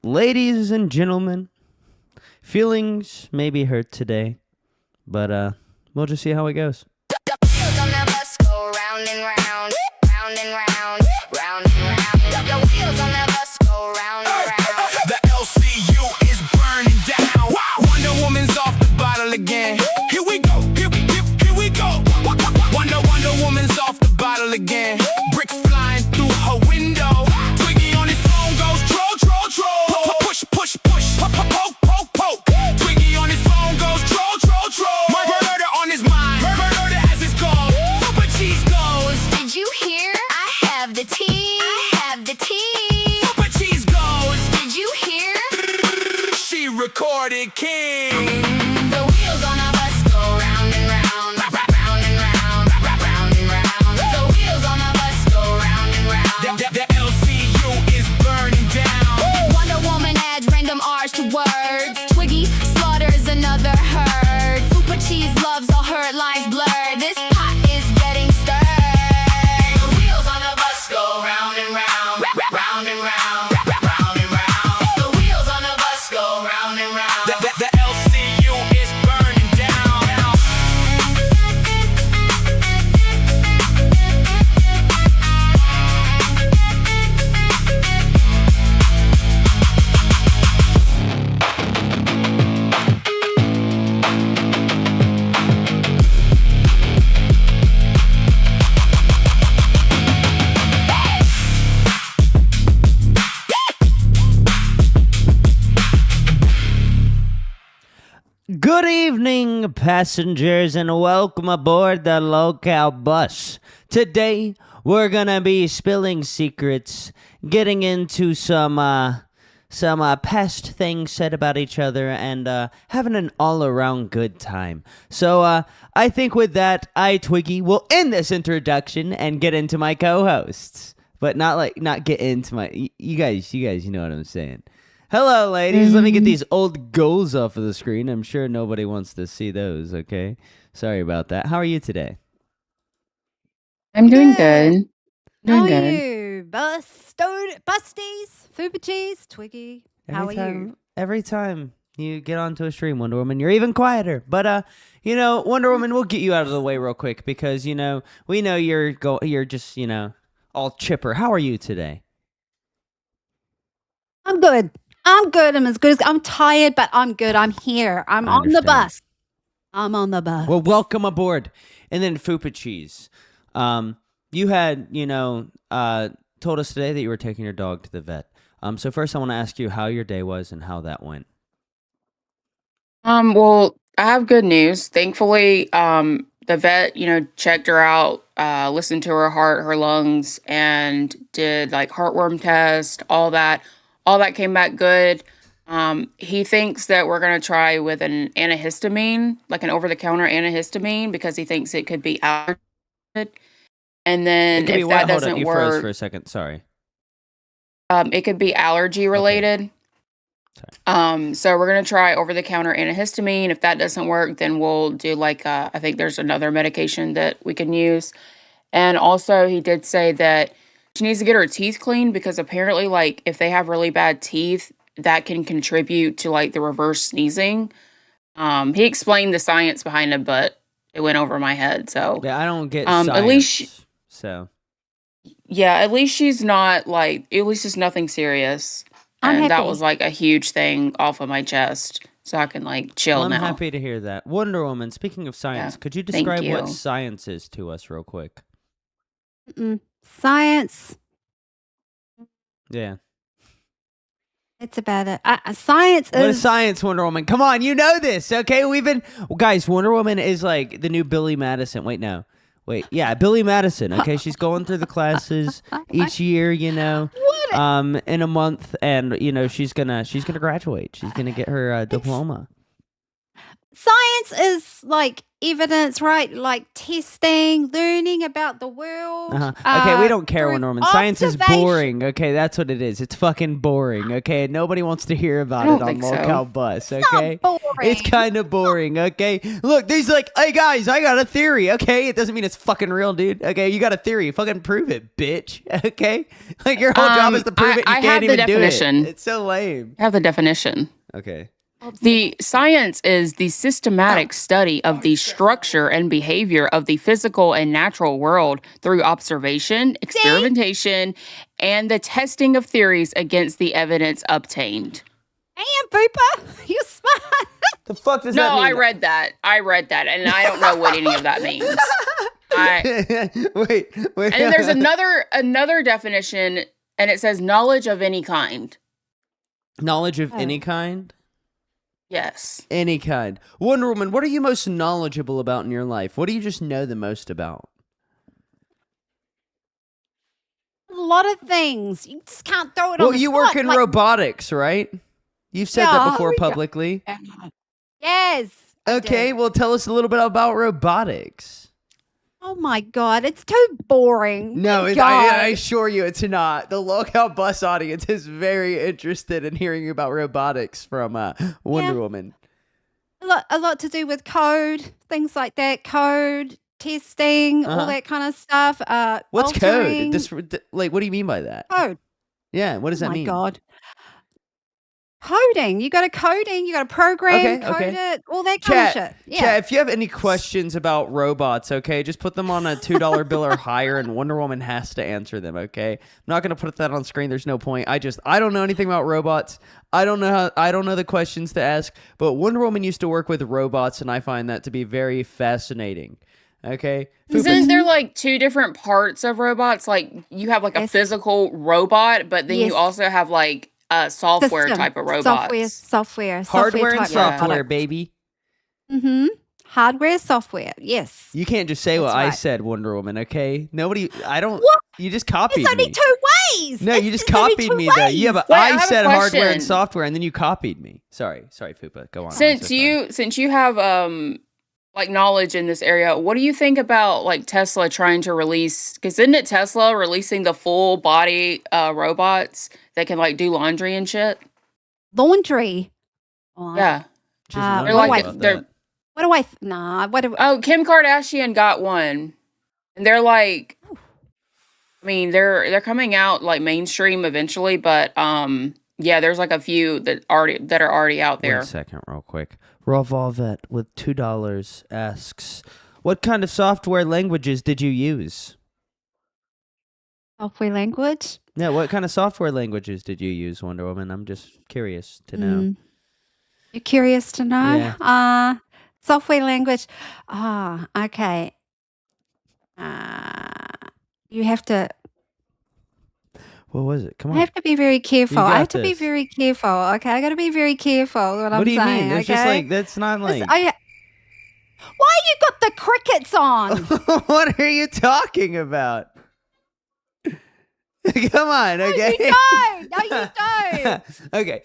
Ladies and gentlemen, feelings may be hurt today, but we'll just see how it goes. Wheels on the bus go round and round, round and round, round and round. The wheels on the bus go round and round. The LCU is burning down. Wonder Woman's off the bottle again. Here we go, here we go. Wonder Woman's off the bottle again. Bricks flying through her window. Twiggy on his phone goes troll. Push, poke. Twiggy on his phone goes troll. Murder on his mind. Murder as it's called. Super cheese goes. Did you hear? I have the tea. Super cheese goes. Did you hear? She recorded King. The wheels on a bus go round and round, round and round, round and round. The wheels on a bus go round and round. The LCU is burning down. Wonder Woman adds random R's to words. Twiggy slaughters another herd. Fupa Cheese loves all her lines blurred. This pot is getting stirred. The wheels on a bus go round and round, round and round, round and round. The wheels on a bus go round and round. The LCU is burning down. Good evening, passengers, and welcome aboard the local bus. Today, we're gonna be spilling secrets, getting into some past things said about each other, and having an all-around good time. So, I think with that, Twiggy, will end this introduction and get into my co-hosts. But not get into my... You guys, you know what I'm saying. Hello, ladies. Let me get these old goals off of the screen. I'm sure nobody wants to see those, okay? Sorry about that. How are you today? I'm doing good. How Doing are good. you? Busties, Fupa Cheese, Twiggy. How are you? Every time you get onto a stream, Wonder Woman, you're even quieter. But, Wonder Woman, we'll get you out of the way real quick because, we know you're just, all chipper. How are you today? I'm good. I'm as good as I'm tired, but I'm good. I'm here. I'm I on the understand. bus. I'm on the bus. Well, welcome aboard. And then Fupa Cheese. You had, told us today that you were taking your dog to the vet. So first I want to ask you how your day was and how that went. Well, I have good news. Thankfully, the vet, checked her out, listened to her heart, her lungs, and did like heartworm test, all that. All that came back good. He thinks that we're gonna try with an antihistamine, like an over-the-counter antihistamine, because he thinks it could be allergy. And then if that Hold on, doesn't you froze for work, a second. Sorry. it could be allergy related. So we're gonna try over-the-counter antihistamine. If that doesn't work, then we'll do I think there's another medication that we can use. And also, he did say that she needs to get her teeth cleaned because apparently, if they have really bad teeth, that can contribute to the reverse sneezing. He explained the science behind it, but it went over my head. So Yeah, I don't get at science. least So yeah, at least she's not at least it's nothing serious. I'm And that happy. was a huge thing off of my chest, so I can chill I'm now. happy to hear that. Wonder Woman, speaking of science, Yeah, could you thank describe what you. science is to us real quick? Science. Yeah. It's about it. Science What is is science, Wonder Woman? Come on, you know this, okay? Guys, Wonder Woman is like the new Billy Madison. Yeah, Billy Madison, okay? She's going through the classes each year, in a month, and she's gonna graduate. She's gonna get her diploma. science is like evidence, right? Like testing, learning about the world. Okay, we don't care, through Wonder Woman. Science is observation. boring. Okay, that's what it is. It's fucking boring. Okay, nobody wants to hear about I it don't on think so. Locale Bus. Not Okay, boring. it's kind of boring. Okay, look, there's like, hey guys, I got a theory. Okay, it doesn't mean it's fucking real, dude. Okay, you got a theory, fucking prove it, bitch. Okay, like your whole job is to prove it. You I can't have the even do it. definition. It's so lame. I have the definition. Okay. The science is the systematic study of the structure and behavior of the physical and natural world through observation, experimentation, and the testing of theories against the evidence obtained. Damn, Pooper, you're smart. The fuck does No, that mean? I read that, and I don't know what any of that means. wait. And then there's another definition, and it says knowledge of any kind. Knowledge of any kind? Yes. Any kind. Wonder Woman, what are you most knowledgeable about in your life? What do you just know the most about? A lot of things. You just can't throw it on Well, the you spot. work in like, robotics, right? You've said that Yeah. before publicly. Yes. I Okay, did. well, tell us a little bit about robotics. Oh my God, it's too boring. No, My I God. assure you it's not. The Locale Bus audience is very interested in hearing about robotics from Wonder Woman. a lot to do with code, things like that. Code, testing, all that kind of stuff. What's altering code? Like, what do you mean by that? code? Yeah, what does Oh that my mean? God. Coding. You got to coding. You got to program, code okay. it, all that kind of Chat, shit. Yeah. chat, if you have any questions about robots, okay, just put them on a $2 bill or higher, and Wonder Woman has to answer them, okay? I'm not gonna put that on screen. There's no point. I don't know anything about robots. I don't know the questions to ask. But Wonder Woman used to work with robots, and I find that to be very fascinating. Okay, Isn't there like two different parts of robots? Like you have like a Yes. physical robot, but then Yes. you also have like a software System. type of robots. Software. hardware and type software, product. baby. Mm-hmm. Hardware, software. Yes. You can't just say what That's I right. said, Wonder Woman. Okay, nobody. I don't. What? You just copied There's only me. two ways. No, you just There's only copied two me though. You have ways. a, Wait, I I have a said hardware and question. software, and then you copied me. Sorry, Fupa. Go on. I'm Since so sorry. since you have like knowledge in this area, what do you think about like Tesla trying to release? Because isn't it Tesla releasing the full body robots that can like do laundry and shit? Laundry. Oh, Yeah, She's they're wondering like- about they're- that. What do I? Nah. What do? Oh, Kim Kardashian got one, and they're like, I mean, they're coming out like mainstream eventually, but yeah, there's like a few that are already out there. 1 second, real quick. Ravolvet with $2 asks, "What kind of software languages did you use?" Software language. Yeah, what kind of software languages did you use, Wonder Woman? I'm just curious to know. You're curious to know? Yeah. Software language. Okay. You have to. What was it? Come I on. have to be very careful. got I have to be this. very careful. Okay, I got to be very careful. What I'm What do you saying. mean? It's okay? just like that's not like. Why you got the crickets on? What are you talking about? Come on, okay. You don't. No, you don't. Okay,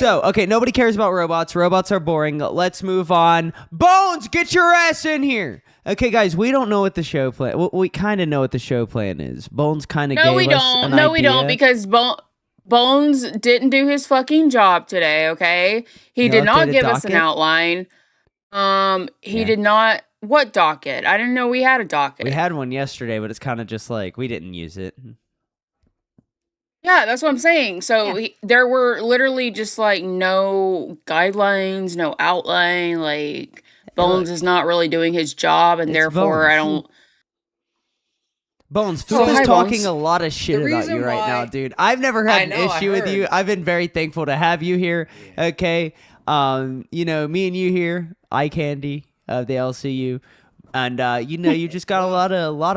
don't. okay, nobody cares about robots. Robots are boring. Let's move on. Bones, get your ass in here. Okay, guys, we don't know what the show plan. Well, we kind of know what the show plan is. Bones kind of No, gave we us don't. an No, we don't, idea. because Bones didn't do his fucking job today. Okay, he No did not updated give us an docket? outline. He Yeah. did not. What docket? I didn't know we had a docket. We had one yesterday, but it's kind of just like we didn't use it. Yeah, that's what I'm saying. So there were literally just like no guidelines, no outline. Like Bones is not really doing his job, and It's therefore I Bones. don't. Bones, So, Fupa's hi, talking Bones. a lot of shit The about reason you right now, why- dude. I've never had I an know, I issue with you. heard. I've been very thankful to have you here. Okay, you know, me and you here, eye candy of the LCU, and you know, you just got a lot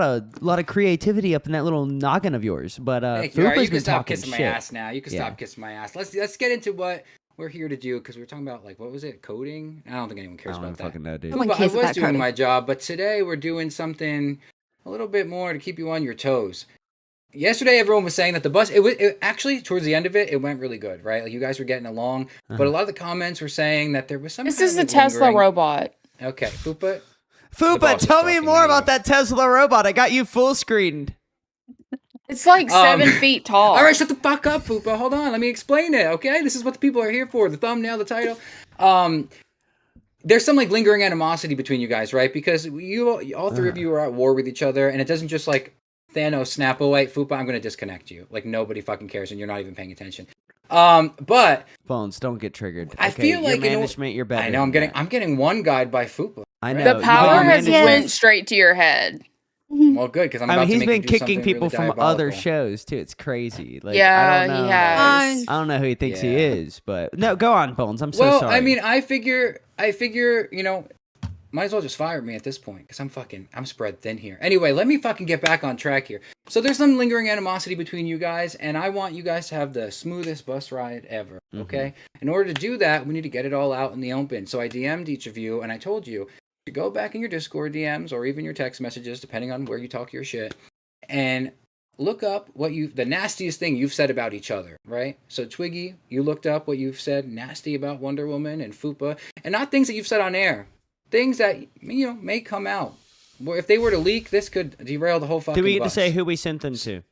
of creativity up in that little noggin of yours. But Thank you. All right, Fupa's you can been stop talking kissing my shit. ass now. You can Yeah. stop kissing my ass. Let's get into what we're here to do, because we were talking about, like, what was it, coding? I don't think anyone I cares don't about that. fucking know, dude. No one But I cares was about doing coding. my job, but today we're doing something a little bit more to keep you on your toes. yesterday everyone was saying that the bus, it actually towards the end of it, it went really good, right? Like you guys were getting along, but a lot of the comments were saying that there was some. This kind is of the Tesla lingering- robot. Okay, Fupa. Fupa, boss is tell me talking, more not about you. that Tesla robot. I got you full screened. It's like 7 feet tall. All right, shut the fuck up, Fupa. Hold on, let me explain it. Okay, this is what the people are here for. The thumbnail, the title. There's some like lingering animosity between you guys, right? Because all three of you are at war with each other, and it doesn't just like Thanos snap away. Fupa, I'm gonna disconnect you. Like nobody fucking cares, and you're not even paying attention. But Bones, don't get triggered. I okay? feel like your management, you're better. I know I'm than that. getting one guide by Fupa. I know. The you power got has management. went straight to your head. Well, good because I'm I about mean, to he's make been him do kicking something people really from other diabolical. shows too. It's crazy. Like, Yeah, I don't know. he has. I don't know who he thinks he Yeah. is, but no, go on, Bones. I'm so Well, sorry. I mean, I figure, you know, might as well just fire me at this point because I'm spread thin here. Anyway, let me fucking get back on track here. So there's some lingering animosity between you guys, and I want you guys to have the smoothest bus ride ever. Okay. In order to do that, we need to get it all out in the open. So I DM'd each of you, and I told you to go back in your Discord DMs or even your text messages, depending on where you talk your shit, and look up the nastiest thing you've said about each other, right? So Twiggy, you looked up what you've said nasty about Wonder Woman and Fupa, and not things that you've said on air, things that may come out. Well, if they were to leak, this could derail the whole fucking. do we get bus. to say who we sent them to?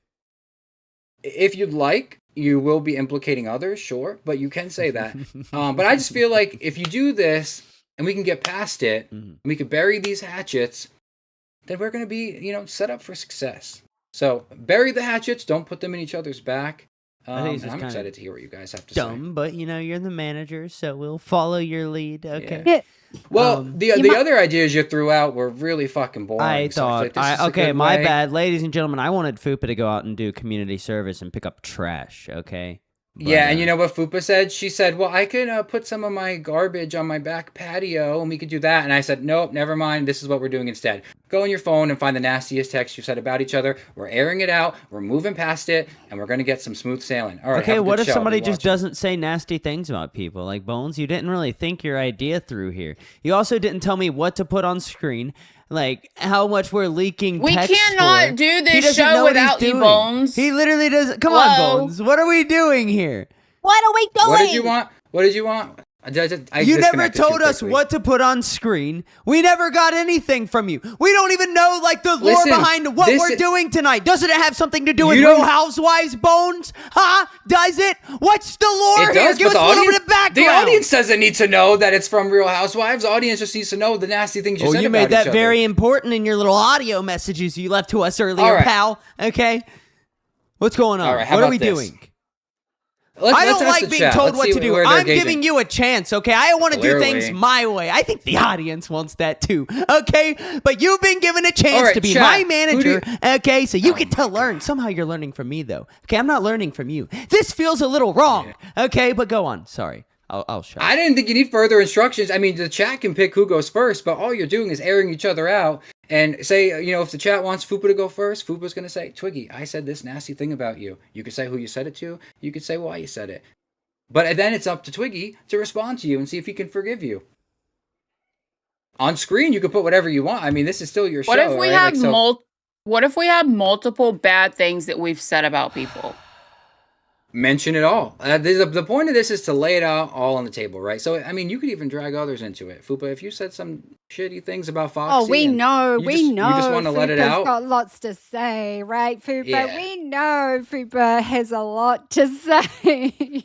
If you'd like, you will be implicating others, sure, but you can say that. But I just feel like if you do this and we can get past it, and we can bury these hatchets, then we're going to be, set up for success. So bury the hatchets, don't put them in each other's back. I think it's And just I'm kinda excited to hear what you guys have to Dumb, but you're the manager, so we'll follow your lead. Okay. Yeah. say. Well, the might- other ideas you threw out were really fucking boring. I so feel thought, like this is a okay, good my way. bad, ladies and gentlemen. I wanted Fupa to go out and do community service and pick up trash. Okay. But, Yeah, and you know what Fupa said? She said, well, I could put some of my garbage on my back patio and we could do that. And I said, nope, never mind. This is what we're doing instead. Go on your phone and find the nastiest text you said about each other. We're airing it out. We're moving past it. And we're going to get some smooth sailing. All right. Okay, have a what good if show. somebody Be just watching. doesn't say nasty things about people? Like, Bones, you didn't really think your idea through here. You also didn't tell me what to put on screen, like how much we're leaking We text cannot for. do He this doesn't know show what he's without you, doing. Bones. He literally doesn't. Come Hello? on, Bones. What are we doing here? What are we doing? What did you want? What did you want? I You never disconnected too told us quickly. what to put on screen. We never got anything from you. We don't even know like the lore Listen, behind what this we're is- doing tonight. Doesn't it have something to do with You Real don't- Housewives, Bones? Huh? Does it? What's the lore It here? does, Give us but a little bit of background. the audience doesn't need to know that it's from Real Housewives. The audience just needs to know the nasty things you Oh, said you about made that each other. very important in your little audio messages you left to us earlier, All right. pal. Okay? What's going on? All right, how what are about we this? doing? Let's I don't ask like the being chat. told Let's what see to do. where they're I'm gauging. giving you a chance, okay? I want to do things Clearly. my way. I think the audience wants that too, okay? But you've been given a chance All right, to be chat. my Who do manager, okay? So you Oh get to learn. Somehow you're learning from me, though. Okay, I'm not learning from you. This feels a little wrong, okay? But go on. Sorry. I'll shut up. I didn't think you need further instructions. I mean, the chat can pick who goes first, but all you're doing is airing each other out. And say, if the chat wants Fupa to go first, Fupa's going to say, Twiggy, I said this nasty thing about you. You could say who you said it to. You could say why you said it. But then it's up to Twiggy to respond to you and see if he can forgive you. On screen, you can put whatever you want. I mean, this is still your What show. if we right? have Like, so- What if we have multiple bad things that we've said about people? mention it all. The point of this is to lay it out all on the table, right? So, I mean, you could even drag others into it. Fupa, if you said some shitty things about Foxy, Oh, we and know, you we just, know. You just want to let it Fupa's out. got lots to say, right, Fupa? Yeah. We know Fupa has a lot to say.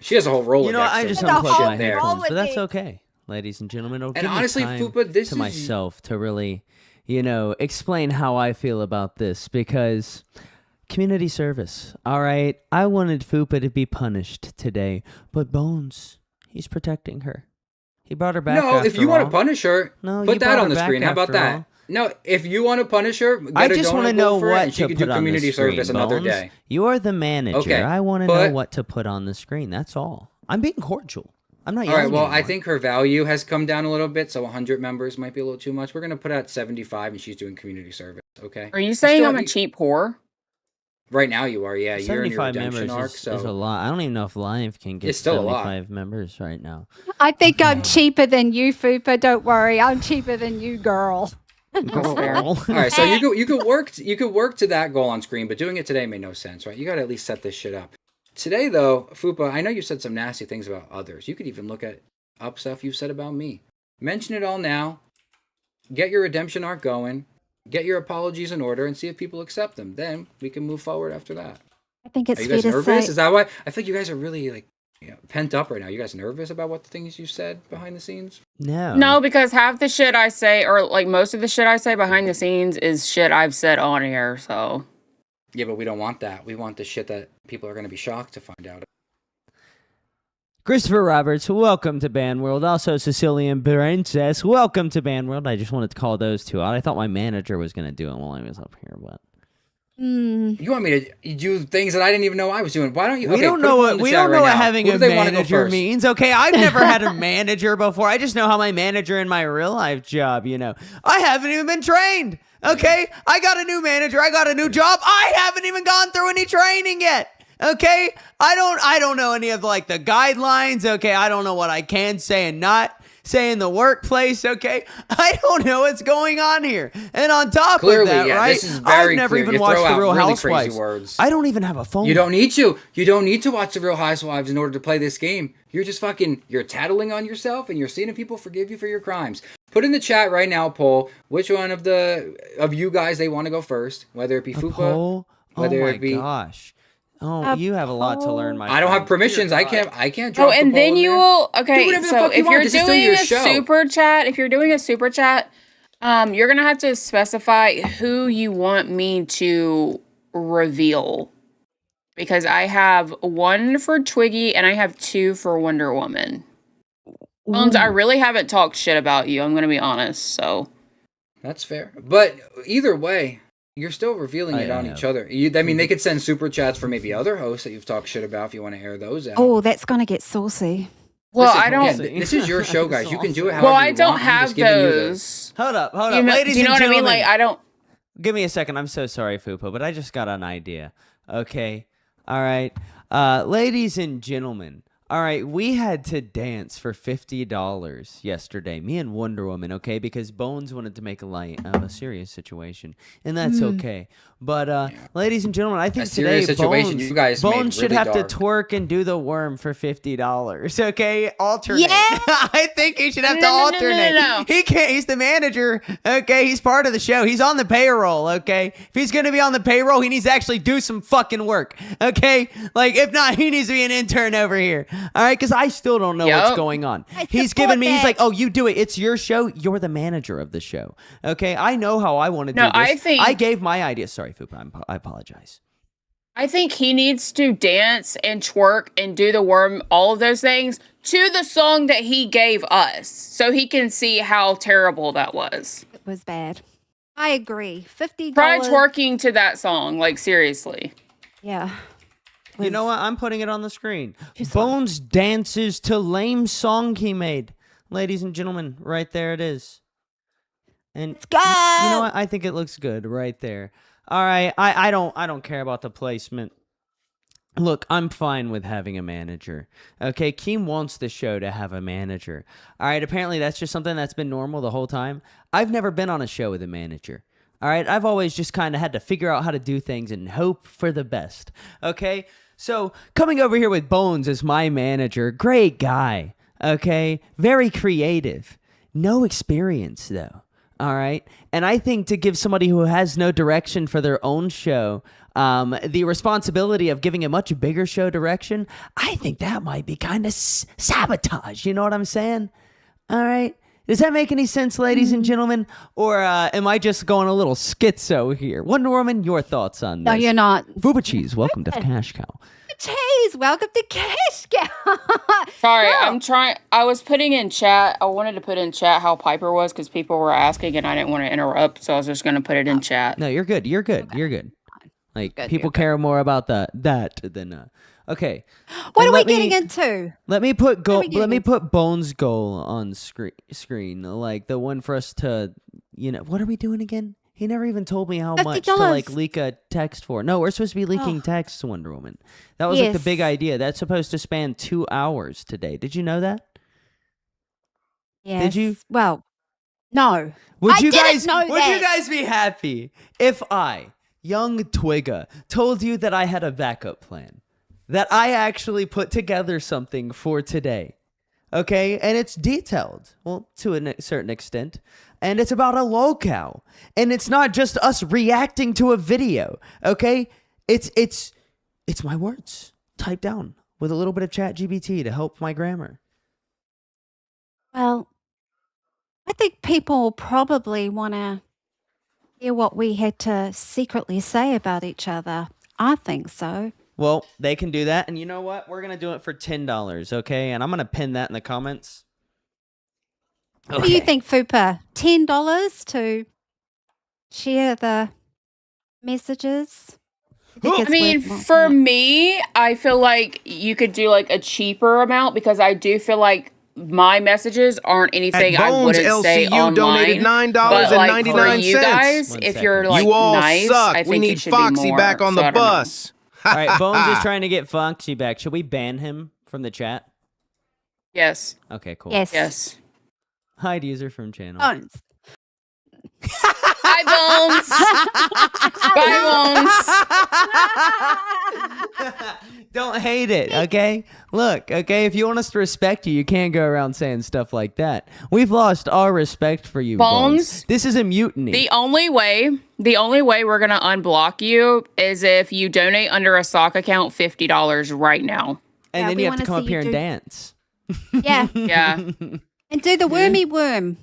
She has a whole Rolodex. You know what? I of just The unplugged whole my there. headphones, but that's Rolodex. okay, ladies and gentlemen. It'll And give me honestly, time Fupa, this to is- myself to really, explain how I feel about this because community service. All right, I wanted Fupa to be punished today, but Bones, he's protecting her. He brought her back. No, if you want to all. punish her, No, you put that brought on her the back screen. How about after that? all. No, if you want to punish her, get I a just want to donut know bill for it, what and she to can put do on the community screen. service another Bones. day. You're the manager. Okay, I want to know but- what to put on the screen. That's all. I'm being cordial. I'm not All right, yelling well, I anymore. think her value has come down a little bit, so 100 members might be a little too much. We're going to put out 75, and she's doing community service, okay? Are you saying still- I'm a cheap whore? Right now you are, yeah. You're in your 75 redemption members arc, is so... a lot. I don't even know if Live can get It's still a lot. 75 members right now. I think I'm cheaper than you, Fupa. Don't worry. I'm cheaper than you, girl. That's fair. Girl. All right, so you could work to that goal on screen, but doing it today made no sense, right? You got to at least set this shit up. Today, though, Fupa, I know you said some nasty things about others. You could even look at up stuff you've said about me. Mention it all now. Get your redemption arc going. Get your apologies in order, and see if people accept them. Then we can move forward after that. I think Are it's you fair guys to nervous? say. Is that why? I feel like you guys are really pent up right now. You guys nervous about what the things you said behind the scenes? No. No, because half the shit I say, or like most of the shit I say behind the scenes, is shit I've said on air. So Yeah, but we don't want that. We want the shit that people are going to be shocked to find out. Christopher Roberts, welcome to Band World. Also, Sicilian Princess, welcome to Band World. I just wanted to call those two out. I thought my manager was going to do it while I was up here, but You want me to do things that I didn't even know I was doing? Why don't you? we okay, don't put know them what in the we chat don't know right what now. having Who a do they wanna go manager first? means. Okay, I've never had a manager before. I just know how my manager in my real life job. I haven't even been trained. Okay, I got a new manager. I got a new job. I haven't even gone through any training yet. Okay, I don't know any of the guidelines. Okay, I don't know what I can say and not say in the workplace. Okay, I don't know what's going on here. And on top Clearly, of that, yeah, right? this is very I've never clear. even You watched throw The out Real really crazy Housewives. words. I don't even have a phone. You don't need to. You don't need to watch The Real Housewives in order to play this game. You're just you're tattling on yourself, and you're seeing if people forgive you for your crimes. Put in the chat right now, poll, which one of you guys they want to go first, whether it be Fupa, Poll? whether Oh my it be. gosh. Oh, you have a lot to learn, my I don't have friend. permissions. Dear I God. can't drop oh, and the poll then in you there. will Do okay. whatever the So fuck you if want. you're This is still doing your a show. super chat, you're gonna have to specify who you want me to reveal. Because I have one for Twiggy and I have two for Wonder Woman. Bones, I really haven't talked shit about you. I'm gonna be honest. So That's fair. But either way, you're still revealing it on each other. I mean, they could send super chats for maybe other hosts that you've talked shit about if you want to air those out. Oh, that's going to get saucy. well, Listen, I don't. again, this is your show, guys. You can do it however Well, I you don't want. I'm have just giving you the- those. Hold up, You know, ladies do you know and what I mean? gentlemen. Like I don't. Give me a second. I'm so sorry, Fupa, but I just got an idea. Okay. All right. Ladies and gentlemen. All right. We had to dance for $50 yesterday. Me and Wonder Woman, okay? Because Bones wanted to make a light of a serious situation. And that's okay. But, ladies and gentlemen, I think A serious today situation Bones, you guys made Bones should really have dark. to twerk and do the worm for $50. Okay? Alternate. Yeah. I think he should have to No. alternate. He can't. He's the manager. Okay, he's part of the show. He's on the payroll. Okay, if he's gonna be on the payroll, he needs to actually do some fucking work. Okay, if not, he needs to be an intern over here. All right, because I still don't know what's Yep. going on. I He's support giving me. He's that. like, oh, you do it. It's your show. You're the manager of the show. Okay, I know how I want to do No, this. I think- I gave my idea. Sorry, Fupa. I apologize. I think he needs to dance and twerk and do the worm, all of those things, to the song that he gave us, so he can see how terrible that was. It was bad. I agree. $50. Try twerking to that song, like seriously. Yeah. You know what? I'm putting it on the screen. Too slow. Bones dances to lame song he made. Ladies and gentlemen, right there it is. And Let's go. you know what? I think it looks good right there. All right, I don't care about the placement. Look, I'm fine with having a manager. Okay, Keem wants the show to have a manager. All right, apparently that's just something that's been normal the whole time. I've never been on a show with a manager. All right, I've always just kind of had to figure out how to do things and hope for the best. Okay, so coming over here with Bones as my manager, great guy. Okay, very creative. No experience though. All right. And I think to give somebody who has no direction for their own show the responsibility of giving a much bigger show direction, I think that might be kind of sabotage. You know what I'm saying? All right. Does that make any sense, ladies and gentlemen? Or am I just going a little schizo here? Wonder Woman, your thoughts on this? No, you're not. Fuba Cheese, welcome to Cash Cow. Cheese, welcome to Cash Cow. Sorry, Girl. I'm trying. I was putting in chat. I wanted to put in chat how Piper was because people were asking and I didn't want to interrupt, so I was just going to put it in chat. No, you're good. You're good. You're good. Like, Good, people you're good. care more about that than okay. What And are we let me- getting into? Let me put What are we Let me getting put Bones' goal on screen, like the one for us to, what are we doing again? He never even told me how much to $50. leak a text for. No, we're supposed to be leaking texts, Wonder Woman. That was like the big Yes. idea. That's supposed to span 2 hours today. Did you know that? Yes. you? Well, No. Would I you didn't guys know would that. you guys be happy if I, young Twigga, told you that I had a backup plan? That I actually put together something for today. Okay? And it's detailed. Well, to a certain extent. And it's about a locale. And it's not just us reacting to a video. Okay? It's my words typed down with a little bit of ChatGPT to help my grammar. Well, I think people probably want to hear what we had to secretly say about each other. I think so. Well, they can do that. And you know what? We're going to do it for $10, okay? And I'm going to pin that in the comments. What do you think, Fupa? $10 to share the messages? You think I it's mean, worth more for than me, I feel like you could do like a cheaper amount because I do feel like my messages aren't anything I Bones wouldn't say LCU online. donated But like for $9.99. you guys, One if second. you're like You all nice, suck. I think We it need should Foxy be more. back on So the I don't know. bus. All right, Bones is trying to get Foxy back. Should we ban him from the chat? Yes. Okay, cool. Yes. Yes. Hide user from channel. Bones. Bye, Bones. Bye, Bones. Don't hate it, okay? Look, okay, if you want us to respect you, you can't go around saying stuff like that. We've lost our respect for you, Bones? This is a mutiny. The only way we're gonna unblock you is if you donate under a sock account $50 right now. and Yeah, then we you have to wanna come see up you here and do- dance. Yeah. Yeah. And do the wormy worm.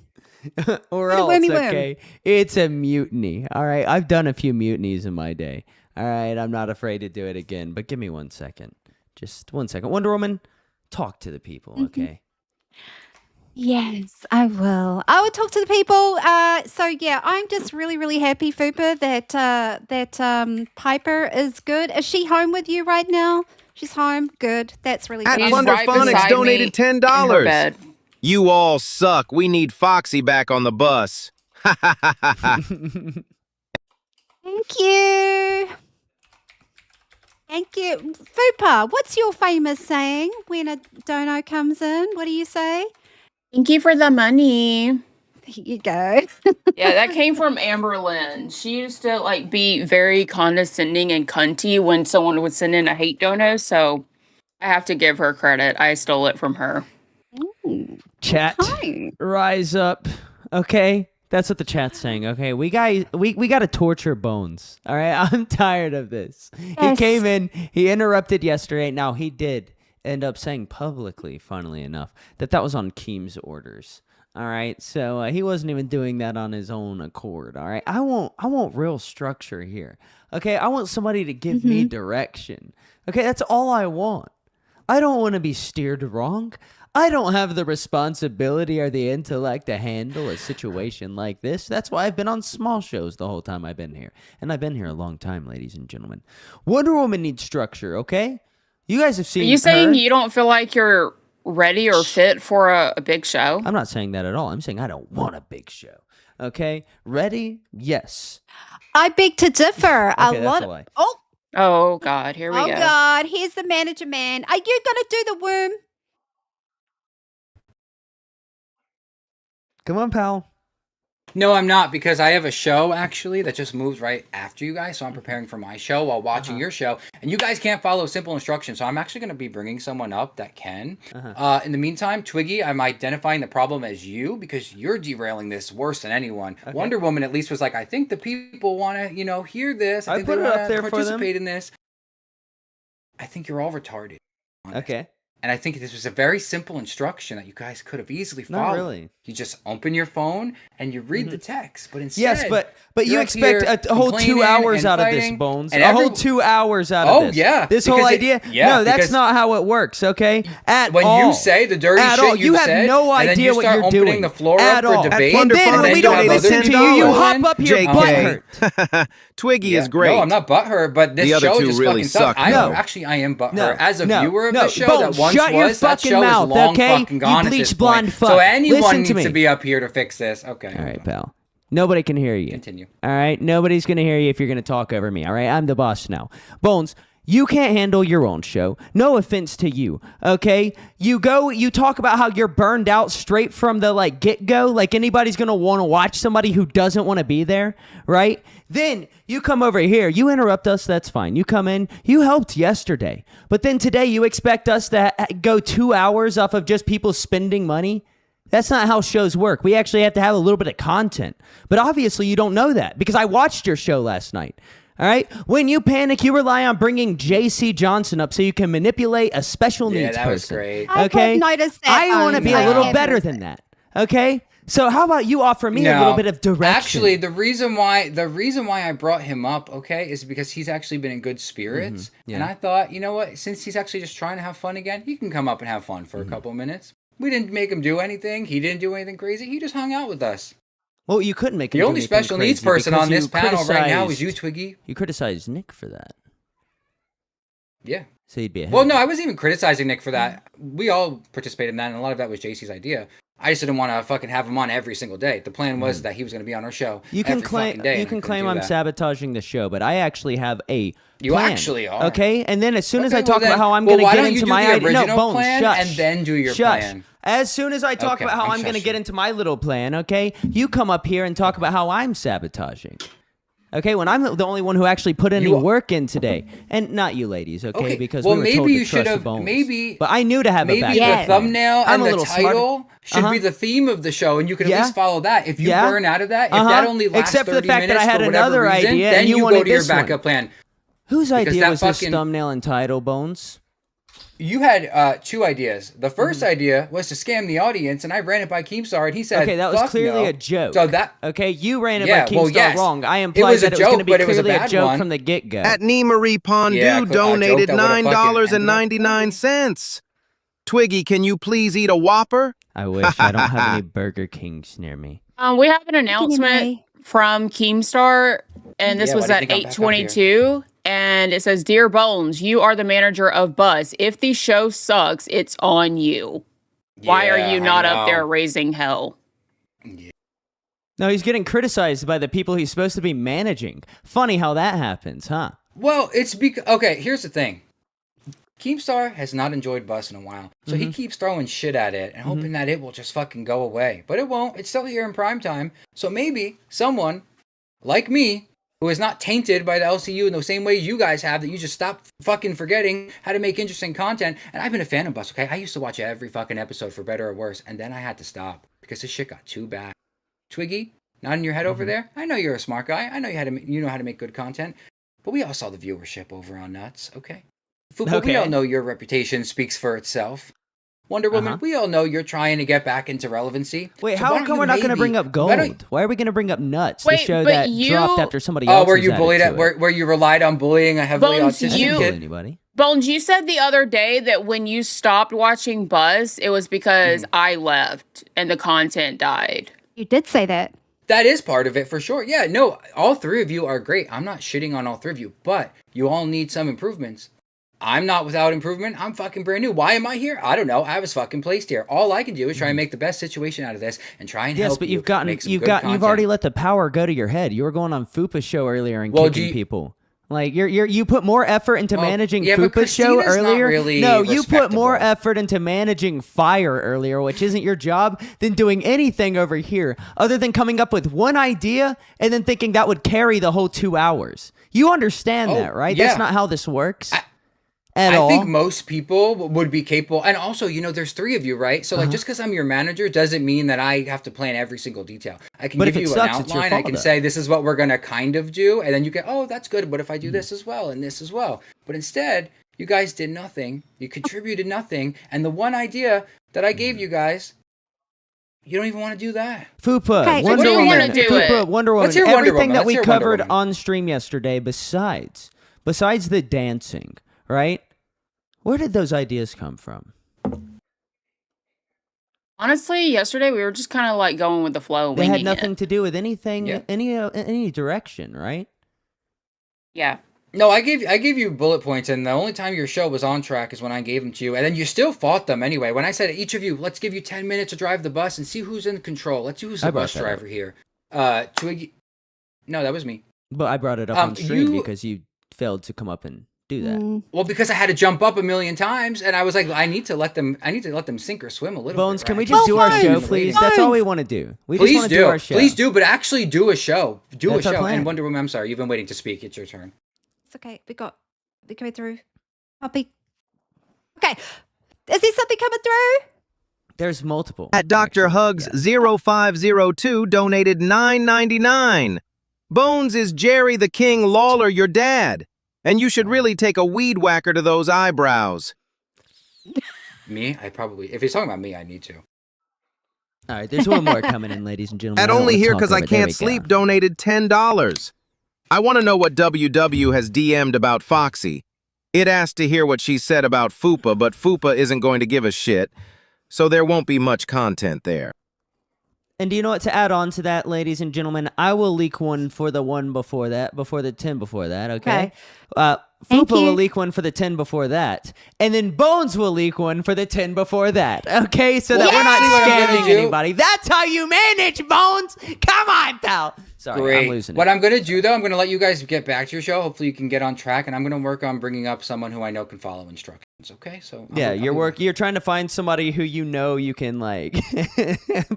Or What a else, wormy worm. okay? It's a mutiny, all right? I've done a few mutinies in my day, all right? I'm not afraid to do it again, but give me 1 second. Just 1 second. Wonder Woman, talk to the people, okay? Yes, I will. I will talk to the people. So yeah, I'm just really, really happy, Fupa, that Piper is good. Is she home with you right now? She's home. Good. That's really At good. He's right Wonderphonics beside donated me in her $10. bed. You all suck. We need Foxy back on the bus. Thank you. Thank you. Fupa, what's your famous saying when a dono comes in? What do you say? Thank you for the money. There you go. Yeah, that came from Amber Lynn. She used to like be very condescending and cunty when someone would send in a hate dono, so I have to give her credit. I stole it from her. Chat, Hi. rise up, okay? That's what the chat's saying, okay? We got to torture Bones, all right? I'm tired of this. He Yes. came in, he interrupted yesterday. Now, he did end up saying publicly, funnily enough, that was on Keem's orders, all right? So he wasn't even doing that on his own accord, all right? I want real structure here, okay? I want somebody to give me direction, okay? That's all I want. I don't want to be steered wrong. I don't have the responsibility or the intellect to handle a situation like this. That's why I've been on small shows the whole time I've been here. And I've been here a long time, ladies and gentlemen. Wonder Woman needs structure, okay? You guys have seen Are you saying her. you don't feel like you're ready or fit for a big show? I'm not saying that at all. I'm saying I don't want a big show, okay? Ready? Yes. I beg to differ. Okay, that's a lie. Oh, God. Here we Oh go. God, here's the manager man. Are you gonna do the worm? Come on, pal. No, I'm not, because I have a show actually that just moves right after you guys. So I'm preparing for my show while watching your show, and you guys can't follow simple instructions. So I'm actually going to be bringing someone up that can. In the meantime, Twiggy, I'm identifying the problem as you because you're derailing this worse than anyone. Okay. Wonder Woman at least was like, I think the people want to, hear this. I I think put they it up want there to for them. participate in this. I think you're all retarded. on this. Okay. And I think this was a very simple instruction that you guys could have easily followed. Not really. You just open your phone and you read the text. But instead, Yes, but you you're up expect here a whole 2 complaining hours and out of this, fighting, Bones. and A whole every- 2 hours out Oh, of this. yeah, This whole because idea. yeah, No, that's because- not how it works, okay? At when all. you say the dirty At shit all. you've You have said, no and then idea you what start you're opening doing. the floor At up all. for debate. And then Wonderphonics when we don't donated listen to you, you $10. hop up here JK. butthurt. Twiggy Yeah. is great. No, I'm not butthurt, but this The other show two just really fucking sucks. suck, I though. actually I am butthurt. No, As a no, viewer of no. the show Bones, that once shut your was, that fucking show mouth, is long okay? fucking You gone at bleach this blonde point. fuck. So anyone Listen to needs me. to be up here to fix this. Okay. All right, pal. Nobody can hear you. Continue. All right? Nobody's going to hear you if you're going to talk over me. All right? I'm the boss now. Bones, You can't handle your own show. No offense to you, okay? You talk about how you're burned out straight from the get-go, like anybody's going to want to watch somebody who doesn't want to be there, right? Then you come over here, you interrupt us, that's fine. You come in, you helped yesterday. But then today you expect us to go 2 hours off of just people spending money? That's not how shows work. We actually have to have a little bit of content. But obviously you don't know that because I watched your show last night. All right? When you panic, you rely on bringing J.C. Johnson up so you can manipulate a special needs person. Yeah, that was great. Okay? I have noticed that. I want to be a little better than that. Okay? So how about you offer me a little bit of direction? Actually, the reason why I brought him up, okay, is because he's actually been in good spirits. Mm-hmm. Yeah. And I thought, you know what, since he's actually just trying to have fun again, he can come up and have fun for a couple minutes. We didn't make him do anything. He didn't do anything crazy. He just hung out with us. Well, you couldn't make him The do only anything special needs crazy person because on this you panel right now is criticized- you, Twiggy. You criticized Nick for that. Yeah. So he'd be ahead. Well, no, I wasn't even criticizing Nick for that. We all participated in that, and a lot of that was JC's idea. I just didn't want to fucking have him on every single day. The plan was that he was going to be on our show You can every fucking day. you and I can couldn't claim do I'm that. sabotaging the show, but I actually have a You plan, actually are. Okay? And then as soon as Okay, I talk well about then- how I'm well, going to why get don't you into do my the idea, no, original Bones, plan shush. and then do your Shush. plan? As soon as I talk Okay, about how I'm I'm going to shushing. get into my little plan, okay? You come up here and talk about how I'm sabotaging. Okay, when I'm the only one who actually put any work in today, and not you ladies, okay? Because well, we were maybe told you to should trust have. Bones. Maybe, but I knew to have a maybe backup the plan. thumbnail I'm and a the little smart. title should be the theme of the show, and you can at least follow that. If you Yeah. burn out of that, if that only lasts Except for the 30 fact that minutes I had for whatever another reason, idea then and you you go wanted to your this one. backup plan. Whose Because idea that was this fucking- thumbnail and title, Bones? You had 2 ideas. The first idea was to scam the audience, and I ran it by Keemstar, and he said, Okay, that was "Fuck clearly no." a joke. So that Okay, you ran it Yeah, by well, Keemstar yes. wrong. I It implied was a that it was going to joke, be but it was a clearly a bad joke one. from the get-go. At Marie Pondu Yeah, a joke donated that would've fucking $9.99. Twiggy, can you please eat a Whopper? I wish. I don't have any Burger Kings near me. We have an announcement Ray. from Keemstar, and this Yeah, was why do you at think I'm back up here? 8:22. And it says, "Dear Bones, you are the manager of Buzz. If the show sucks, it's on you. Why are Yeah, you I not up know. there raising hell?" No, he's getting criticized by the people he's supposed to be managing. Funny how that happens, huh? Well, it's because okay. Here's the thing. Keemstar has not enjoyed Bus in a while, so he keeps throwing shit at it and hoping that it will just fucking go away. But it won't. It's still here in prime time. So maybe someone like me, who is not tainted by the LCU in the same way you guys have, that you just stop fucking forgetting how to make interesting content. And I've been a fan of Bus. Okay, I used to watch every fucking episode for better or worse, and then I had to stop because this shit got too bad. Twiggy, nodding your head over there. I know you're a smart guy. I know you know how to make good content. But we all saw the viewership over on Nuts, okay? Fupa, Okay. we all know your reputation speaks for itself. Wonder Woman, we all know you're trying to get back into relevancy. Wait, So why how don't come you we're not going to maybe- bring up why Gold? don't- Why are we going to bring up Nuts, the Wait, show but that you- dropped after somebody Oh, else where was you added bullied to at, it? where you relied on bullying a heavily Bones, autistic I didn't bully kid? anybody. Bones, you said the other day that when you stopped watching Buzz, it was because I left and the content died. You did say that. That is part of it for sure. Yeah, no, all 3 of you are great. I'm not shitting on all 3 of you, but you all need some improvements. I'm not without improvement. I'm fucking brand new. Why am I here? I don't know. I was fucking placed here. All I can do is try and make the best situation out of this and try and Yes, help but you you've gotten make some you've good got you've content. already let the power go to your head. You were going on Fupa's show earlier and Well, do kicking you- people. Like you put more effort into Well, managing yeah, but Fupa's show Christina's not earlier. really No, you put more respectable. effort into managing Fire earlier, which isn't your job, than doing anything over here other than coming up with one idea and then thinking that would carry the whole 2 hours. You understand Oh, that, right? yeah. That's not how this works. I all. think most people would be capable. And also, you know, there's 3 of you, right? So, like, just because I'm your manager doesn't mean that I have to plan every single detail. I can But give if it you sucks, an it's your outline. I fault, can though. say, this is what we're going to kind of do. And then you get, oh, that's good. What if I do this as well and this as well? But instead, you guys did nothing. You contributed nothing. And the one idea that I gave you guys, you don't even want to do that. Fupa, Okay, Wonder what do you Woman, wanna do Fupa, it? Wonder Woman, Let's hear Wonder everything Woman. that Let's we hear Wonder covered Woman. on stream yesterday, besides the dancing, right? Where did those ideas come from? Honestly, yesterday we were just kind of like going with the flow. They had winging nothing it. to do with anything, Yeah. any direction, right? Yeah. No, I gave you bullet points, and the only time your show was on track is when I gave them to you, and then you still fought them anyway. When I said each of you, let's give you 10 minutes to drive the bus and see who's in control. Let's see who's I the brought bus that up. driver here. Twiggy. No, that was me. But I brought it up on stream you- because you failed to come up and do that? Well, because I had to jump up a million times, and I was like, I need to let them sink or swim a little Bones, bit. can we right? just do our Bones, show, please? That's all we want to do. We just Please want to do. our show. Please do, but actually do a show. Do That's a our show. plan. And Wonder Woman, I'm sorry, you've been waiting to speak. It's your turn. It's okay. We're coming through. Puppy. Okay. Is there something coming through? There's multiple. At Dr. Hugs 0502 donated $9.99. Bones, is Jerry the King Lawler your dad? And you should really take a weed whacker to those eyebrows. Me? If he's talking about me, I need to. All right, there's one more coming in, ladies and gentlemen. At I don't Only wanna Here talk Because I over it. There Can't we go. Sleep donated $10. I want to know what WW has DM'd about Foxy. It asked to hear what she said about Fupa, but Fupa isn't going to give a shit, so there won't be much content there. And do you know what? To add on to that, ladies and gentlemen, I will leak one for the one before that, before the 10 before that, okay? Thank Fupa will you. leak one for the 10 before that, and then Bones will leak one for the 10 before that, okay? So that we're not Actually, what I'm gonna scamming do- anybody. That's how you manage, Bones! Come on, pal! Sorry, Great. I'm losing What it. I'm going to do, though, I'm going to let you guys get back to your show. Hopefully you can get on track, and I'm going to work on bringing up someone who I know can follow instructions, okay? So Yeah, you're trying to find somebody who you know you can, like,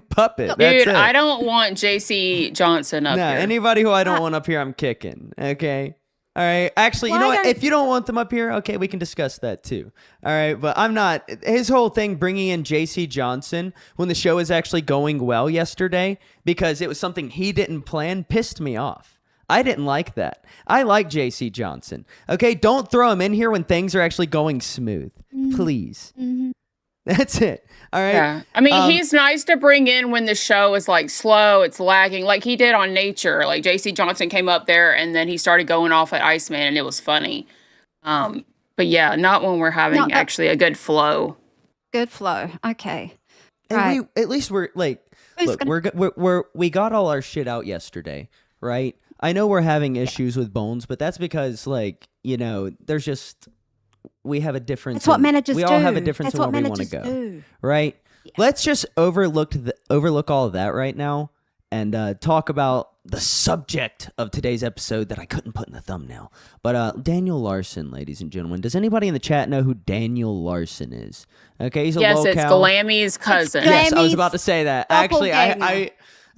puppet. That's Dude, it. I don't want JC Johnson up No, here. anybody who I don't want up here, I'm kicking. Okay. All right. Actually, you know Why what? don't- If you don't want them up here, okay, we can discuss that too. All right. But I'm not. His whole thing bringing in JC Johnson when the show is actually going well yesterday because it was something he didn't plan pissed me off. I didn't like that. I like JC Johnson. Okay. Don't throw him in here when things are actually going smooth. Please. That's it. All right. Yeah. I mean, he's nice to bring in when the show is like slow, it's lagging, like he did on Nature. Like JC Johnson came up there and then he started going off at Iceman and it was funny. But yeah, not when we're having No, actually a good flow. Good flow. Okay. And Right. we at least we're like, Who's look, gonna- we got all our shit out yesterday, right? I know we're having issues with Bones, but that's because like there's just we have a difference. That's what in- managers we do. all have a difference That's in what where we want to managers go, do. right? Let's just overlook all of that right now and talk about the subject of today's episode that I couldn't put in the thumbnail. But Daniel Larson, ladies and gentlemen, does anybody in the chat know who Daniel Larson is? Okay, he's a Yes, local. it's Glammy's cousin. Glam- Yes, I was Grammys, about to say that. double Actually, Grammy.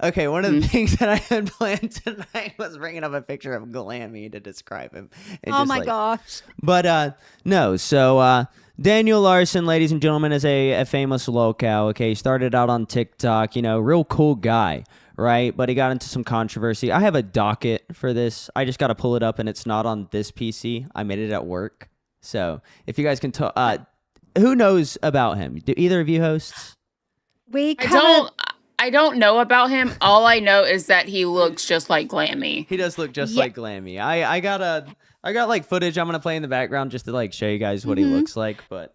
okay, one of the things that I had planned tonight was bringing up a picture of Glammy to describe him. And Oh just, my like- gosh. But no, so Daniel Larson, ladies and gentlemen, is a famous locale. Okay, he started out on TikTok, real cool guy, right? But he got into some controversy. I have a docket for this. I just got to pull it up, and it's not on this PC. I made it at work. So if you guys can talk, who knows about him? Do either of you hosts? We I covered. don't know about him. All I know is that he looks just like Glammy. He does look just Yeah. like Glammy. I got like footage I'm gonna play in the background just to like show you guys what he looks like. But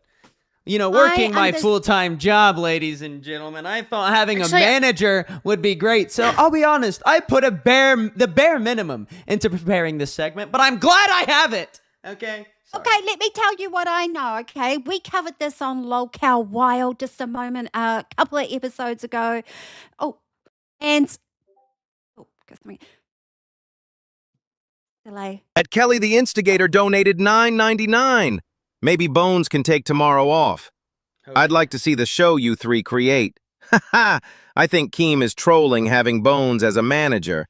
working my full-time job, ladies and gentlemen, I thought having Actually- a manager would be great. So I'll be honest, I put the bare minimum into preparing this segment, but I'm glad I have it. Okay. Sorry. Okay, let me tell you what I know, okay? We covered this on Locale Wild just a couple of episodes ago. Oh, and... Oh, delay. At Kelly the Instigator donated $9.99. Maybe Bones can take tomorrow off. I'd like to see the show you three create. Ha! I think Keem is trolling having Bones as a manager.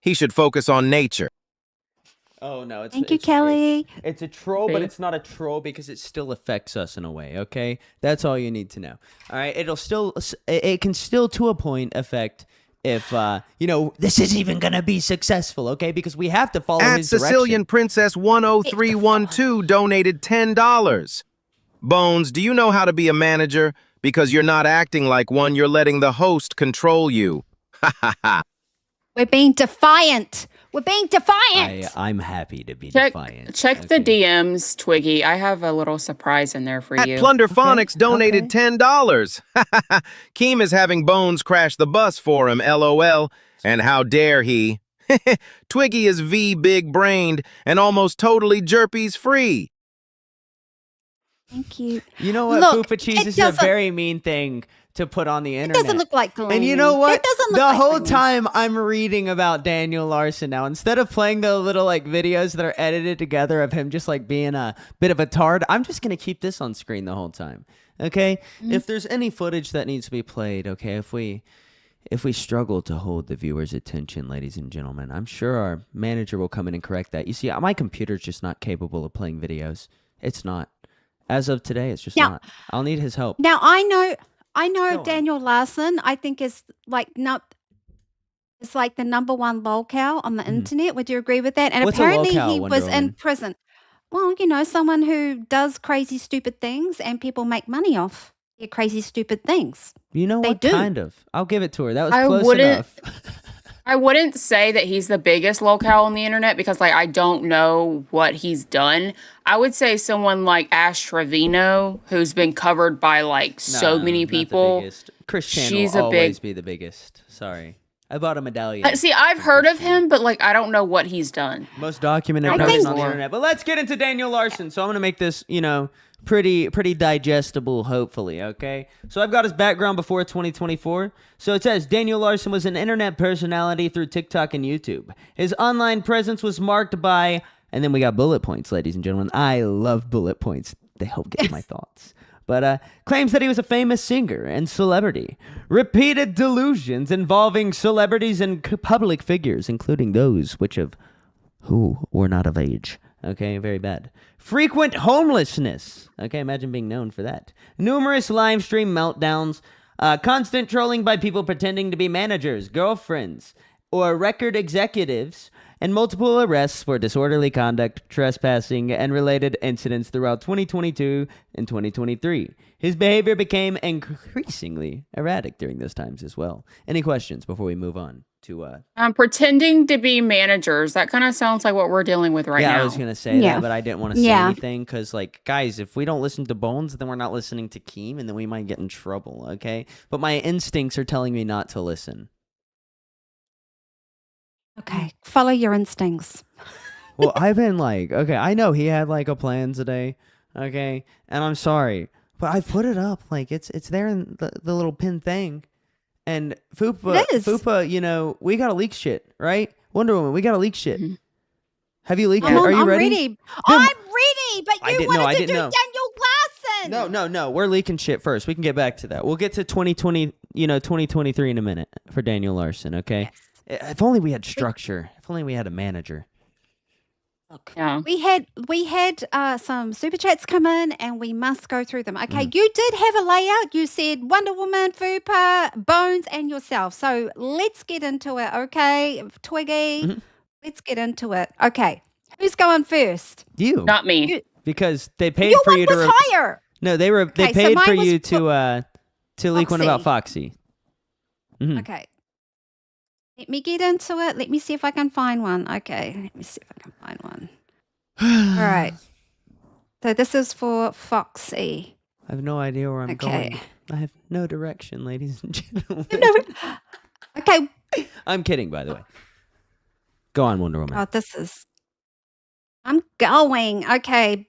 He should focus on nature. Oh no! Thank you, Kelly. It's a troll, but Babe. it's not a troll because it still affects us in a way. Okay, that's all you need to know. All right, it can still to a point affect if this is even gonna be successful. Okay, because we have to follow At his Sicilian direction. Princess 10312 donated $10. Bones, do you know how to be a manager? Because you're not acting like one, you're letting the host control you. Ha ha ha. We're being defiant. We're being defiant. I'm happy to be Check defiant. the okay? DMs, Twiggy. I have a little surprise in there for At you. Plunderphonics donated $10. Keem is having Bones crash the bus for him, LOL. And how dare he? Twiggy is V big-brained and almost totally jerpies free. Thank you. You know what, Look, Fupa cheese it is a doesn't- very mean thing to put on the It internet. doesn't look like gleaming. And you know what? It doesn't look The like whole gleaming. time I'm reading about Daniel Larson now, instead of playing the little like videos that are edited together of him just like being a bit of a tard, I'm just gonna keep this on screen the whole time. Okay? If there's any footage that needs to be played, okay, if we struggle to hold the viewer's attention, ladies and gentlemen, I'm sure our manager will come in and correct that. You see, my computer's just not capable of playing videos. It's not. As of today, it's just not. I'll need his help. Now I know Go on. Daniel Larson, I think is like it's like the number one lolcow on the internet. Would you agree with that? And What's a apparently lolcow, he Wonder was in Woman? prison. Well, you know, someone who does crazy stupid things and people make money off their crazy stupid things. You know They what? do. Kind of. I'll give it to her. That was I close wouldn't- enough. I wouldn't say that he's the biggest locale on the internet because, like, I don't know what he's done. I would say someone like Ash Trevino, who's been covered by like so Nah, many not the people. biggest. Chris Chan She's will a always big- be the biggest. Sorry. I bought a medallion. See, I've heard of him, but like, I don't know what he's done. Most documented I person think- on the internet. But let's get into Daniel Larson. So I'm gonna make this, pretty digestible, hopefully. Okay. So I've got his background before 2024. So it says Daniel Larson was an internet personality through TikTok and YouTube. His online presence was marked by, and then we got bullet points, ladies and gentlemen. I love bullet points. They help get to my thoughts. But claims that he was a famous singer and celebrity. Repeated delusions involving celebrities and public figures, including those who were not of age. Okay, very bad. Frequent homelessness. Okay, imagine being known for that. Numerous live stream meltdowns. Constant trolling by people pretending to be managers, girlfriends, or record executives. And multiple arrests for disorderly conduct, trespassing, and related incidents throughout 2022 and 2023. His behavior became increasingly erratic during those times as well. Any questions before we move on to... Pretending to be managers. That kind of sounds like what we're dealing with right now. I was going to say Yeah. that, but I didn't want to say Yeah. anything because, like, guys, if we don't listen to Bones, then we're not listening to Keem, and then we might get in trouble, okay? But my instincts are telling me not to listen. Okay, follow your instincts. Well, I've been like, okay, I know he had like a plan today, okay, and I'm sorry, but I put it up, like it's there in the little pin thing, and It is. Fupa, we gotta leak shit, right? Wonder Woman, we gotta leak shit. Mhm. Have you leaked it? I'm, Are you I'm ready? ready. I'm ready, but I you didn't know, I wanted to didn't do know. Daniel Larson. No, we're leaking shit first. We can get back to that. We'll get to 2023 in a minute for Daniel Larson, okay? If only we had structure. If only we had a manager. Look, Yeah. we had some super chats come in, and we must go through them. Okay, Mm. you did have a layout. You said Wonder Woman, Fupa, Bones, and yourself. So let's get into it. Okay, Twiggy, Mhm. let's get into it. Okay, who's going first? You. Not me. You- Because they paid Your for one you was to... higher. No, they Okay, so paid mine for was you to leak one about Foxy. Mhm. Okay. Let me get into it. Let me see if I can find one. Okay, let me see if I can find one. All right. So this is for Foxy. I have no idea where I'm Okay. going. I have no direction, ladies and gentlemen. Okay. I'm kidding, by the way. Go on, Wonder Woman. Oh, this is. I'm going. Okay.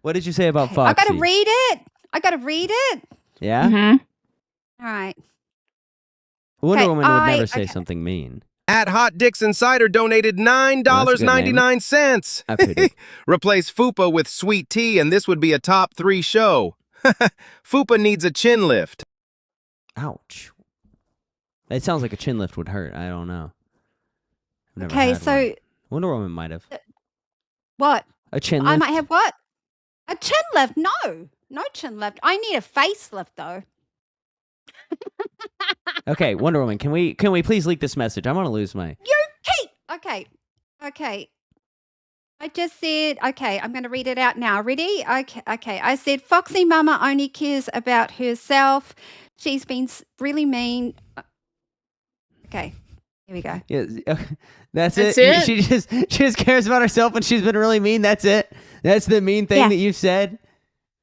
What did you say about I Foxy? gotta read it. I gotta read it. Yeah? Mhm. All right. Wonder Okay, Woman would never say okay. something mean. At Hot Dicks Insider donated $9.99. I figured. Replace Fupa with sweet tea, and this would be a top 3 show. Fupa needs a chin lift. Oh. Ouch. It sounds like a chin lift would hurt. I don't know. I've never Okay, had so one. Wonder Woman might have. what? A chin lift? I might have what? A chin lift? No. No chin lift. I need a facelift though. Okay, Wonder Woman, can we please leak this message? I'm gonna lose my... Okay. Okay. I just said, okay, I'm going to read it out now. Ready? Okay. I said, Foxy Mama only cares about herself. She's been really mean. Okay. Here we go. Yeah, that's That's it. it? She just cares about herself, and she's been really mean. That's it. That's the mean thing Yeah. that you said.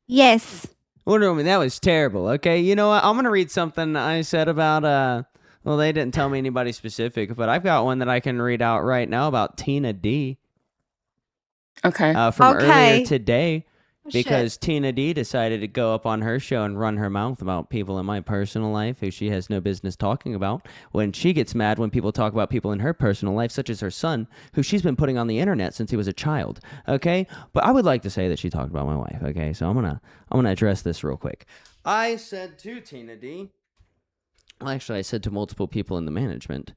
Yes. Wonder Woman, that was terrible. Okay, you know what? I'm gonna read something I said about. Well, they didn't tell me anybody specific, but I've got one that I can read out right now about Tina D. Okay. from Okay. earlier today Oh, shit. because Tina D decided to go up on her show and run her mouth about people in my personal life who she has no business talking about. When she gets mad when people talk about people in her personal life, such as her son, who she's been putting on the internet since he was a child. Okay, but I would like to say that she talked about my wife. Okay, so I'm gonna address this real quick. I said to Tina D. Well, actually, I said to multiple people in the management.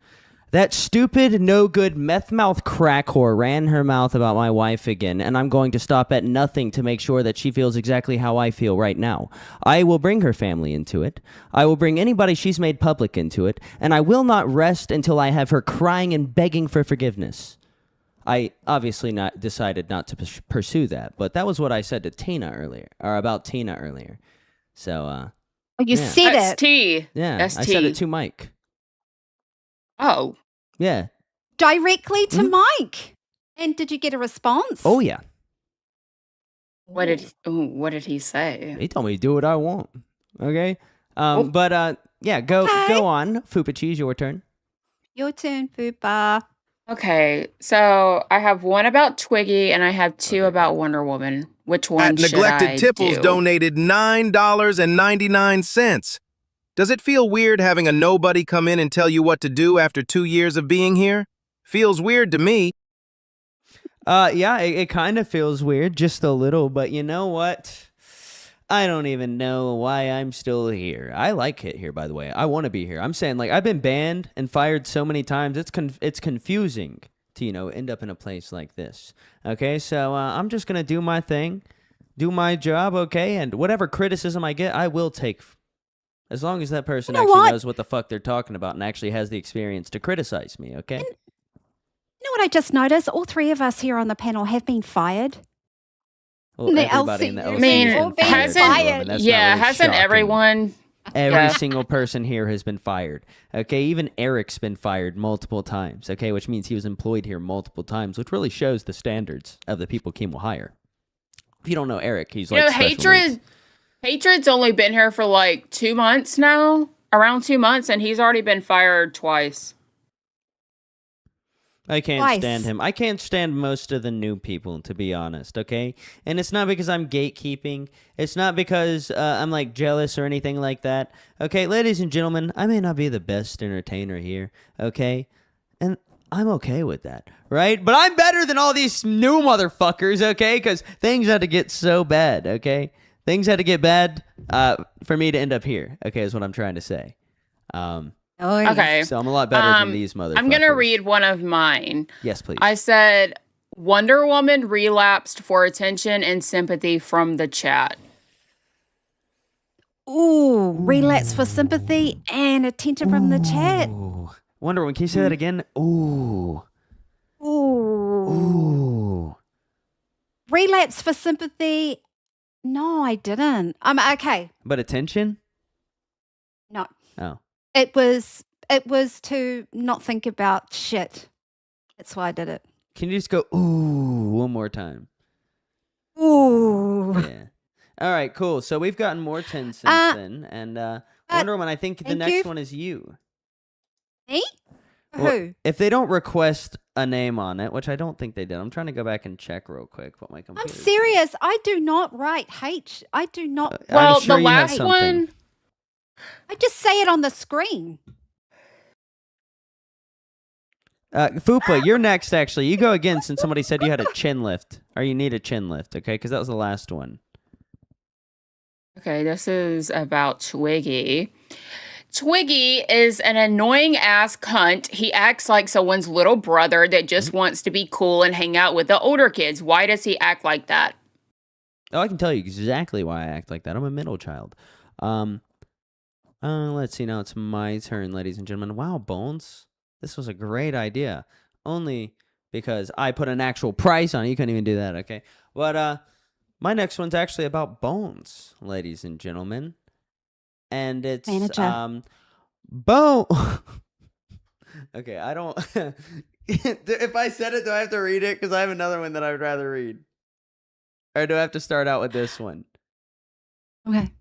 That stupid, no good meth mouth crack whore ran her mouth about my wife again, and I'm going to stop at nothing to make sure that she feels exactly how I feel right now. I will bring her family into it. I will bring anybody she's made public into it, and I will not rest until I have her crying and begging for forgiveness. I obviously decided not to pursue that, but that was what I said to Tina earlier, or about Tina earlier. So, Oh, you yeah. said That's it T. yeah, That's I said T. it to Mike. Oh. Yeah. directly to Mike. And did you get a response? Oh, yeah. What did he say? He told me to do what I want. Okay. Oh. But yeah, go Okay. on. Fupa Cheese, your turn. Your turn, Fupa. Okay, so I have one about Twiggy and I have two about Wonder Woman. Which one At should Neglected I Tipples do? donated $9.99. Does it feel weird having a nobody come in and tell you what to do after 2 years of being here? Feels weird to me. Yeah, it kind of feels weird, just a little, but you know what? I don't even know why I'm still here. I like it here, by the way. I want to be here. I'm saying, like, I've been banned and fired so many times. It's confusing to, end up in a place like this. Okay, so I'm just going to do my thing, do my job, okay? And whatever criticism I get, I will take. As long as that person You know actually what? knows what the fuck they're talking about and actually has the experience to criticize me, okay? You know what I just noticed? All three of us here on the panel have been fired. Well, The everybody in the LCU. LCU I mean, has all been being fired, hasn't- Wonder Woman. That's not really hasn't shocking. everyone? Every Yeah. single person here has been fired. Okay, even Eric's been fired multiple times. Okay, which means he was employed here multiple times, which really shows the standards of the people Keem will hire. If you don't know Eric, he's like special needs. Hatred's only been here for like 2 months now, around 2 months, and he's already been fired twice. I can't Twice. stand him. I can't stand most of the new people, to be honest, okay? And it's not because I'm gatekeeping. It's not because I'm, like, jealous or anything like that. Okay, ladies and gentlemen, I may not be the best entertainer here, okay? And I'm okay with that, right? But I'm better than all these new motherfuckers, okay? Because things had to get so bad, okay? Things had to get bad for me to end up here, okay, is what I'm trying to say. Oh, yes. Okay. So I'm a lot better than these motherfuckers. I'm gonna read one of mine. Yes, please. I said, Wonder Woman relapsed for attention and sympathy from the chat. Ooh, relapse for sympathy and attention from the chat. Ooh. Wonder Woman, can you say that again? Ooh. Ooh. Ooh. Relapse for sympathy. No, I didn't. Okay. But attention? No. Oh. It was to not think about shit. That's why I did it. Can you just go, ooh, one more time? Ooh. Yeah. All right, cool. So we've gotten more 10 since then. And Wonder Woman, I think the thank next you. one is you. Me? Well, Who? if they don't request a name on it, which I don't think they did, I'm trying to go back and check real quick what my I'm computer. serious. I do not write H. I do not. I'm Well, sure the you have last something. one, I just say it on the screen. Fupa, you're next, actually. You go again since somebody said you had a chin lift. Or you need a chin lift, okay? Because that was the last one. okay, this is about Twiggy. Twiggy is an annoying ass cunt. He acts like someone's little brother that just wants to be cool and hang out with the older kids. Why does he act like that? Oh, I can tell you exactly why I act like that. I'm a middle child. Let's see. Now it's my turn, ladies and gentlemen. Wow, Bones. This was a great idea. Only because I put an actual price on it. You couldn't even do that, okay? But my next one's actually about Bones, ladies and gentlemen. And it's Manager. Bone. Okay, I don't. If I said it, do I have to read it? Because I have another one that I would rather read. Or do I have to start out with this one? Okay.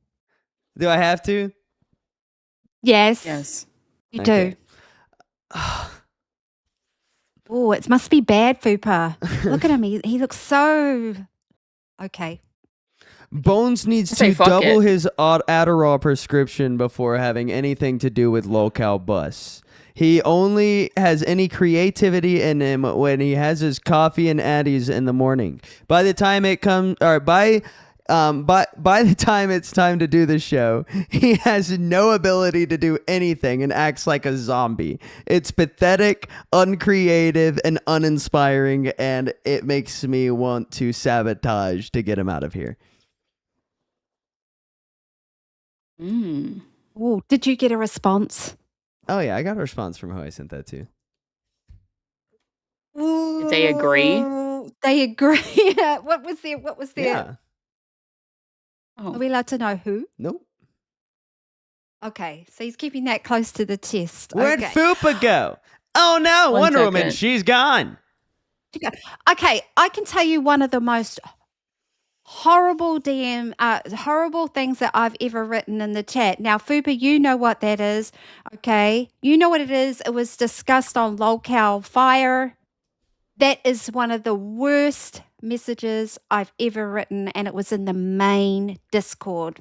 Do I have to? Yes. Yes. You Okay. do. Oh, it must be bad, Fupa. Look at him. He looks so okay. Bones needs I say to fuck double it. his Adderall prescription before having anything to do with Locale Bus. He only has any creativity in him when he has his coffee and Addies in the morning. By the time it comes, or by the time it's time to do the show, he has no ability to do anything and acts like a zombie. It's pathetic, uncreative, and uninspiring, and it makes me want to sabotage to get him out of here. Oh, did you get a response? Oh yeah, I got a response from who I sent that to. Did they agree? Ooh, they agree. What was their? Yeah. Are Oh, we allowed to know who? Nope. Okay, so he's keeping that close to the chest. Where'd Okay. Fupa go? Oh no, One Wonder Woman, second. she's gone. Okay, I can tell you one of the most horrible horrible things that I've ever written in the chat. Now, Fupa, you know what that is, okay? You know what it is. It was discussed on Locale Fire. That is one of the worst messages I've ever written, and it was in the main Discord.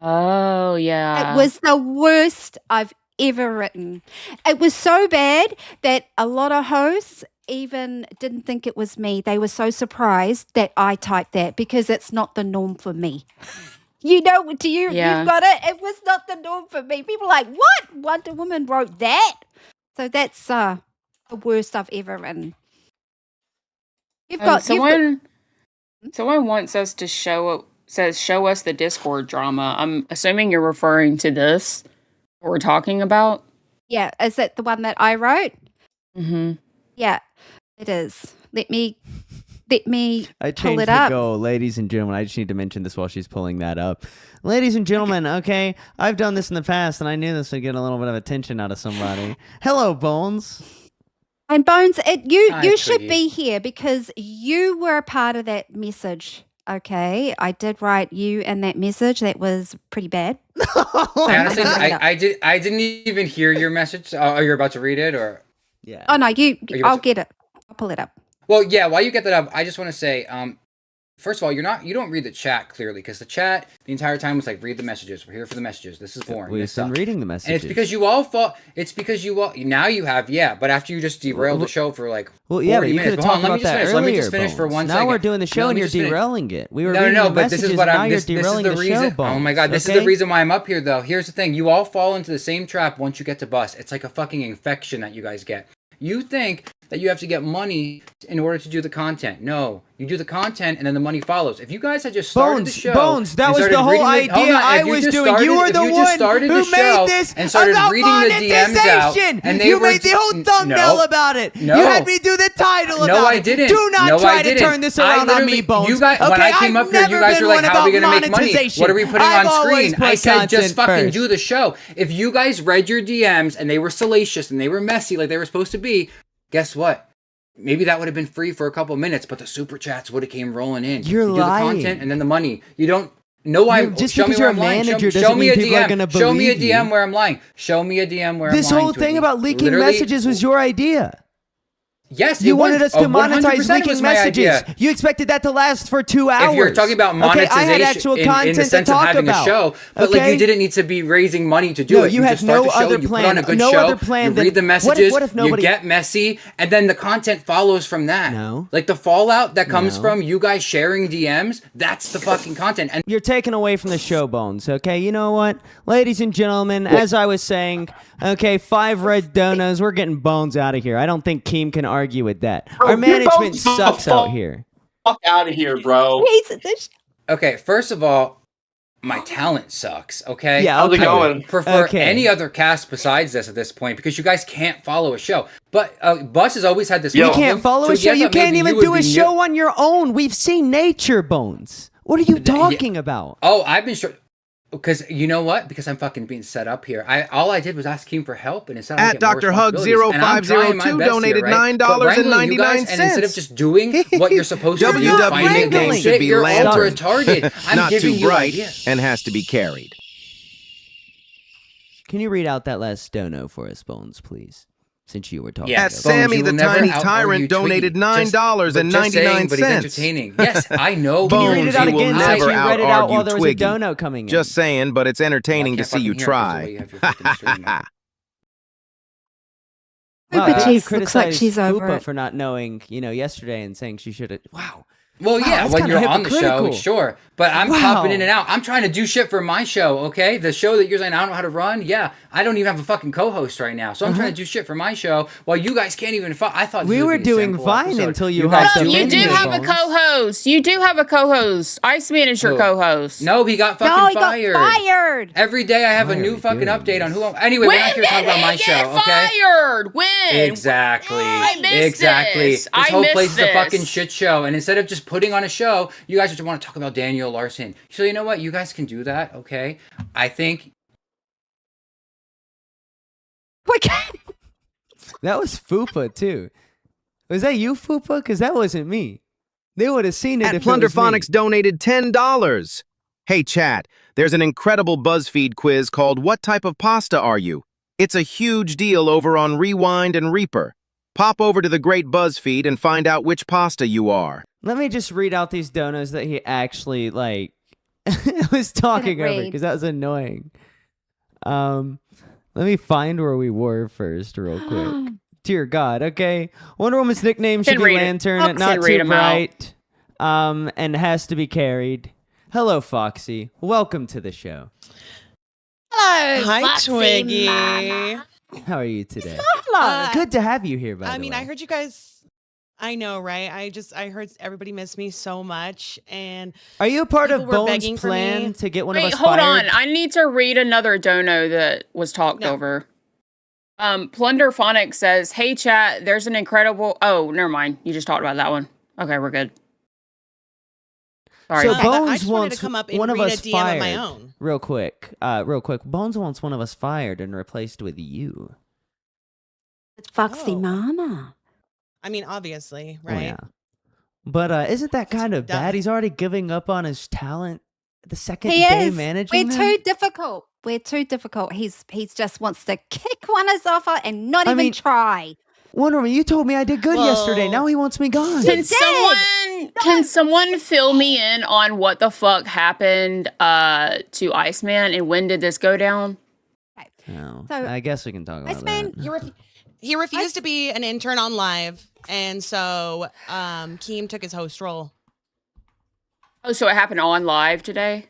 oh It yeah. was the worst I've ever written. It was so bad that a lot of hosts even didn't think it was me. They were so surprised that I typed that because it's not the norm for me. You know, Yeah. you've got it? It was not the norm for me. People are like, what? Wonder Woman wrote that? So that's the worst I've ever written. Someone wants us to show us the Discord drama. I'm assuming you're referring to this, what we're talking about. Yeah, is it the one that I wrote? Mm-hmm. Yeah, it is. Let me I pull changed it the up. goal, ladies and gentlemen. I just need to mention this while she's pulling that up. Ladies and gentlemen, okay, I've done this in the past, and I knew this would get a little bit of attention out of somebody. Hello, Bones. And Bones, you Hi, should Twiggy. be here because you were a part of that message. Okay, I did write you in that message. That was pretty bad. Honestly, Look it up. I didn't even hear your message. Oh, you're about to read it, or Yeah. Oh no, you I'll about get it. I'll pull it up. well, yeah. While you get that up, I just want to say, first of all, you don't read the chat clearly because the chat the entire time was like, read the messages. We're here for the messages. This is boring. We've This been sucks. reading the And messages. it's because you all thought. It's because you all now you have but after you just derailed the show for like Well, yeah, but 40 you minutes. could have But hold talked on, about that finish. earlier. Let me just finish for Bones. one now second. we're doing the show No, let and me you're just finish. derailing it. We were No, reading no, the but messages. this is what now I'm. you're This is derailing the the reason. show, Bones. Oh my god, this is okay? the reason why I'm up here, though. Here's the thing: you all fall into the same trap once you get to bus. It's like a fucking infection that you guys get. You think that you have to get money in order to do the content. No, you do the content and then the money follows. If you guys had just started the show, Bones, that and was started the whole reading idea hold on, if I you was just doing. started- You were if the you just one started who the show made this and started about reading the DMs out, monetization. and they you were made the whole thumbnail no, about it. no. You had me do the title No, about I it. didn't. Do not No, try I to didn't. turn this I around on me, literally- Bones. You guys, okay, when I came I've up here, you never guys been were like, one "How are we about gonna make money? monetization. What are we putting I've on always screen?" put I said, content "Just fucking first. do the show." If you guys read your DMs and they were salacious and they were messy like they were supposed to be, guess what? Maybe that would have been free for a couple minutes, but the super chats would have came rolling in. You're you do lying. the content and then the money. You don't. No, I'm Just show me because where you're I'm a lying. manager Show doesn't me mean a people are DM. gonna Show me a believe DM you. where I'm lying. Show me a DM where This I'm lying. whole thing Twiggy. about leaking Literally- messages was your idea. Yes, You it wanted was. us to 100% monetize it leaking was my messages. idea. You expected that to last for 2 hours. If you're talking about okay, monetization I had actual in content the sense to of talk having about. a show, but like okay? you didn't need to be raising money to do No, it. you had just start no the show, other you plan. put on a good No show, other plan you than- read the what messages, if nobody- you get messy, and then the content follows from that. No. Like the fallout that comes No. from you guys sharing DMs, that's the fucking content. And You're taking away from the show, Bones, okay? You know what? Ladies and gentlemen, as I was saying, okay, 5 red donuts, we're getting Bones out of here. I don't think Keem can argue with that. Bro, Our you're management Bones. sucks out here. Fuck out of here, bro. okay, first of all, my talent sucks, okay? Yeah, How's it okay. going? Prefer Okay. any other cast besides this at this point because you guys can't follow a show. But Bus has always had this. Yo. You problem. can't follow a So show. I You thought can't maybe even you do would a be new- show on your own. We've seen nature, Bones. What are you talking about? Oh, I've been sure. Because you know what? Because I'm fucking being set up here. All I did was ask Keem for help, and instead I At get more Dr. Hug responsibilities. And I'm trying my 0502 best donated here, right? But wrangling you guys, and instead of just doing what you're supposed to do, not finding wrangling. bullshit, Should be you're all lantern. retarded. I'm Not giving too you bright ideas. and has to be carried. Can you read out that last dono for us, Bones, please? since you were talking. Yeah, At about Bones, Sammy you the will never Tiny out-argue Tyrant donated Twiggy. Just $9.99. saying, but he's entertaining. Yes, I know. Can you read Bones, it out you will again never since you read it out while out-argue there was a Twiggy. dono coming in? Just saying, but it's entertaining to can't see you fucking hear it 'cause the way try. you have your fucking stream up. Wow, Fupa you Cheese looks like criticized she's over Fupa it. for not knowing, yesterday and saying she should have. Wow. Well, Wow, yeah, that's when kinda you're on the show, hypocritical. sure. But I'm Wow. popping in and out. I'm trying to do shit for my show, okay? The show that you're saying I don't know how to run, yeah. I don't even have a fucking co-host right now. So I'm trying to do shit for my show while you guys can't even... I thought We this was were gonna be a doing simple fine episode. until you guys hopped up do in You it do here, weird. have a Bones. co-host. You do have a co-host. Iceman is your Who? co-host. No, he got fucking No, he fired. got fired. Every day I have Why a are new we fucking doing update on this? who I'm... Anyway, we're When not here to talk did about my he show, get okay? fired? When? Exactly. I missed Exactly. this. This I whole missed place is a fucking this. shit show. And instead of just putting on a show, you guys just want to talk about Daniel Larson. So you know what? You guys can do that, okay? I think... That was Fupa, too. Was that you, Fupa? Because that wasn't me. They would have seen it At if it was me. Plunderphonics donated $10. Hey, chat, there's an incredible BuzzFeed quiz called What Type of Pasta Are You? It's a huge deal over on Rewind and Reaper. Pop over to the great BuzzFeed and find out which pasta you are. Let me just read out these donos that he actually, was talking over, read. because that was annoying. Let me find where we were first real quick. Dear God, okay. Wonder Woman's nickname should Can be read it. Lantern, I not can read too 'em out. bright, and has to be carried. Hello, Foxy. Welcome to the show. Hello, Hi, Foxy Twiggy. Mama. How are you today? Hello. Good to have you here, by I the mean, way. I heard you guys. I know, right? I heard everybody missed me so much, and Are you a part of people were Bones' begging for plan me. to get one Wait, of us hold fired? on. I need to read another dono that was talked No. over. Plunderphonic says, "Hey chat, there's an incredible." Oh, never mind. You just talked about that one. Okay, we're good. Sorry. So but I Bones just wanted wants to come up and one of read us a DM fired. of my own. Real quick. Bones wants one of us fired and replaced with you. It's Foxy Oh. Mama. I mean, obviously, Oh, right? yeah. But isn't that kind of dumb. bad? He's already giving up on his talent the second He day is. managing We're them? too difficult. We're too difficult. He's just wants to kick one of us off and not I even mean- try. Wonder Woman, you told me I did good yesterday. Well- Now he wants me gone. Can someone fill me in on what the fuck happened to Iceman and when did this go down? Oh, So- I guess we can talk about Iceman, that. He refused to be an intern on live, and so Keem took his host role. Oh, so it happened on live today?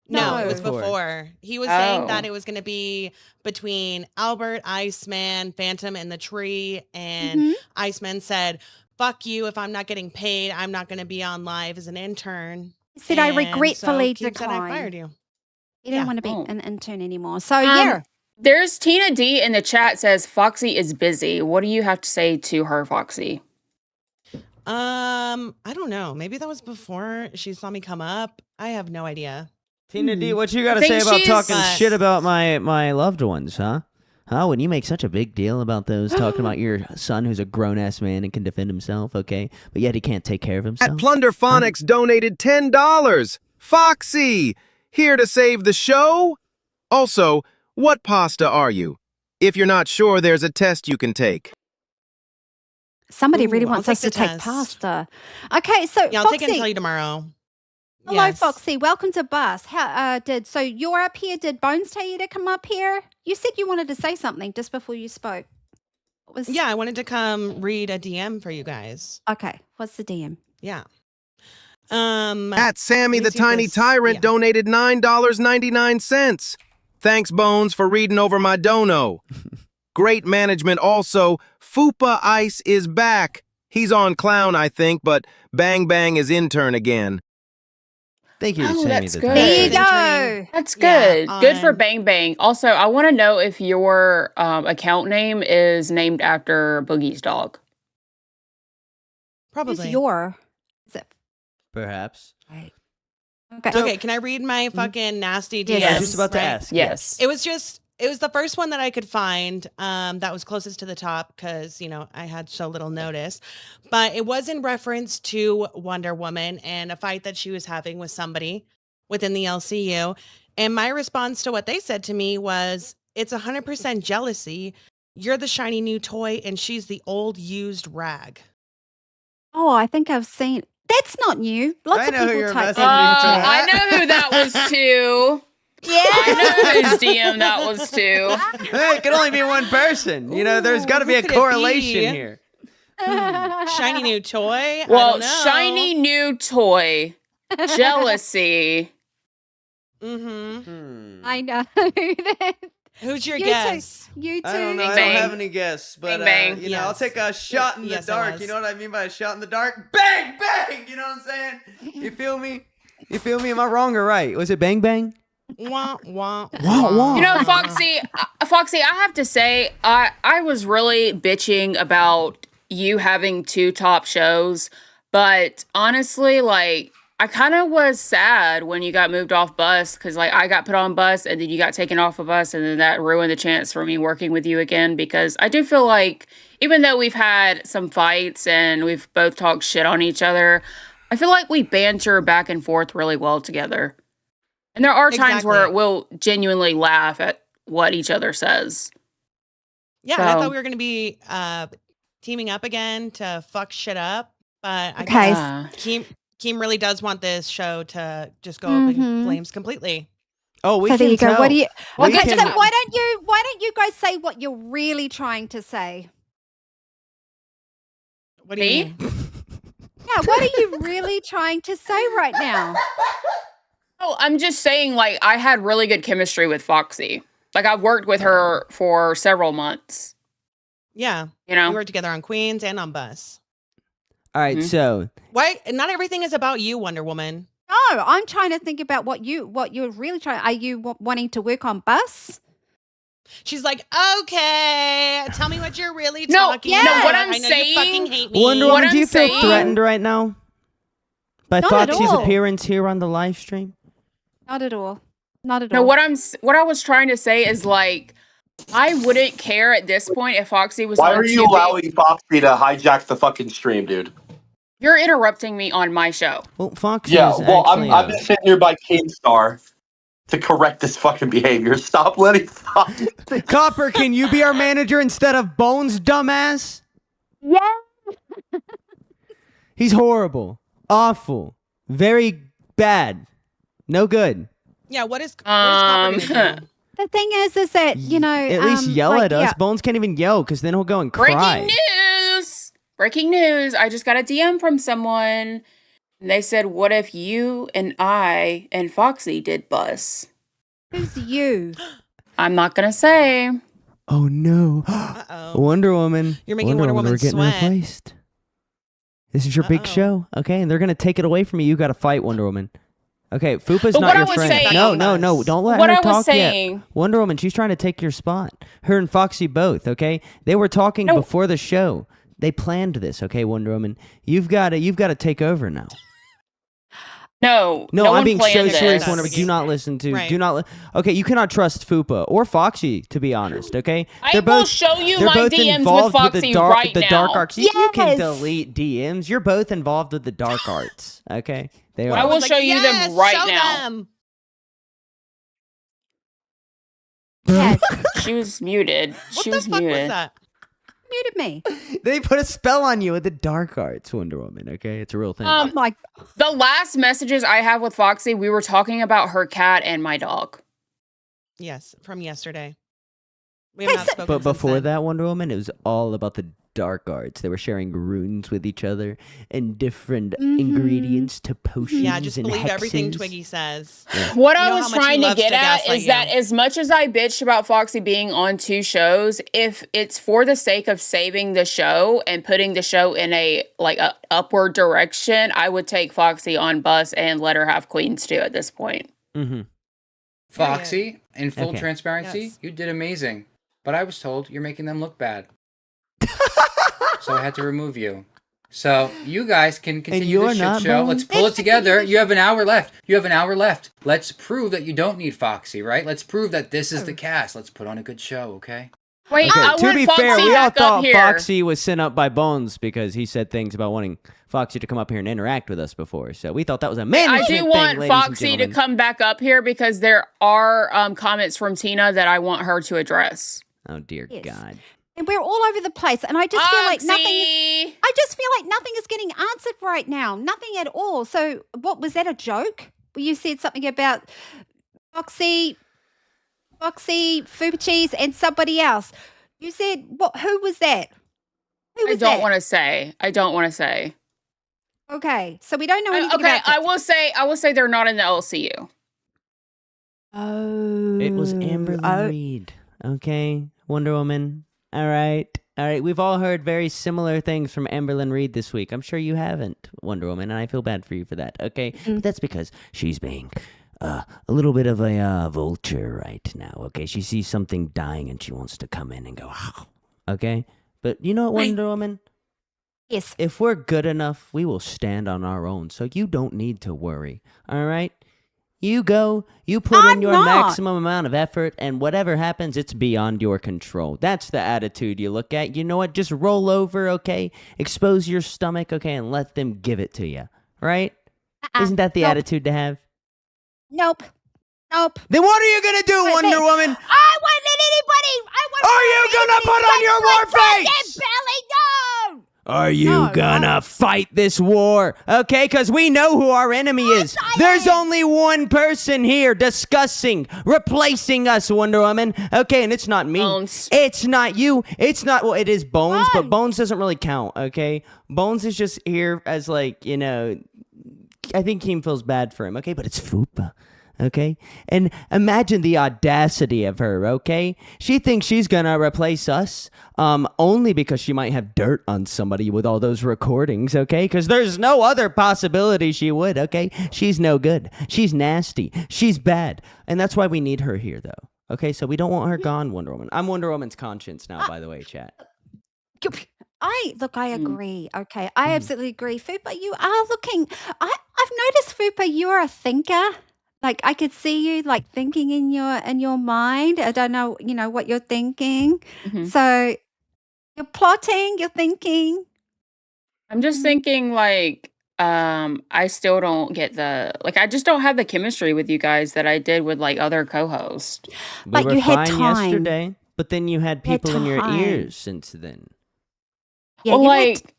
No, it was Before. before. He was saying Oh. that it was going to be between Albert, Iceman, Phantom, and the Tree. And Mhm. Iceman said, "Fuck you! If I'm not getting paid, I'm not going to be on live as an intern." He said, I And regretfully so Keem said, I fired declined. you. He didn't Yeah. want to be Oh. an intern anymore. So, yeah. There's Tina D in the chat says Foxy is busy. What do you have to say to her, Foxy? I don't know. Maybe that was before she saw me come up. I have no idea. Tina D, what you got to think say about she's- talking But- shit about my loved ones, huh? Huh? When you make such a big deal about those, talking about your son who's a grown-ass man and can defend himself, okay? But yet he can't take care of himself? At Plunderphonics donated $10. Foxy, here to save the show? Also, what pasta are you? If you're not sure, there's a test you can take. Somebody Ooh, really I'll wants take us to the take test. pasta. Okay, so Yeah, I'll take it and Foxy, tell you tomorrow. hello, Yes. Foxy. Welcome to Bus. So you're up here. Did Bones tell you to come up here? You said you wanted to say something just before you spoke. What was Yeah, I wanted to come read a DM for you guys. Okay. What's the DM? Yeah. At Sammy let me the see if Tiny this- Tyrant yeah. donated $9.99. Thanks, Bones, for reading over my dono. Great management also. Fupa Ice is back. He's on clown, I think, but Bang Bang is intern again. Thank you, Oh, Sammy that's the good. Tiger. There you Interning. go. That's Yeah, good. Good for on- Bang Bang. Also, I want to know if your account name is named after Boogie's dog. Who's Probably. your? Is it? Perhaps. Right. Okay. Okay, can I read my fucking nasty DMs? Yes. I was just about to right? ask. Yes. It was the first one that I could find that was closest to the top because, I had so little notice. But it was in reference to Wonder Woman and a fight that she was having with somebody within the LCU. And my response to what they said to me was, it's 100% jealousy You're the shiny new toy, and she's the old used rag. Oh, I think I've seen. That's not new. Lots I of know who people you're type messaging that. to. I know who that was to. I know whose DM that was to. Hey, it can only be one person. There's got to be who a could it correlation be? here. Shiny new toy? I Well, don't know. shiny new toy. Jealousy. Mm-hmm. I know that. Who's your You guess? too. You too. I don't know. Bing, I bang. don't have any guess, but Bing, bang. I'll Yes. take a shot in the Yes, it dark. was. You know what I mean by a shot in the dark? Bang, bang. You know what I'm saying? You feel me? You feel me? Am I wrong or right? Was it bang, bang? Wah, wah, Wah, wah. You know, Foxy, I have to say, I was really bitching about you having 2 top shows, but honestly, like, I kind of was sad when you got moved off bus because, like, I got put on bus and then you got taken off a bus, and then that ruined the chance for me working with you again, because I do feel like, even though we've had some fights and we've both talked shit on each other, I feel like we banter back and forth really well together. And there are times where Exactly. we'll genuinely laugh at what each other says. Yeah, and I So- thought we were going to be teaming up again to fuck shit up, but I Okay. guess Keem really does want this show to just go up in flames completely. Oh, we So there can you go. tell. What do you? We Okay, can- so why don't you guys say what you're really trying to say? What do you Me? mean? Yeah, what are you really trying to say right now? Oh, I'm just saying, like, I had really good chemistry with Foxy. Like, I've worked with her for several months. Yeah, You know? we worked together on Queens and on Bus. All right, Mhm. so Why? Not everything is about you, Wonder Woman. No, I'm trying to think about what you're really trying. Are you wanting to work on Bus? She's like, okay, tell me what you're really No, talking no, about. what I'm I know saying- you fucking hate me. Wonder What Woman, I'm do you feel saying- threatened right now by Not at Foxy's all. appearance here on the live stream? Not at all. Not at No, all. what I was trying to say is, like, I wouldn't care at this point if Foxy was Why on are you TV. allowing Foxy to hijack the fucking stream, dude? You're interrupting me on my show. Well, Foxy Yeah, is well, actually. I'm just sitting here by KEEMSTAR to correct this fucking behavior. Stop letting Foxy. Copper, can you be our manager instead of Bones, dumbass? Yeah. He's horrible, awful, very bad, no good. Yeah, what is Copper gonna do? The thing is that At least yell like, at us. yeah. Bones can't even yell because then he'll go and cry. Breaking news! Breaking news. I just got a DM from someone. And they said, what if you and I and Foxy did Bus? Who's you? I'm not going to say. Oh no, Uh-oh. Wonder Woman! You're making Wonder Woman We're getting sweat. replaced. This is your big Uh-oh. show, okay? And they're gonna take it away from you. You got to fight Wonder Woman. Okay, Fupa's But not what your I was friend. saying- No, don't let What her I was talk saying- yet. Wonder Woman, she's trying to take your spot. Her and Foxy both, okay? They were talking No. before the show. They planned this, okay, Wonder Woman? You've got to take over now. No, No, one I'm being so planned serious, this. Wonder Woman. Do not listen to. Right. Do not. Okay, you cannot trust Fupa or Foxy, to be honest. Okay, I will show you they're my both DMs with involved Foxy the dark, right the dark now. arts. You can Yes. delete DMs. You're both involved with the dark arts. Okay, they I are. will was show you them yes, right show now. them. Yes. She was muted. What She the was fuck muted. was that? Muted me. They put a spell on you with the dark arts, Wonder Woman. Okay, it's a real thing. Oh my. The last messages I have with Foxy, we were talking about her cat and my dog. Yes, from yesterday. We have Hey, not so- spoken But since before then. that, Wonder Woman, it was all about the dark arts. They were sharing runes with each other and different ingredients to potions. Yeah, just and believe everything hexes. Twiggy says. What You I know was how much he trying to loves get to at gaslight is that you. as much as I bitched about Foxy being on 2 shows, if it's for the sake of saving the show and putting the show in a upward direction, I would take Foxy on Bus and let her have Queens too at this point. Mm-hmm. Foxy, in full Okay. transparency, Yes. you did amazing. But I was told you're making them look bad. So I had to remove you. So you guys can continue you're this shit not show. Bones? Let's pull it together. You have an hour left. Let's prove that you don't need Foxy, right? Let's prove that this is the cast. Let's put on a good show, okay? Wait, Okay, I to want be Foxy fair, we all back up thought here. Foxy was sent up by Bones because he said things about wanting Foxy to come up here and interact with us before. So we thought that was a I management do thing, want ladies and Foxy to gentlemen. come back up here because there are comments from Tina that I want her to address. Oh dear Yes. God. and we're all over the place. And I just feel like nothing. Oxy! I just feel like nothing is getting answered right now. Nothing at all. So, what was that a joke? You said something about Foxy, Fupa Cheese, and somebody else. You said what? Who was that? Who I was don't that? want to say. I don't want to say. Okay, so we don't know anything Okay, about that. I will say they're not in the LCU. Oh, It was Amberly Reed. Okay, Wonder Woman. All right. We've all heard very similar things from Amberlynn Reed this week. I'm sure you haven't, Wonder Woman, and I feel bad for you for that. Okay, but that's because she's being a little bit of a vulture right now. Okay, she sees something dying and she wants to come in and go. Okay, but you know what, Wonder Woman? Yes. If we're good enough, we will stand on our own. So you don't need to worry. All right. You go, you put in your maximum amount of effort, and whatever happens, it's beyond your control. That's the attitude you look at. You know what? Just roll over, okay? Expose your stomach, okay, and let them give it to you, right? Isn't that the attitude to have? Nope. Then what are you going to do, Wonder Woman? I won't let anybody. Are you going to put on your war face? Belly, no. Are you gonna fight this war? Okay, because we know who our enemy is. There's only one person here discussing replacing us, Wonder Woman. Okay, and it's not me. Bones. It's not you. It's not, well, it is Bones, but Bones doesn't really count, okay? Bones is just here as, like, you know, I think Keem feels bad for him, okay? But it's Fupa. Okay? And imagine the audacity of her, okay? She thinks she's gonna replace us, only because she might have dirt on somebody with all those recordings, okay? Because there's no other possibility she would, okay? She's no good. She's nasty. She's bad. And that's why we need her here, though. Okay? So we don't want her gone, Wonder Woman. I'm Wonder Woman's conscience now, by the way, chat. I agree. Okay, I absolutely agree. Fupa, you are looking. I've noticed, Fupa, you're a thinker. Like, I could see you, like, thinking in your mind. I don't know, what you're thinking. So you're plotting, you're thinking. I'm just thinking, like, I still don't get I just don't have the chemistry with you guys that I did with, like, other co-hosts. We were you had fine time. yesterday, but then you had people in your time. ears since then. Yeah, Well, you had like,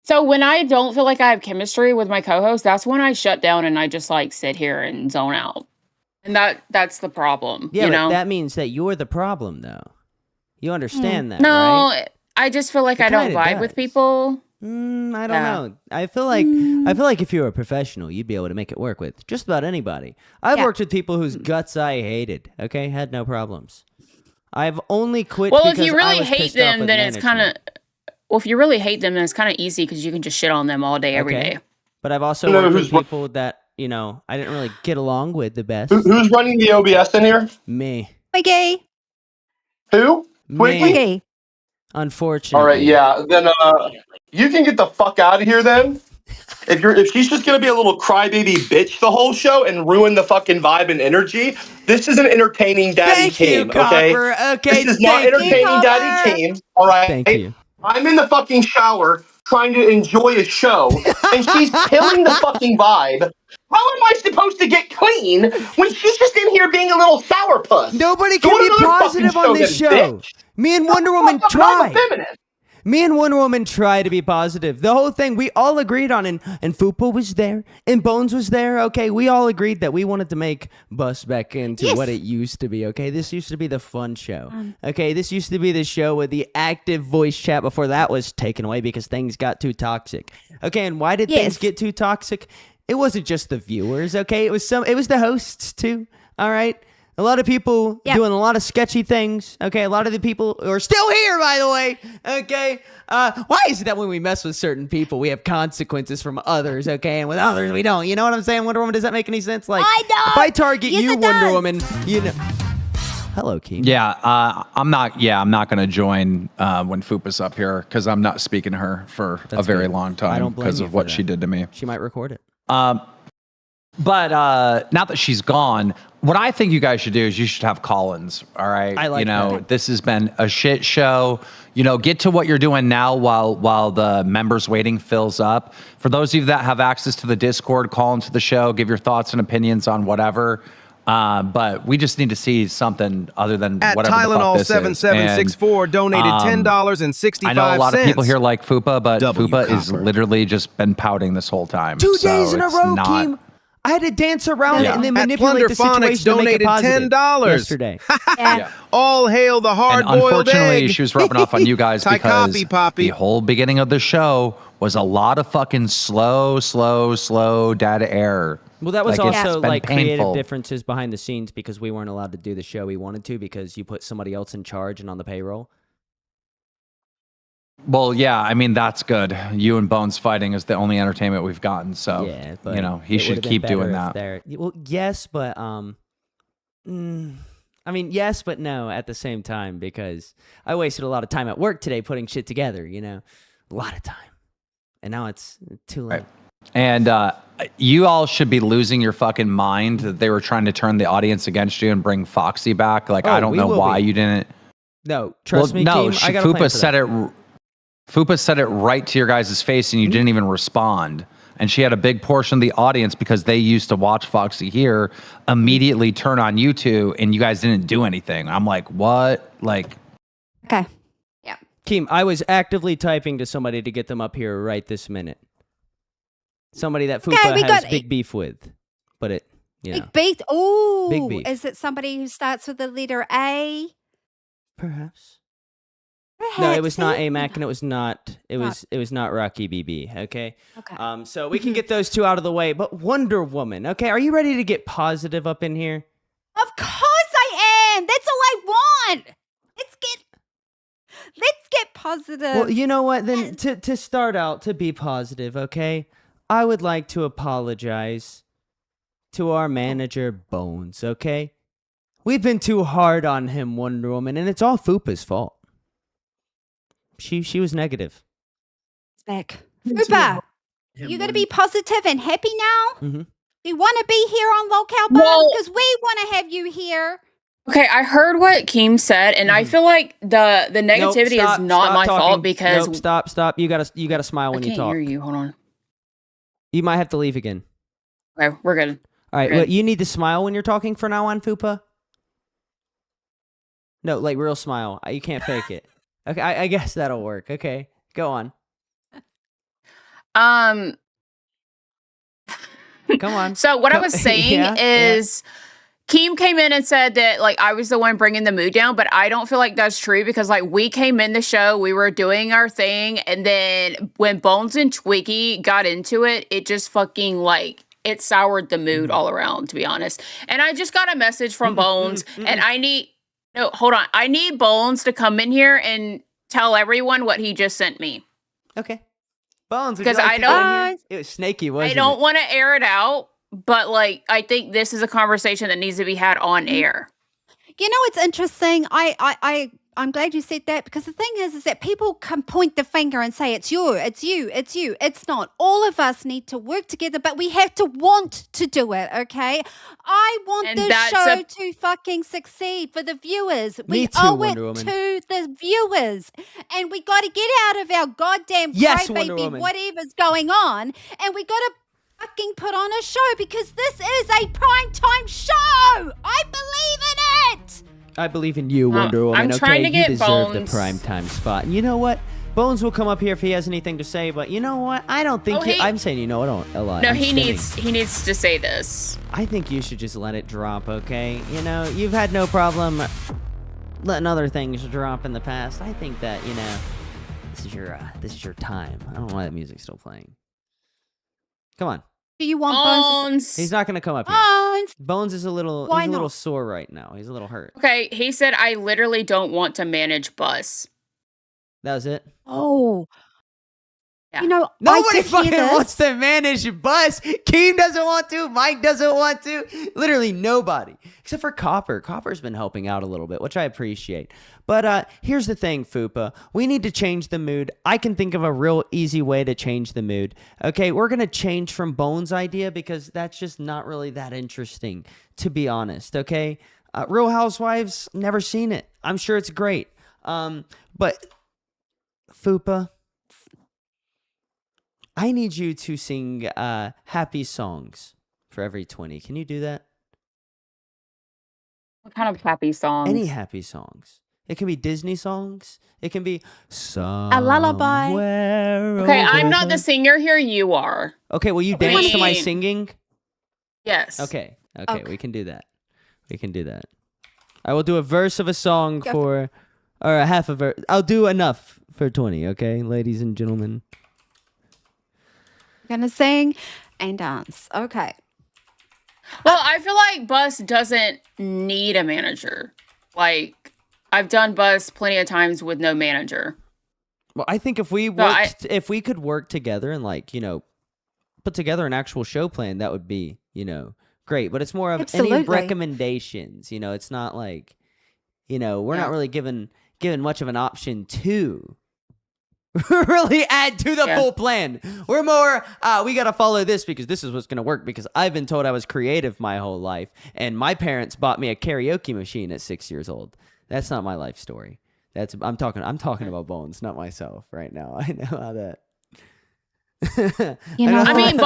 so when I don't feel like I have chemistry with my co-host, that's when I shut down and I just, like, sit here and zone out. And that's the problem, Yeah, you but know? that means that you're the problem, though. You understand that, No, right? I just feel like It I don't kinda vibe with does. people. I don't Yeah. know. I feel like if you were a professional, you'd be able to make it work with just about anybody. I've Yeah. worked with people whose guts I hated. Okay, had no problems. I've only quit. Well, because if you I really was hate pissed off them, with then it's kind of. management. Well, if you really hate them, then it's kind of easy because you can just shit on them all day, every Okay. day. But I've also No, worked with who's ru- people that I didn't really get along with the best. Who's running the OBS in here? Me, Twiggy. Who? me. Twiggy. Unfortunately. All right, yeah. Then you can get the fuck out of here then. If she's just gonna be a little crybaby bitch the whole show and ruin the fucking vibe and energy, this is an entertaining daddy Thank you, team, okay? Copper. Okay, This is not thank you. entertaining daddy team. All right. Thank you. I'm in the fucking shower trying to enjoy a show, and she's killing the fucking vibe. How am I supposed to get clean when she's just in here being a little sourpuss? Nobody Go can to be another positive fucking on this then, show. bitch. Me and Wonder Woman I'm try. effeminate. Me and Wonder Woman try to be positive. The whole thing we all agreed on, and Fupa was there, and Bones was there. Okay, we all agreed that we wanted to make Bus back into what it used to be. Okay, this used to be the fun show. Okay, this used to be the show with the active voice chat before that was taken away because things got too toxic. Okay, and why did things get too toxic? It wasn't just the viewers. Okay, it was the hosts too. All right. A lot of people doing a lot of sketchy things. Okay, a lot of the people who are still here, by the way. Okay, why is it that when we mess with certain people, we have consequences from others? Okay, and with others we don't. You know what I'm saying, Wonder Woman? Does that make any sense? Like, I know. if I target Yes, you, it Wonder does. Woman, Hello, Keem. Yeah, I'm not going to join when Fupa's up here because I'm not speaking to her for a very good. long I time don't blame because you of for what that. she did to me. She might record it. But now that she's gone, what I think you guys should do is you should have call-ins. All right, I like that. This has been a shit show. Get to what you're doing now while the members waiting fills up. For those of you that have access to the Discord, call into the show, give your thoughts and opinions on whatever. But we just need to see something other than At whatever the fuck Tylenol this is. 7764 donated $10.65. I know a lot of people here like Fupa, but W Fupa is Copper. literally just been pouting this whole time. 2 So days in a it's row, not- Keem. I had to dance around it and then At manipulate the Plunderphonics situation to make it donated positive $10. yesterday. Yeah. All hail the And hard-boiled unfortunately, egg. she was rubbing off on you guys Ty because copy, Poppy. the whole beginning of the show was a lot of fucking slow data error. Well, that was Like, it's also been like creative painful. differences behind the scenes because we weren't allowed to do the show we wanted to because you put somebody else in charge and on the payroll. Well, yeah, I mean, that's good. You and Bones fighting is the only entertainment we've gotten. So, Yeah, but you know, he it should would've been keep better doing if that. Well, yes, but I mean, yes, but no at the same time because I wasted a lot of time at work today putting shit together. You know, a lot of time, and now it's too late. Right. And you all should be losing your fucking mind that they were trying to turn the audience against you and bring Foxy back. Like, Oh, I don't we know will why be. you didn't. No, trust me, no, Keem, I got a plan Fupa for said that. it. Fupa said it right to your guys' face, and you didn't even respond. And she had a big portion of the audience because they used to watch Foxy here immediately turn on you two, and you guys didn't do anything. I'm like, what? Like, Okay. Keem, I was actively typing to somebody to get them up here right this minute. Somebody that Fupa we has got- big beef with, but it, you know, Big beat. Oh, Big beef. is it somebody who starts with the letter A? perhaps. No, it was not Perhaps, A Mac, and it was not. It Not- was not Rocky BB. Okay. Okay. So we can get those two out of the way. But Wonder Woman. Okay, are you ready to get positive up in here? Of course I am. That's all I want. Let's get positive. Well, you know what? Then to start out, to be positive, okay, I would like to apologize to our manager Bones. Okay, we've been too hard on him, Wonder Woman, and it's all Fupa's fault. She was negative. It's back. Fupa, you gonna be positive and happy now? Mhm. You want to be here on Locale Buzz Well- because we want to have you here. Okay, I heard what Keem said, and I feel like the Nope, negativity stop- is not stop my talking. fault because Nope, stop. You gotta smile I when you can't talk. hear you. Hold on. You might have to leave again. Okay, we're good. All right, Good. well, you need to smile when you're talking from now on, Fupa. No, like real smile. You can't fake it. Okay, I guess that'll work. Okay, go on. Um. Come on. So what I Come- was saying Yeah, is, Keem came in and said that like I was the one bringing the mood down, but I don't feel like that's true because like we came in the show, we were doing our thing, and then when Bones and Twiggy got into it, it just fucking like it soured the mood all around, to be honest. And I just got a message from Bones, and I need I need Bones to come in here and tell everyone what he just sent me. Okay. Bones, would you Because like I to go in don't- here? It was snaky, wasn't I don't it? want to air it out, but like I think this is a conversation that needs to be had on air. You know, it's interesting. I'm glad you said that because the thing is that people can point the finger and say it's you. It's not. All of us need to work together, but we have to want to do it. Okay. I want And this that's show a- to fucking succeed for the viewers. Me We too, owe Wonder it Woman. to the viewers, and we got to get out of our goddamn Yes, Wonder crybaby Woman. whatever's going on, and we got to fucking put on a show because this is a primetime show. I believe in it. I believe in you, Wonder Woman. I'm okay, trying to get you deserve Bones. the prime time spot. And you know what? Bones will come up here if he has anything to say, but you know what? I don't think Oh, he- I'm saying you know what? A lot. No, I'm he spinning. needs to say this. I think you should just let it drop, okay? You know, you've had no problem letting other things drop in the past. I think that, you know, this is your time. I don't know why that music's still playing. Come on. Do you want Bones? Bones. He's not gonna come up here. Bones. Bones is a little Why he's a little not? sore right now. He's a little hurt. Okay, he said I literally don't want to manage Bus. That was it. Oh. Yeah. You know, Nobody I did fucking hear this. wants to manage Bus. Keem doesn't want to. Mike doesn't want to. Literally nobody. Except for Copper. Copper's been helping out a little bit, which I appreciate. But here's the thing, Fupa. We need to change the mood. I can think of a real easy way to change the mood. Okay, we're going to change from Bones' idea because that's just not really that interesting, to be honest, okay? Real Housewives, never seen it. I'm sure it's great. But Fupa, I need you to sing happy songs for every 20. Can you do that? What kind of happy songs? Any happy songs. It can be Disney songs. It can be A lullaby. somewhere. Okay, I'm not over the singer here. You are. Okay, will you dance to my mean- singing? Yes. Okay, Okay. we can do that. We can do that. I will do a verse of a song Go or a half a verse. I'll do enough for 20, okay, ladies and gentlemen? Gonna sing and dance. Okay. Well, I feel like Bus doesn't need a manager. Like, I've done Bus plenty of times with no manager. Well, I think if we worked, if we could work together and like, put together an actual show plan, that would be, great. But it's more of any Absolutely. recommendations. It's not like, we're not really given much of an option to really add to the full plan. We're more, we got to follow this because this is what's going to work because I've been told I was creative my whole life and my parents bought me a karaoke machine at 6 years old. That's not my life story. I'm talking about Bones, not myself right now. I know how that. I mean,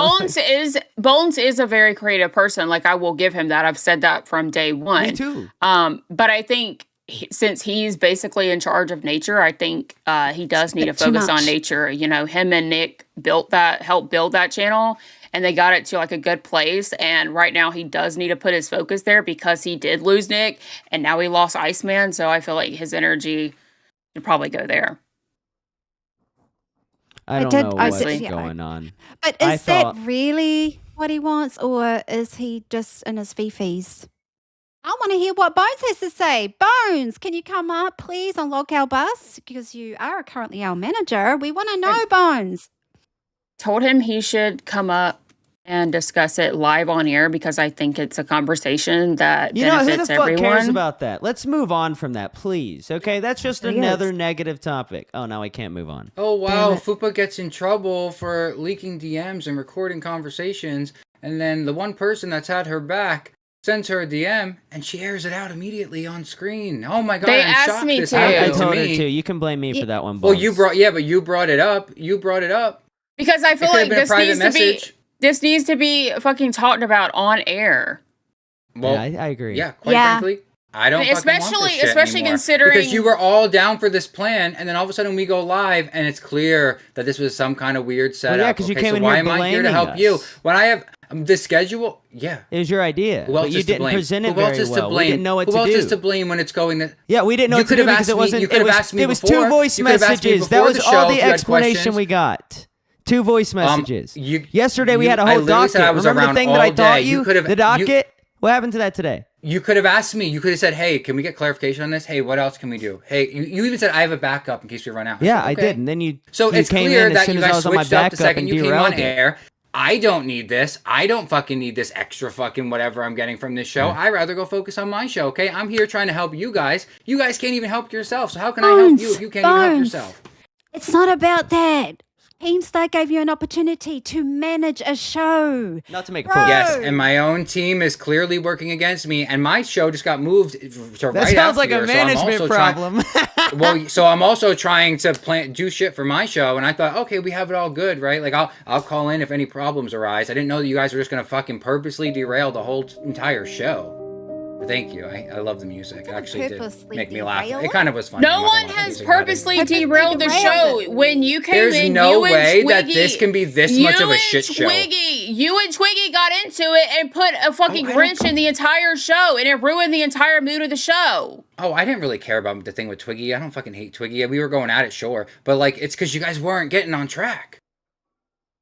Bones is a very creative person. Like, I will give him that. I've said that from day one. Me too. But I think since he's basically in charge of nature, I think he does need to focus on nature. Him and Nick helped build that channel, and they got it to like a good place. And right now, he does need to put his focus there because he did lose Nick, and now he lost Iceman. So I feel like his energy should probably go there. I don't know what's going on. But is that really what he wants, or is he just in his fifis? I want to hear what Bones has to say. Bones, can you come up, please, on Locale Bus? Because you are currently our manager. We want to know, Bones. Told him he should come up and discuss it live on air because I think it's a conversation that benefits who the fuck everyone. cares about that? Let's move on from that, please. Okay, that's just another negative topic. Oh, now I can't move on. Oh, wow. Fupa gets in trouble for leaking DMs and recording conversations, and then the one person that's had her back sends her a DM, and she airs it out immediately on screen. Oh my god, They I'm asked shocked me this to. happened I told to her me. to. You can blame me for that one, Well, Bones. you brought it up. You brought it up. Because I feel It could've like been a this private needs message. to be this needs to be fucking talked about on air. Well, I agree. Yeah, quite frankly, I don't fucking want this shit especially anymore. considering because you were all down for this plan, and then all of a sudden we go live, and it's clear that this was some kind of weird setup. Well, yeah, 'cause you came so in why here am I here to blaming help you us. when I have the schedule? Yeah, It was your idea, who else but you is to didn't blame? present it Who else very is to well. blame? We didn't know what Who to else do. is to blame when it's going? Yeah, we didn't know You what to could do have because asked it me- wasn't. you could have asked me it was before. two voice You could have asked me messages. That before was the all show if the you had explanation questions. we got. Two voice messages. Yesterday we had a I whole literally said docket. I was Remember the around thing that I all taught day. you? could have The docket. What happened to that today? You could have asked me. You could have said, "Hey, can we get clarification on this? Hey, what else can we do? Hey, you even said I have a backup in case we run out." Yeah, said, I "Okay." did. And then you So you it's came clear in as that soon you as I guys was on my switched up the backup second and you came derailed on it. air. I don't need this. I don't fucking need this extra fucking whatever I'm getting from this show. I'd rather go focus on my show, okay? I'm here trying to help you guys. You guys can't even help yourself. So how can I help you if you can't even help Bones. yourself? It's not about that. KEEMSTAR gave you an opportunity to manage a show. Not to make a Bro. fool. Yes, and my own team is clearly working against me, and my show just got moved to That right sounds after like a yours, so I'm management also problem. Well, so I'm also trying to do shit for my show, and I thought, okay, we have it all good, right? Like I'll call in if any problems arise. I didn't know that you guys were just gonna fucking purposely derail the whole entire show. But thank you. I love the music. It actually did Purposely make me laugh. derail It kind of was funny. No I'm not one gonna lie. The has music had it. purposely Purposely derailed the derailed show. When you came There's in, no you way and that Twiggy, this can be this much of a shit show. You and Twiggy got into it and put a fucking I don't- wrench in the entire show, and it ruined the entire mood of the show. Oh, I didn't really care about the thing with Twiggy. I don't fucking hate Twiggy. Yeah, we were going at it, sure. But, like, it's because you guys weren't getting on track.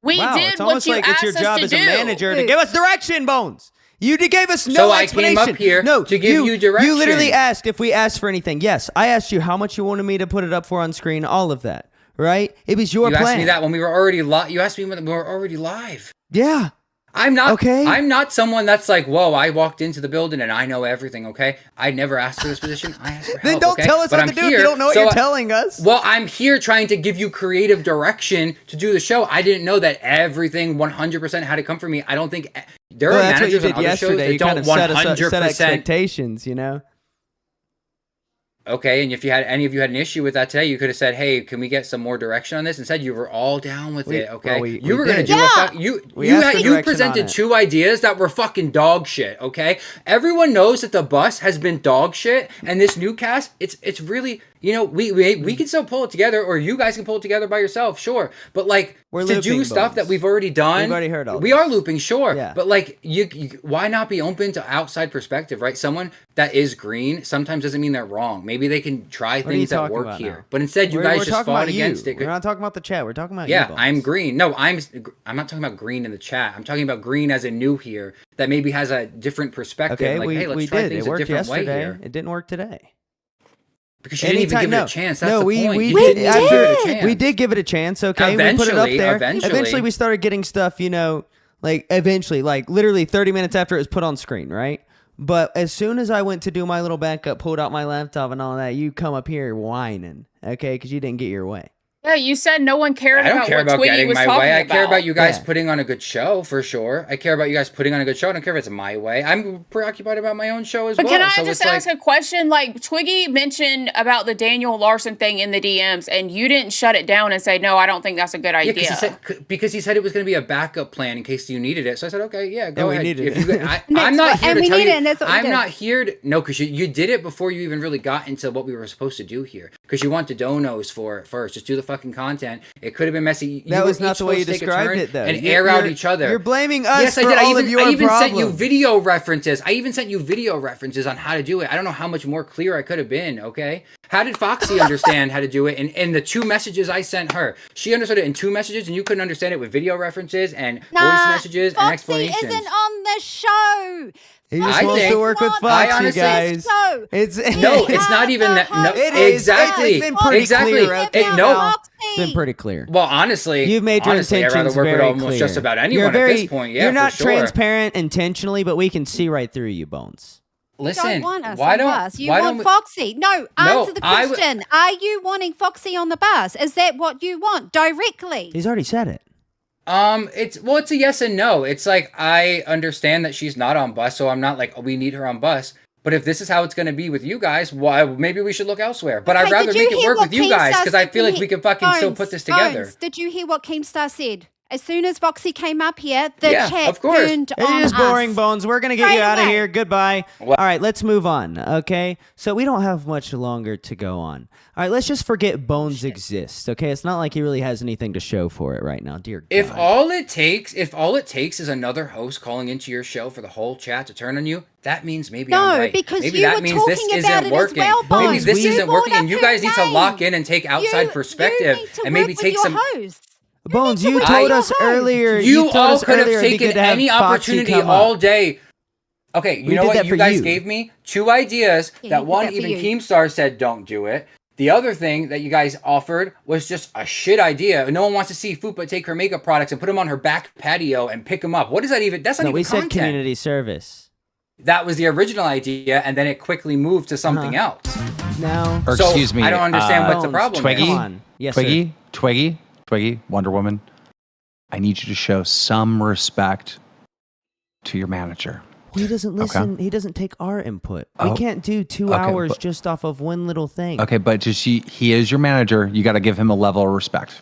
We Wow, did it's what almost you like asked it's your us job to as do. a manager to give us direction, Bones. You gave us no So I explanation. came up here no, to give you direction. You literally asked if we asked for anything. Yes, I asked you how much you wanted me to put it up for on screen, all of that, right? It was your You plan. asked me that when we were already live. You asked me when we were already live. Yeah. I'm not Okay. I'm not someone that's like, whoa, I walked into the building and I know everything, okay? I never asked for this position. I asked for help. Then don't okay? tell us But what I'm to do if here, you don't know what so you're I- telling us. Well, I'm here trying to give you creative direction to do the show. I didn't know that everything 100% had to come from me. I don't think there Well, are that's what you managers on did other shows yesterday. that You kind don't of set 100%. expectations, you know? Okay, and if you had any of you had an issue with that today, you could have said, "Hey, can we get some more direction on this?" Instead, you were all down with it. Okay, well, you were gonna did. do a fuck. You asked for you direction presented on it. 2 ideas that were fucking dog shit. Okay, everyone knows that the bus has been dog shit, and this new cast, it's really, you know, we can still pull it together, or you guys can pull it together by yourself, sure. But like We're to do looping, stuff that Bones. we've already done, We've already heard all we this. are looping, sure. Yeah. But like you, why not be open to outside perspective, right? Someone that is green sometimes doesn't mean they're wrong. Maybe they can try What are you things that talking work about here. now? But instead, you We're guys just talking fought about you. against it. We're not talking about the chat. We're talking about Yeah, you, I'm Bones. green. No, I'm not talking about green in the chat. I'm talking about green as a new here that maybe has a different perspective. Okay, Like, hey, let's we try did. things It a worked different way yesterday. here. It didn't work today. Because you didn't even give it a chance. That's the point. We You did. didn't even give it a After, chance. we did give it a chance. Okay, we put it up Eventually, there. eventually. we started getting stuff. You know, like eventually, like literally 30 minutes after it was put on screen, right? But as soon as I went to do my little backup, pulled out my laptop and all that, you come up here whining, okay? Because you didn't get your way. Yeah, you said no one cared I don't about care what about Twiggy getting was my talking way. I about. care about you guys Yeah. putting on a good show for sure. I care about you guys putting on a good show. I don't care if it's my way. I'm preoccupied about my own show as But well. can I So just it's ask a question? Like Twiggy mentioned about the Daniel Larson thing in the DMs, and you didn't shut it down and say, "No, I don't think that's a good Yeah, idea." because he said it was going to be a backup plan in case you needed it. So I said, okay, yeah, go we ahead. needed If it. you, I'm not here and to we tell need you. it, and that's what we I'm did. not here to no, because you did it before you even really got into what we were supposed to do here. Because you wanted donos for it first. Just do the fucking content. It could have been messy. That was were not each the way you supposed to take a described turn it, though. and You're- air out you're- each other. You're blaming us Yes, for I did. all of your I even sent you problems. video references. I even sent you video references on how to do it. I don't know how much more clear I could have been, okay? How did Foxy understand how to do it in the 2 messages I sent her? She understood it in 2 messages, and you couldn't understand it with video references and voice messages and Foxy explanations. isn't on the show. He just I wants think- to work with Not Foxy, honestly- guys. So, It's No, it's not even that. No, It is. exactly. It's been pretty exactly. clear up It, till no, now. It's been pretty clear. Well, honestly, You've made your honestly, I'd intentions rather work very with almost clear. just about anyone You're very, at this point. Yeah, you're not for sure. transparent intentionally, but we can see right through you, Bones. Listen, don't want us why on the don't bus. You why want don't we- Foxy. No, answer the I would- question. Are you wanting Foxy on the bus? Is that what you want directly? He's already said it. It's a yes and no. It's like I understand that she's not on bus, so I'm not like, oh, we need her on bus. But if this is how it's going to be with you guys, why maybe we should look elsewhere. But I'd Hey, rather did you make it hear work what with you guys Keemstar because I said feel to like we me? can fucking still Bones, put this together. Bones, did you hear what Keemstar said? As soon as Foxy came up here, the Yeah, chat of course. turned It on is boring, us. Bones. We're going to get Straight you out of away. here. Goodbye. What? All right, let's move on, okay? So we don't have much longer to go on. All right, let's just forget Bones exists, okay? It's not like he really has anything to show for it right now. Dear God. If all it takes is another host calling into your show for the whole chat to turn on you, that means maybe No, I'm right. because maybe you that were means this talking about isn't it as working. well, Maybe Bones. this You isn't brought working, and up you her guys need to name. lock in and take outside perspective You need to and maybe work take with some. your hosts. Bones, need to you work told with your us host. earlier. You told all us could have earlier it'd be taken good to have any Foxy opportunity come all up. day. Okay, you We know did what? that You for guys you. gave me 2 ideas. Yeah, That he did one, that for even you. Keemstar said don't do it. The other thing that you guys offered was just a shit idea. No one wants to see Fupa take her makeup products and put them on her back patio and pick them up. What is that even? That's not No, even we said content. community service. That was the original idea, and then it quickly moved to something else. No. Or So, excuse me. I don't understand what's the Bones, problem. Twiggy? Come on. Yes, sir. Twiggy, Wonder Woman. I need you to show some respect to your manager. Well, he doesn't listen. He doesn't take our input. We Oh, can't do 2 okay, hours but- just off of one little thing. Okay, but just he is your manager. You got to give him a level of respect.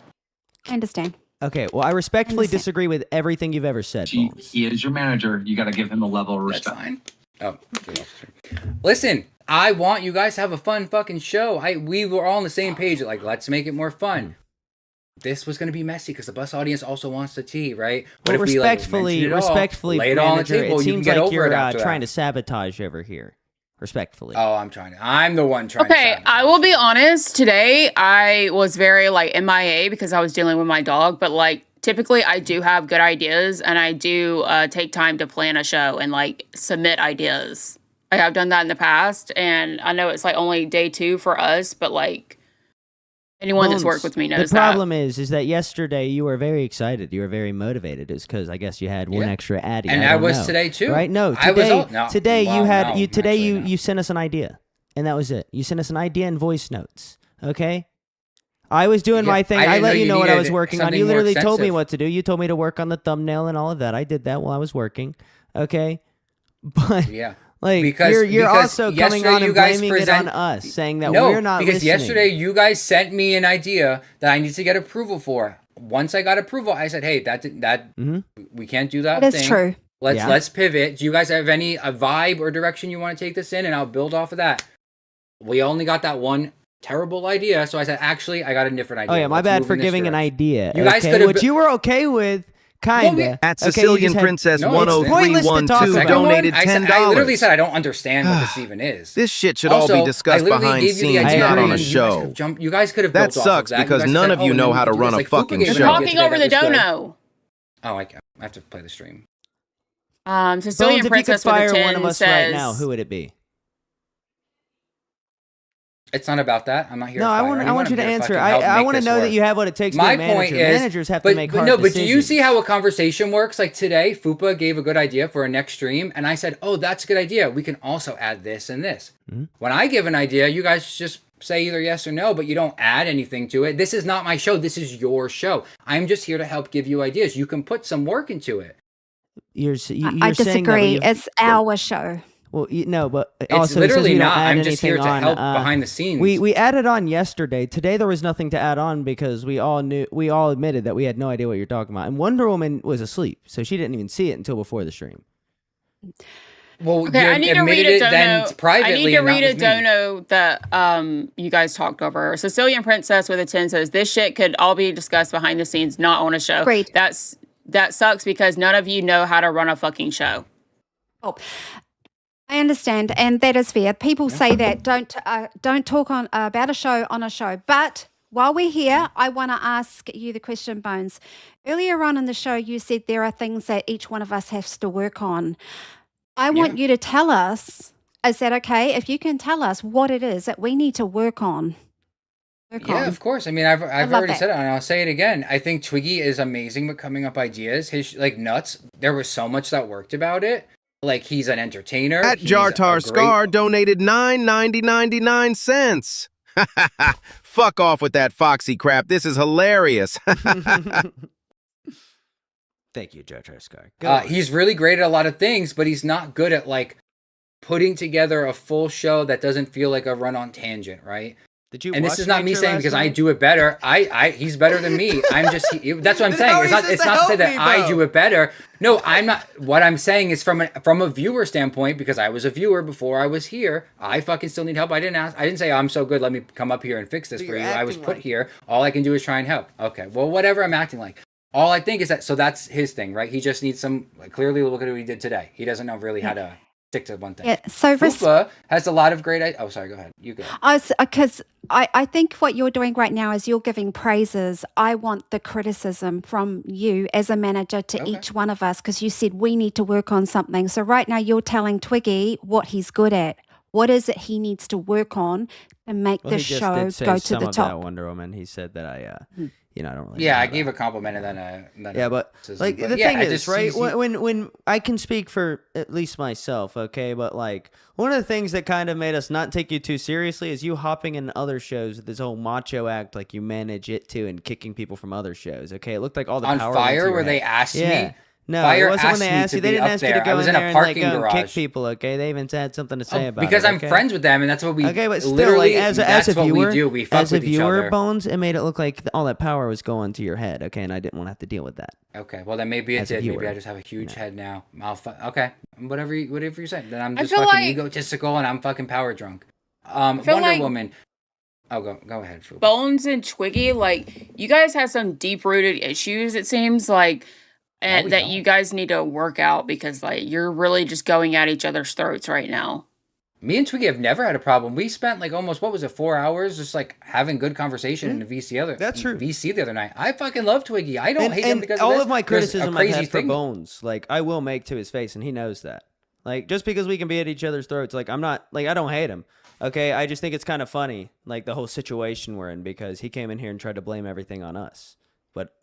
I understand. Okay, well, I respectfully Understand. disagree with everything you've ever said, Bones. He is your manager. You got to give him a level of That's respect. fine. Oh, listen. I want you guys to have a fun fucking show. We were all on the same page. Like, let's make it more fun. This was going to be messy because the bus audience also wants the tea, right? But What if we, like, respectfully, mention it all, respectfully, lay it all on the manager, table. it You can seems get like over you're it after that. trying to sabotage over here. Respectfully. Oh, I'm the one trying. Okay, to I will be honest. Today, I was very like MIA because I was dealing with my dog. But like, typically, I do have good ideas, and I do take time to plan a show and like submit ideas. Like I've done that in the past, and I know it's like only day 2 for us, but like anyone that's Bones, worked with me knows the problem is that yesterday you were very excited. You were very motivated. It's because I guess you had one Yeah. extra addy. And I I don't was know. today, too. Right? No, I was today. all- no, today well, you had no, you. Today actually, no. you sent us an idea, and that was it. You sent us an idea and voice notes. Okay. I was doing Yeah, my thing. I I didn't let know you you know what I needed was working on. something You more literally told me extensive. what to do. You told me to work on the thumbnail and all of that. I did that while I was working. Okay. But Yeah. Like Because you're because also coming yesterday on you and guys blaming it on present us, saying that no, we're not because listening. yesterday you guys sent me an idea that I need to get approval for. Once I got approval, I said, "Hey, we can't do that That is thing. true. Let's pivot. Do you guys have any a vibe or direction you want to take this in, and I'll build off of that." We only got that one terrible idea, so I said, "Actually, I got a different idea." Oh yeah, my Let's bad move for in this giving an direction." idea. You guys okay? could have which you were okay with, kinda. At Okay, you Sicilian just had- Princess No, it's pointless to talk 10312 about. donated I $10. literally said I don't understand what this even is. This shit should all Also, be I discussed literally behind gave you the scenes, idea, not on and a you guys could show. have jumped- You guys could have That built off sucks of that. You because guys none said, of you and know then we how to could do run this. a Like, Fupa fucking gave an show. idea Talking today over that the was good. dono. Oh, I have to play the stream. Bones, Sicilian if you could Princess with a fire 10 one of us says, right now, who would it be? It's not about that. I'm not here. No, to I fire want anyone. you I'm to here answer. fucking help I make want to this know work. that you have what it takes to My be a manager. point is, Managers have to make hard no, decisions. but do you see how a conversation works? Like today, Fupa gave a good idea for a next stream, and I said, "Oh, that's a good idea. We can also add this and this." Mm-hmm. When I give an idea, you guys just say either yes or no, but you don't add anything to it. This is not my show. This is your show. I'm just here to help give you ideas. You can put some work into it. You're I saying that, but disagree. you've- It's our show. Well, no, but It's also it says literally we don't not. add I'm just here anything to on, help behind the scenes. We added on yesterday. Today there was nothing to add on because we all admitted that we had no idea what you're talking about. And Wonder Woman was asleep, so she didn't even see it until before the stream. Well, Okay, you I need to admitted read a it dono. then privately. I need to and not read a with me. dono that you guys talked over. Sicilian Princess with a 10 says this shit could all be discussed behind the scenes, not on a show. Agreed. That sucks because none of you know how to run a fucking show. Oh, I understand, and that is fair. People say that don't talk on about a show on a show. But while we're here, I want to ask you the question, Bones. Earlier on in the show, you said there are things that each one of us has to work on. I want you to tell us. Is that okay? If you can tell us what it is that we need to work on. Yeah, of course. I mean, I've already that. said it, and I'll say it again. I think Twiggy is amazing with coming up ideas. His nuts. There was so much that worked about it. Like he's an entertainer. At He's Jartar a Scar donated $9.99. Fuck off with that Foxy crap. This is hilarious. Thank you, Judge Scar. He's really great at a lot of things, but he's not good at like putting together a full show that doesn't feel like a run on tangent, right? Did you? And this watch is not me Nature saying last because I night? do it better. He's better than me. I'm just that's what I'm saying. It's not to say that I do it better. No, I'm not. What I'm saying is from a viewer standpoint, because I was a viewer before I was here. I fucking still need help. I didn't say I'm so good. Let me come up here and fix this for you. I was put here. All I can do is try and help. Okay. Well, whatever I'm acting like. All I think is that so that's his thing, right? He just needs some. Like, clearly, look at what he did today. He doesn't know really how to stick to one thing. Yeah. So Fupa has a lot of great. Oh, sorry. Go ahead. You go. Because I think what you're doing right now is you're giving praises. I want the criticism from you as a manager to each one of us because you said we need to work on something. So right now you're telling Twiggy what he's good at. What is it he needs to work on to make the show go to the top? That Wonder Woman. He said that I I don't really. Yeah, I gave a compliment and then yeah, but like the thing is, right? When I can speak for at least myself, okay, but like one of the things that kind of made us not take you too seriously is you hopping in other shows with this whole macho act, like you manage it too, and kicking people from other shows. Okay, it looked like all the on power Fire where they asked me. No, Fire it wasn't when they asked me asked to you. They be didn't up ask you to there. go I was in in a there and like parking kick garage. people. Okay, they even had something to say about because it. I'm okay? friends with them, and that's what we. Okay, but still, literally, like as a that's what viewer, we do. We fuck as a with each viewer, other. Bones, it made it look like all that power was going to your head. Okay, and I didn't want to have to deal with that. Okay, well then maybe it As a did. Maybe viewer. I just have a huge head now. Okay, whatever you say. Then I'm I just feel fucking like- egotistical and I'm fucking power drunk. Wonder feel like- Woman. Oh, go ahead. Fu. Bones and Twiggy, like you guys have some deep rooted issues. It seems like, and we that don't. you guys need to work out because like you're really just going at each other's throats right now. Me and Twiggy have never had a problem. We spent like almost 4 hours just like having good conversation in the VC That's true. VC the other night. I fucking love Twiggy. I don't hate him And because all of, of my There's a criticism I've crazy had for thing. Bones, like I will make to his face, and he knows that. Like just because we can be at each other's throats, like I'm not like I don't hate him. Okay, I just think it's kind of funny, like the whole situation we're in because he came in here and tried to blame everything on us, but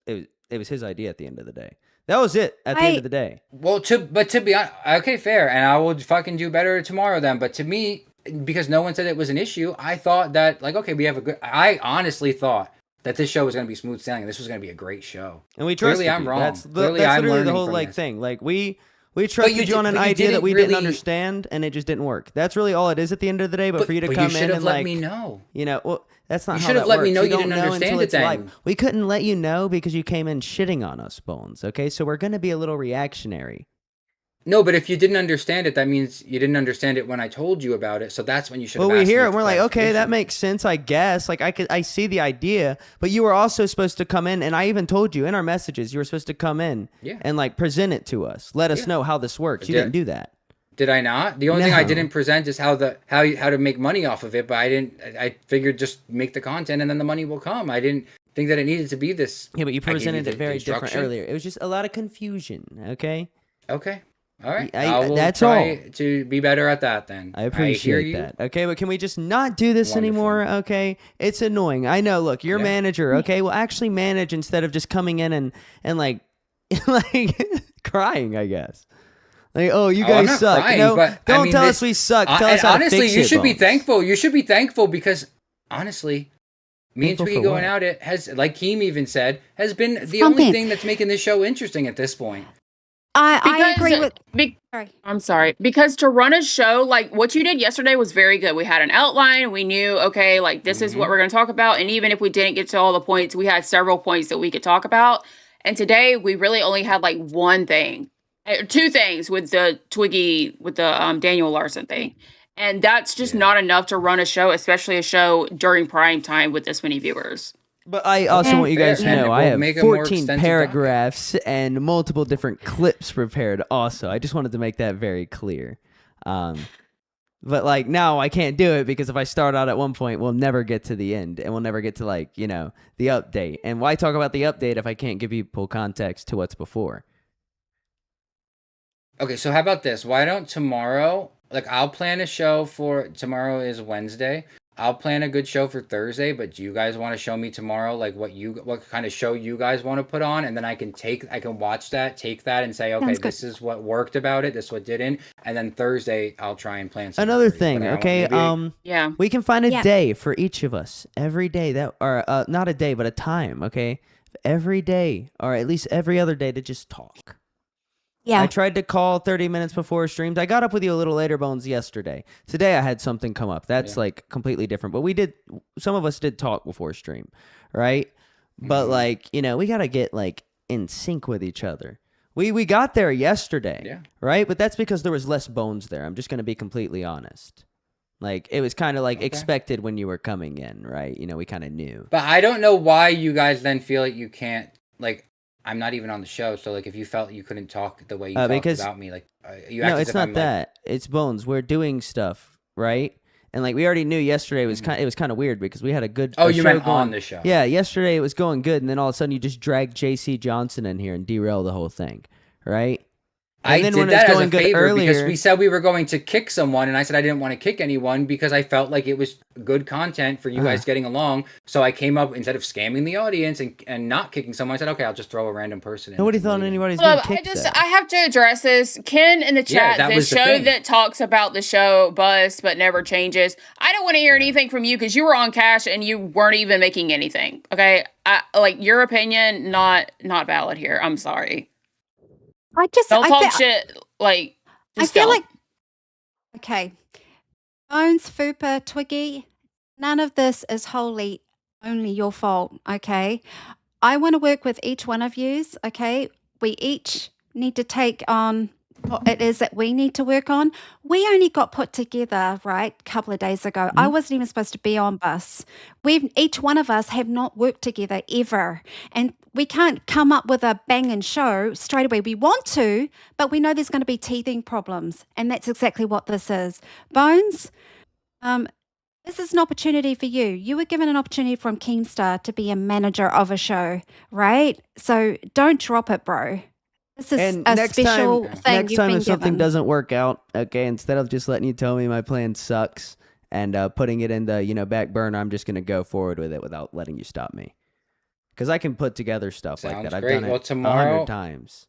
it was his idea at the end of the day. That was it at the end of the day. Well, to be honest, okay, fair, and I will fucking do better tomorrow then. But to me, because no one said it was an issue, I thought that like okay, we have a good. I honestly thought that this show was going to be smooth sailing. And this was going to be a great show. And we trusted Clearly, I'm you. wrong. That's Clearly, that's I'm literally the learning whole from like this. thing. Like we We trusted you on an idea that we didn't really- understand, and it just didn't work. That's really all it is at the end of the day. But for you to come you in should have and let like, me know. well, that's not You how should have that let me works. know you don't didn't know understand until it it's live. then. We couldn't let you know because you came in shitting on us, Bones. Okay, so we're gonna be a little reactionary. No, but if you didn't understand it, that means you didn't understand it when I told you about it. So that's when you should. Well, have we asked hear me it, and for we're like, okay, that clarification. makes sense, I guess. Like, I see the idea, but you were also supposed to come in, and I even told you in our messages, you were supposed to come in Yeah. and like present it to us, let us Yeah. know how this works. You Yeah. didn't do that. Did I not? The only thing I No. didn't present is how to make money off of it. But I figured just make the content and then the money will come. I didn't think that it needed to be this. Yeah, but you I gave presented the it very different instruction. earlier. It was just a lot of confusion. Okay. Okay. All right. I- I will that's try all. to be better at that then. I hear appreciate you. that. Okay, but can we just not do this Wonderful. anymore? Okay, it's annoying. I know. Look, you're Yeah. manager. Okay, well, actually manage instead of just coming in and like like crying. I guess. Like, oh, you I'm guys not suck. crying, No, but I don't mean, tell this- us we suck. Tell and us how honestly, to fix you it, should be Bones. thankful. You should be thankful because honestly, me and Thankful Twiggy for going what? out it has, like Keem even said, has been the Something. only thing that's making this show interesting at this point. I agree with. Sorry. I'm sorry. Because to run a show, like what you did yesterday was very good. We had an outline. We knew, okay, like this is what we're going to talk about. And even if we didn't get to all the points, we had several points that we could talk about. And today we really only had like one thing, two things with the Twiggy, with the Daniel Larson thing. And that's just not enough to run a show, especially a show during prime time with this many viewers. But I also want you guys to fair. know And I we'll have make a more 14 extensive paragraphs and multiple different clips prepared also. I just wanted to make that very clear. But like now I can't do it because if I start out at one point, we'll never get to the end and we'll never get to like, the update. And why talk about the update if I can't give people context to what's before? Okay, so how about this? Why don't tomorrow, like I'll plan a show for tomorrow is Wednesday. I'll plan a good show for Thursday, but do you guys want to show me tomorrow like what kind of show you guys want to put on, and then I can watch that, take that and say, okay, Sounds good. this is what worked about it, this what didn't, and then Thursday I'll try and plan something. Another for you. thing, But I okay? maybe- Yeah. We can find a Yeah. day for each of us every day or not a day, but a time, okay? Every day or at least every other day to just talk. Yeah. I tried to call 30 minutes before streams. I got up with you a little later, Bones, yesterday. Today I had something come up. That's like completely different. But some of us did talk before stream, right? But like, we got to get like in sync with each other. We got there yesterday, right? But that's because there was less Bones there. I'm just going to be completely honest. Like, it was kind of like expected when you were coming in, right? We kind of knew. But I don't know why you guys then feel like you can't, like, I'm not even on the show, so like if you felt you couldn't talk the way you talked because- about me, like you act No, as it's if not I'm, like, that. It's Bones. We're doing stuff, right? And like we already knew yesterday was it was kind of weird because we had a good Oh, a you show meant going. on the show. Yeah, yesterday it was going good, and then all of a sudden you just dragged JC Johnson in here and derail the whole thing, right? And I then did when it was that as going a good favor because earlier- we said we were going to kick someone, and I said I didn't want to kick anyone because I felt like it was good content for you guys getting along. So I came up, instead of scamming the audience and not kicking someone, I said, okay, I'll just throw a random person in. Nobody It's a thought meeting. anybody's Well, being kicked. though. I have to address this. Ken in the chat, that the was the show thing. that talks about the show bus but never changes. I don't want to hear anything from you because you were on cash and you weren't even making anything. Okay, like your opinion, not valid here. I'm sorry. I just Don't I talk feel, shit. Like I just feel don't. like okay. Bones, Fupa, Twiggy, none of this is wholly only your fault, okay? I want to work with each one of yous, okay? We each need to take on what it is that we need to work on. We only got put together, right, a couple of days ago. I wasn't even supposed to be on bus. Each one of us have not worked together ever. And we can't come up with a banging show straight away. We want to, but we know there's going to be teething problems. And that's exactly what this is. Bones, this is an opportunity for you. You were given an opportunity from KEEMSTAR to be a manager of a show, right? So don't drop it, bro. This is And a next special time, thing you've been if something given. doesn't work out, okay, instead of just letting you tell me my plan sucks and putting it in the back burner, I'm just gonna go forward with it without letting you stop me. Because I can put together stuff like Sounds that. I've great. done Well, it tomorrow- 100 times.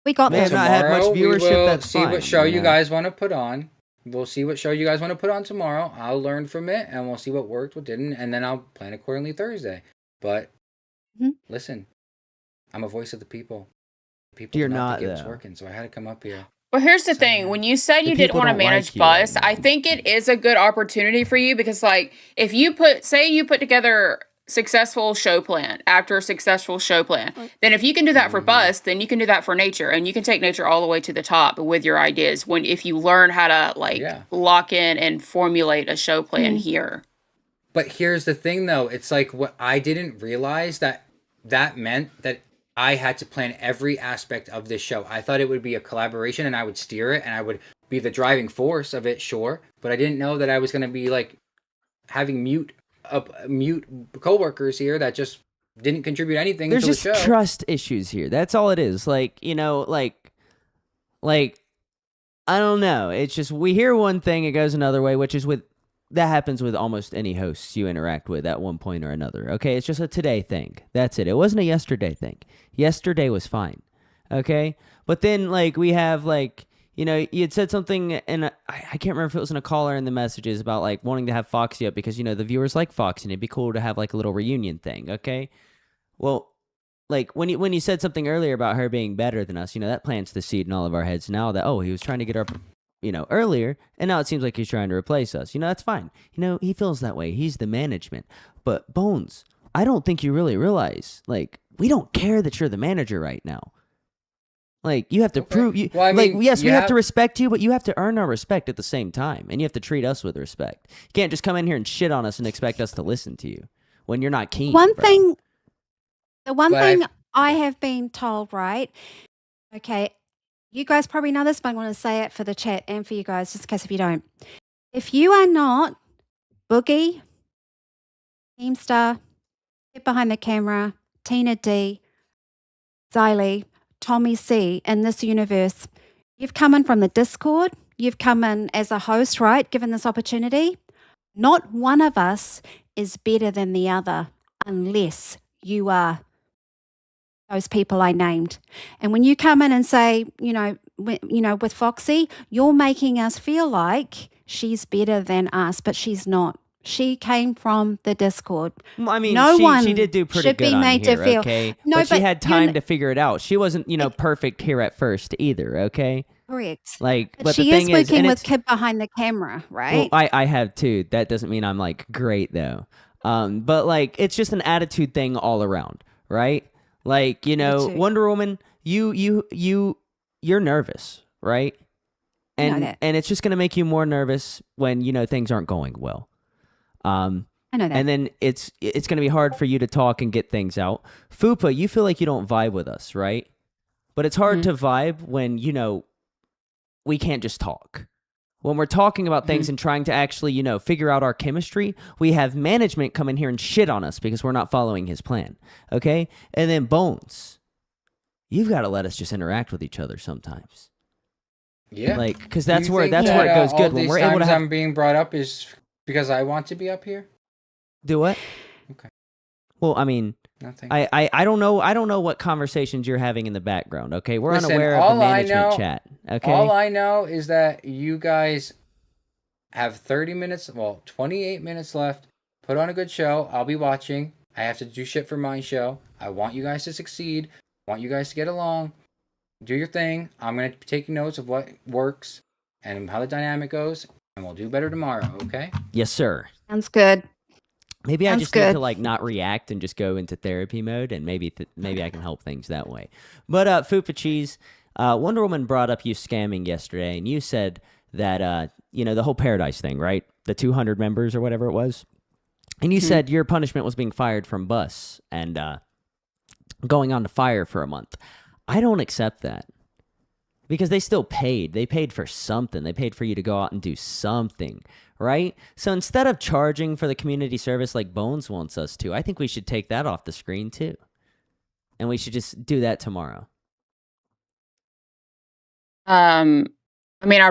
We got May this. have not had much Tomorrow we viewership, will that's see fine, what show you you know. guys want to put on. We'll see what show you guys want to put on tomorrow. I'll learn from it, and we'll see what worked, what didn't, and then I'll plan accordingly Thursday. But Mhm. listen, I'm a voice of the people. People You're did not not, think it was though. working, so I had to come up here. Well, here's the So, thing. yeah. When you said The you didn't people want to don't like manage you right bus, I now. think it is a good opportunity for you because, like, if you say you put together successful show plan after a successful show plan, then if you can do that for bus, then you can do that for nature, and you can take nature all the way to the top with your ideas. If you learn how to Yeah. lock in and formulate a show plan here. But here's the thing, though. It's like what I didn't realize that meant that I had to plan every aspect of this show. I thought it would be a collaboration and I would steer it and I would be the driving force of it, sure. But I didn't know that I was going to be like having mute coworkers here that just didn't contribute anything There's to the just show. trust issues here. That's all it is. Like, I don't know. It's just we hear one thing, it goes another way, which is that happens with almost any hosts you interact with at one point or another. Okay, it's just a today thing. That's it. It wasn't a yesterday thing. Yesterday was fine. Okay, but then we have you had said something, and I can't remember if it was in a call or in the messages about wanting to have Foxy up because the viewers like Foxy and it'd be cool to have a little reunion thing. Okay, well. When you said something earlier about her being better than us, that plants the seed in all of our heads now that, he was trying to get her, earlier, and now it seems like he's trying to replace us. That's fine. He feels that way. He's the management. But Bones, I don't think you really realize, we don't care that you're the manager right now. You have to prove you. Well, I mean, yes, we you have to respect you, but you have to earn our respect at the same time, and you have to treat us with respect. You can't just come in here and shit on us and expect us to listen to you when you're not keen. The one thing I have been told, right? Okay, you guys probably know this, but I want to say it for the chat and for you guys, just in case if you don't. If you are not Boogie, KEEMSTAR, Get Behind the Camera, Tina D, Xylee, Tommy C in this universe, you've come in from the Discord, you've come in as a host, right? Given this opportunity. Not one of us is better than the other unless you are those people I named. And when you come in and say, with Foxy, you're making us feel like she's better than us, but she's not. She came from the Discord. Well, I mean, one she did do pretty should good be on made here, to feel. okay? No, but she had time you're to figure it out. She wasn't, perfect here at first either, okay? correct. But But the she thing is is, working and with it's, Kid Behind the Camera, right? well, I have too. That doesn't mean I'm great though. But it's just an attitude thing all around, right? Attitude. Wonder Woman, you're nervous, right? I know And that. and it's just gonna make you more nervous when things aren't going well. I know that. And then it's going to be hard for you to talk and get things out. Fupa, you feel like you don't vibe with us, right? But it's hard to vibe when, we can't just talk. When we're talking about things and trying to actually, figure out our chemistry, we have management come in here and shit on us because we're not following his plan, okay? And then Bones, you've got to let us just interact with each other sometimes. Yeah. Because Do that's you where think it goes all good. When these we're able to times have... I'm being brought up is because I want to be up here? Do what? Okay. Well, I mean... Nothing. I don't know what conversations you're having in the background, okay? We're Listen, unaware of all the I management know- chat, okay? All I know is that you guys have 28 minutes left. Put on a good show. I'll be watching. I have to do shit for my show. I want you guys to succeed. I want you guys to get along. Do your thing. I'm going to be taking notes of what works and how the dynamic goes, and we'll do better tomorrow, okay? Yes, sir. Sounds good. Maybe I Sounds just need good. to not react and just go into therapy mode, and maybe I can help things that way. But Fupa Cheese, Wonder Woman brought up you scamming yesterday, and you said that the whole Paradise thing, right? The 200 members or whatever it was, and you said your punishment was being fired from Bus and going on to fire for a month. I don't accept that. Because they still paid. They paid for something. They paid for you to go out and do something, right? So instead of charging for the community service like Bones wants us to, I think we should take that off the screen too. And we should just do that tomorrow. I'd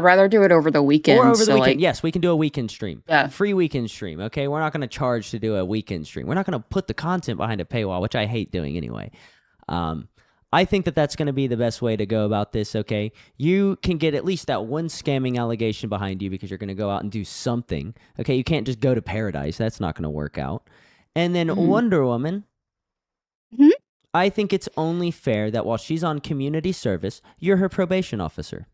rather do it over the weekend. Or over the so, weekend. Yes, we can do a weekend stream. Yeah. Free weekend stream, okay? We're not going to charge to do a weekend stream. We're not going to put the content behind a paywall, which I hate doing anyway. I think that that's going to be the best way to go about this, okay? You can get at least that one scamming allegation behind you because you're going to go out and do something, okay? You can't just go to Paradise. That's not going to work out. And then Wonder Woman, I think it's only fair that while she's on community service, you're her probation officer.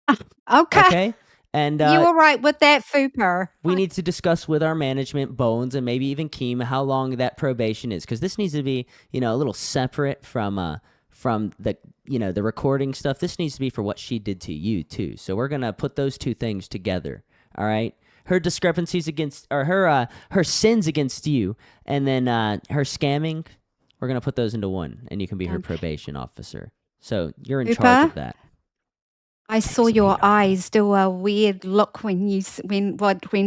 Okay. Okay? And You were right with that, Fupa. we need to discuss with our management, Bones, and maybe even Keem, how long that probation is, because this needs to be, a little separate from the, the recording stuff. This needs to be for what she did to you too. So we're gonna put those two things together. All right. Her discrepancies against, or her sins against you, and then her scamming. We're gonna put those into one, and you can be her probation officer. So you're in charge of that. I saw your eyes do a weird look when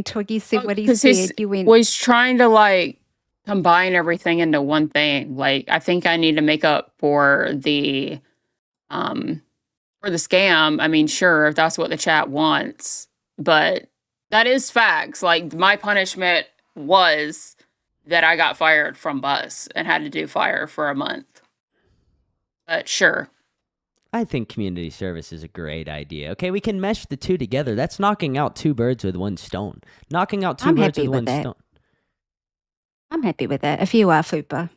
Twiggy said what he said. You went. Was trying to like combine everything into one thing. Like I think I need to make up for the scam. I mean, sure, if that's what the chat wants, but that is facts. Like my punishment was that I got fired from Bus and had to do fire for a month. But sure. I think community service is a great idea. Okay, we can mesh the two together. That's knocking out two birds with one stone. Knocking out two birds with one stone. I'm happy with that. If you are, Fupa.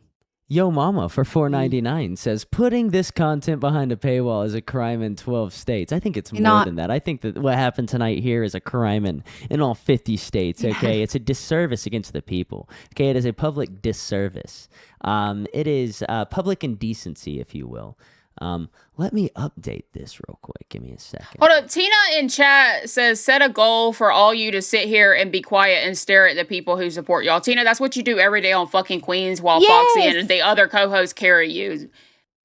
Yo Mama for $4.99 says, putting this content behind a paywall is a crime in 12 states. I think it's more than that. I think that what happened tonight here is a crime in all 50 states, okay? It's a disservice against the people, okay? It is a public disservice. It is public indecency, if you will. Let me update this real quick. Give me a second. Hold up. Tina in chat says, set a goal for all you to sit here and be quiet and stare at the people who support y'all. Tina, that's what you do every day on fucking Queens while Foxy and the other co-hosts carry you.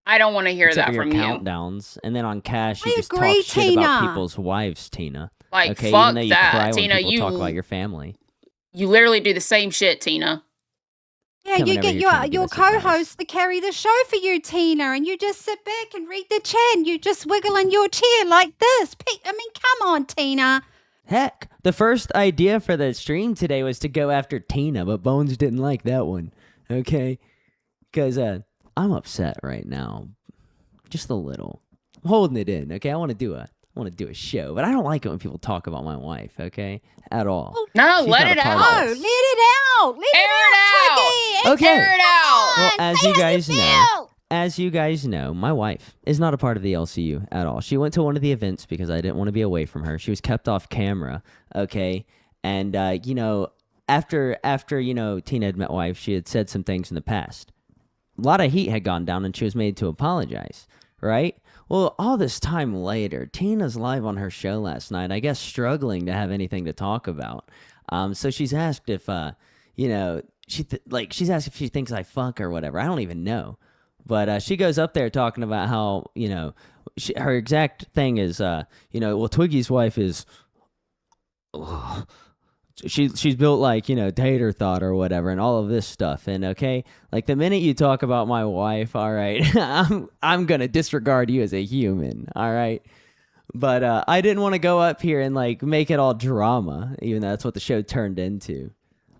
I don't want to hear that from you. Countdowns, and then on Cash, you just talk shit about people's wives, Tina. Like, okay? fuck Even though you that, cry Tina. when people talk about your family. You literally do the same shit, Tina. Yeah, you get your co-host to carry the show for you, Tina, and you just sit back and read the chat, and you just wiggle in your chair like this. I mean, come on, Tina. Heck, the first idea for the stream today was to go after Tina, but Bones didn't like that one. Okay, because I'm upset right now, just a little. I'm holding it in. Okay, I want to do a show, but I don't like it when people talk about my wife. Okay, at all. No, let it out. Let it out. Let it out, Twiggy. Okay. Air it out. Well, as you guys know, my wife is not a part of the LCU at all. She went to one of the events because I didn't want to be away from her. She was kept off camera. Okay, and after Tina had met wife, she had said some things in the past. A lot of heat had gone down, and she was made to apologize. Right. Well, all this time later, Tina's live on her show last night, I guess struggling to have anything to talk about. So she's asked if, she's asked if she thinks I fuck or whatever. I don't even know. But she goes up there talking about how, her exact thing is, well, Twiggy's wife is... She's built like, tater thought or whatever and all of this stuff. And okay, like the minute you talk about my wife, all right, I'm going to disregard you as a human. All right. But I didn't want to go up here and like make it all drama, even though that's what the show turned into.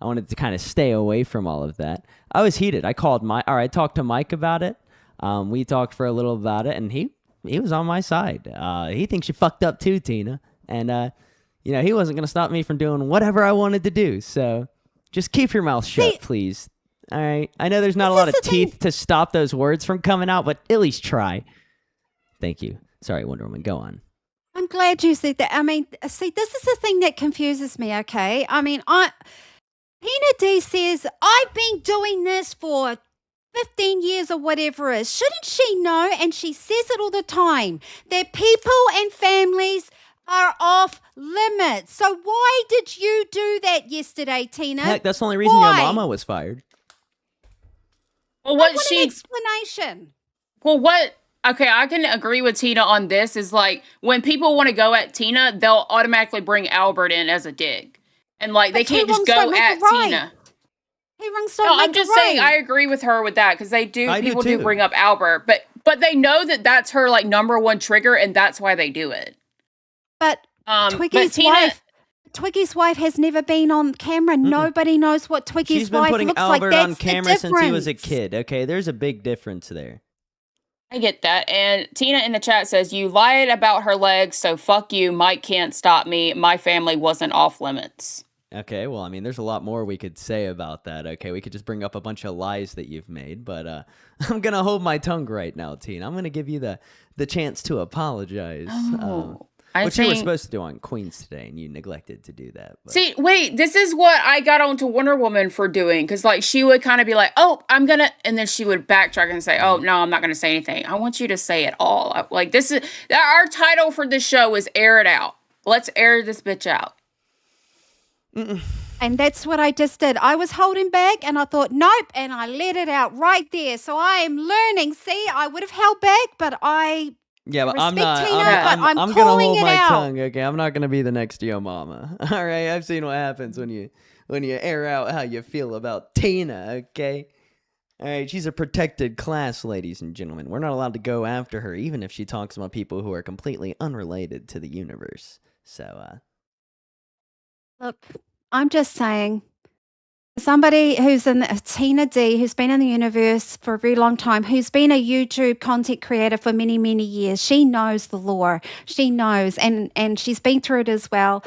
I wanted to kind of stay away from all of that. I was heated. I talked to Mike about it. We talked for a little about it, and he was on my side. He thinks you fucked up too, Tina. And, he wasn't going to stop me from doing whatever I wanted to do. So just keep your mouth shut, please. All right. I know there's not a lot of teeth to stop those words from coming out, but at least try. Thank you. Sorry, Wonder Woman. Go on. I'm glad you said that. I mean, see, this is the thing that confuses me, okay? I mean, Tina D says, I've been doing this for 15 years or whatever it is. Shouldn't she know? And she says it all the time, that people and families are off limits. So why did you do that yesterday, Tina? Heck, that's the only reason your mama was fired. Well, what an explanation. Well, okay, I can agree with Tina on this, is like when people want to go at Tina, they'll automatically bring Albert in as a dig. And like they can't just go at Tina. I'm just saying I agree with her with that, because people do bring up Albert, but they know that that's her like number one trigger, and that's why they do it. But Twiggy's wife has never been on camera. Mm-mm. Nobody knows what Twiggy's wife looks like. She's been putting Albert on camera since he was a kid. Okay, there's a big difference there. I get that. And Tina in the chat says, you lied about her legs, so fuck you. Mike can't stop me. My family wasn't off limits. Okay, well, I mean, there's a lot more we could say about that. Okay, we could just bring up a bunch of lies that you've made, but I'm gonna hold my tongue right now, Teen. I'm gonna give you the chance to apologize. Which you were supposed to do on Queens today, and you neglected to do that. But. See, wait, this is what I got onto Wonder Woman for doing, because like she would kind of be like, "Oh, I'm gonna," and then she would backtrack and say, "Oh, no, I'm not gonna say anything." I want you to say it all. Like this is our title for this show is "Air It Out." Let's air this bitch out. And that's what I just did. I was holding back and I thought, nope, and I let it out right there. So I am learning. See, I would have held back, but Yeah, but I'm respect not. Tina, I'm but I'm gonna calling hold it my out. tongue. Okay, I'm not gonna be the next Yo Mama. All right, I've seen what happens when you air out how you feel about Tina. Okay. All right, she's a protected class, ladies and gentlemen. We're not allowed to go after her, even if she talks about people who are completely unrelated to the universe. So, Look, I'm just saying, somebody who's in Tina D, who's been in the universe for a very long time, who's been a YouTube content creator for many, many years, she knows the lore. She knows, and she's been through it as well.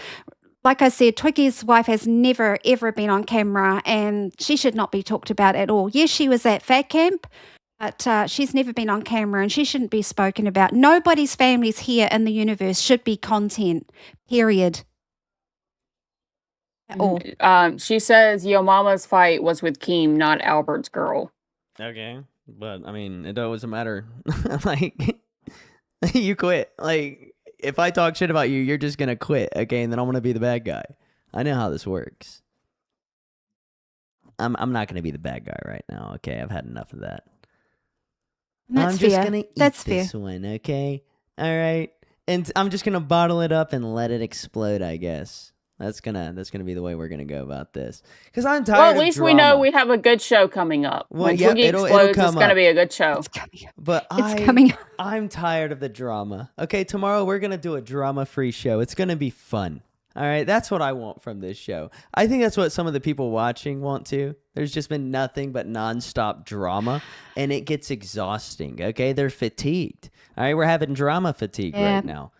Like I said, Twiggy's wife has never, ever been on camera, and she should not be talked about at all. Yes, she was at Fat Camp, but she's never been on camera, and she shouldn't be spoken about. Nobody's families here in the universe should be content, period. At all. She says Yo Mama's fight was with Keem, not Albert's girl. okay, but I mean, it doesn't matter. Like, you quit. Like, if I talk shit about you, you're just gonna quit. Okay, and then I'm gonna be the bad guy. I know how this works. I'm not gonna be the bad guy right now. Okay, I've had enough of that. That's I'm just fair. gonna eat That's this fair. one. Okay, all right, and I'm just gonna bottle it up and let it explode. I guess. That's gonna be the way we're gonna go about this. Because I'm tired. Well, at of least we know drama. we have a good show coming up. Well, when yep, Twiggy it'll explodes, come it's going to up. be a good show. It's coming up. But It's coming up. I'm tired of the drama. Okay, tomorrow we're gonna do a drama-free show. It's gonna be fun. All right, that's what I want from this show. I think that's what some of the people watching want too. There's just been nothing but nonstop drama, and it gets exhausting. Okay, they're fatigued. All right, we're having drama fatigue right now.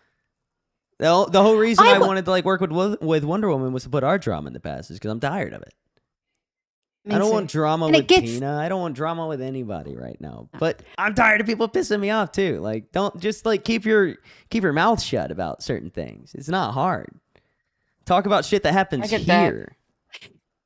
The whole reason I wanted to like work with Wonder Woman was to put our drama in the past, is because I'm tired of it. I don't want drama with Tina. I don't want drama with anybody right now. But I'm tired of people pissing me off too. Like, don't just like keep your mouth shut about certain things. It's not hard. Talk about shit that happens here.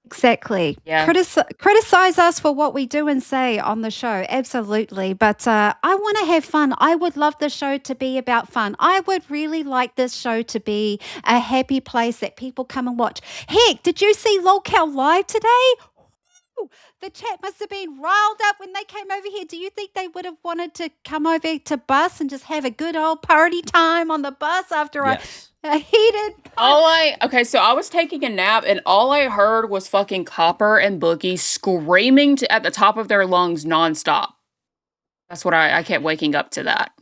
Exactly. Yeah. Criticize us for what we do and say on the show. Absolutely. But I want to have fun. I would love the show to be about fun. I would really like this show to be a happy place that people come and watch. Heck, did you see Locale Live today? Woo! The chat must have been riled up when they came over here. Do you think they would have wanted to come over to bus and just have a good old party time on the bus after a heated... So I was taking a nap and all I heard was fucking Copper and Boogie screaming at the top of their lungs nonstop. That's what I kept waking up to that.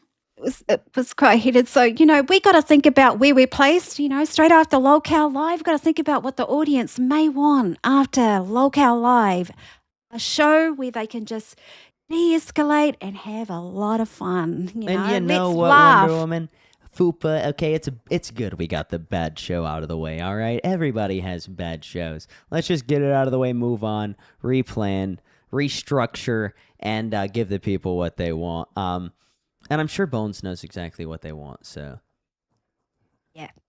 It was quite heated. So, we got to think about where we're placed, straight after Locale Live. We've got to think about what the audience may want after Locale Live. A show where they can just de-escalate and have a lot of fun. And you know let's what, laugh. Wonder Woman? Fupa, okay, it's good we got the bad show out of the way, all right? Everybody has bad shows. Let's just get it out of the way, move on, replan, restructure, and give the people what they want. And I'm sure Bones knows exactly what they want, so.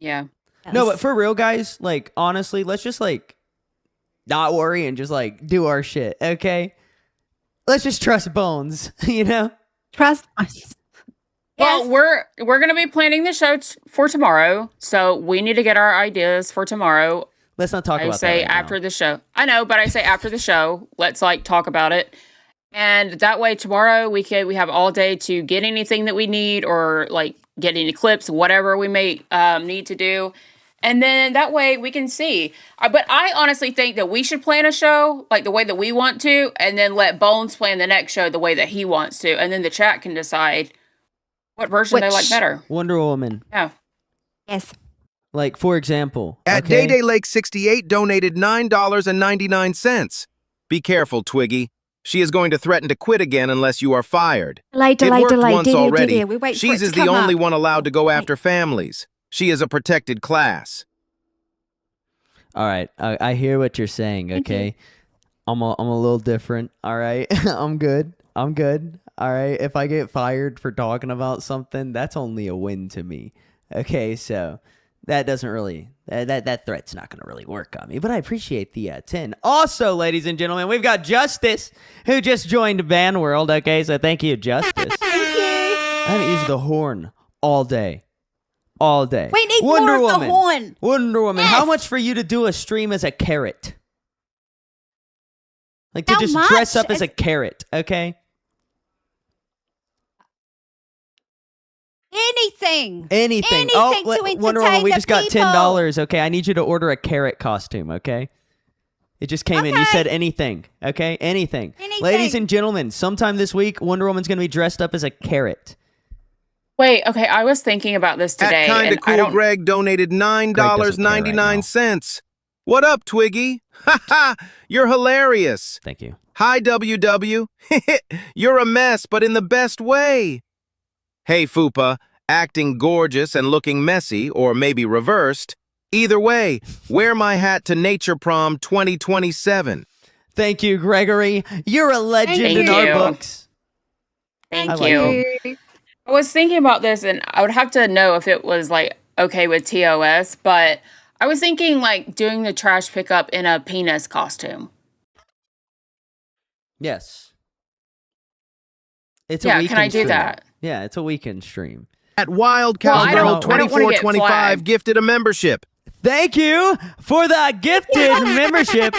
Yeah. No, but for real, guys, like, honestly, let's just, like, not worry and just, like, do our shit, okay? Let's just trust Bones, Trust us. Well, we're going to be planning the show for tomorrow, so we need to get our ideas for tomorrow. Let's not talk about that I say right after now. the show. I know, but I say after the show. Let's like talk about it, and that way tomorrow we have all day to get anything that we need or like get any clips, whatever we may need to do, and then that way we can see. But I honestly think that we should plan a show like the way that we want to, and then let Bones plan the next show the way that he wants to, and then the chat can decide what version they like better. Wonder Woman. Yeah. Yes. Like, for example. At okay? Day Lake 68 donated $9.99. Be careful, Twiggy. She is going to threaten to quit again unless you are fired. Delay. It worked once already. We wait for She's it is to the come only up. one allowed to go after families. She is a protected class. All right, I hear what you're saying. Thank you. Okay, I'm a little different. All right, I'm good. I'm good. All right, if I get fired for talking about something, that's only a win to me. Okay, so that doesn't really that threat's not gonna really work on me. But I appreciate the 10. Also, ladies and gentlemen, we've got Justice who just joined Band World. Okay, so thank you, Justice. Thank you. I haven't used the horn all day. All day. We need Wonder more of Woman. the horn. Wonder Woman. How Yes. much for you to do a stream as a carrot? Like to How just dress much? up as a carrot, okay? Anything. Anything. Anything to Wonder Woman, entertain we the just got people. $10, okay? I need you to order a carrot costume, okay? It just came in. You Okay. said anything, okay? Anything. Anything. Ladies and gentlemen, sometime this week, Wonder Woman's going to be dressed up as a carrot. Wait, okay, I was thinking about this today, At Kinda and I Cool don't. Greg donated $9.99. What up, Twiggy? Ha ha! You're hilarious. Thank you. Hi, WW. You're a mess, but in the best way. Hey, Fupa, acting gorgeous and looking messy, or maybe reversed. Either way, wear my hat to Nature Prom 2027. Thank you, Gregory. You're a legend Thank in our you. books. Thank I like you. I was thinking about this, and I would have to know if it was like okay with TOS, but I was thinking like doing the trash pickup in a penis costume. Yes. It's a Yeah, weekend can I do stream. that? Yeah, it's a weekend stream. At Wild Well, I don't- Cowgirl I don't wanna get 2425 flagged. gifted a membership. Thank you for the gifted membership.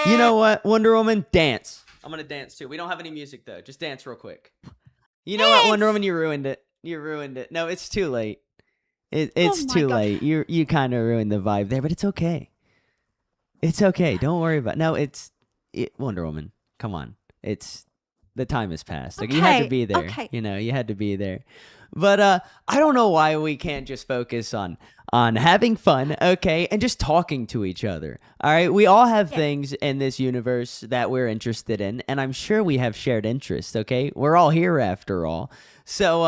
You know what, Wonder Woman? Dance. I'm going to dance too. We don't have any music though. Just dance real quick. You know what, Wonder Woman? You ruined it. You ruined it. No, it's too late. It's my too God. late. You kind of ruined the vibe there, but it's okay. It's okay. Don't worry about. No, Wonder Woman. Come on. The time has passed. Like you had to Okay, be there. okay. You know, you had to be there. But I don't know why we can't just focus on having fun, okay, and just talking to each other. All right, we all have things in this universe that we're interested in, and I'm sure we have shared interests. Okay, we're all here after all. So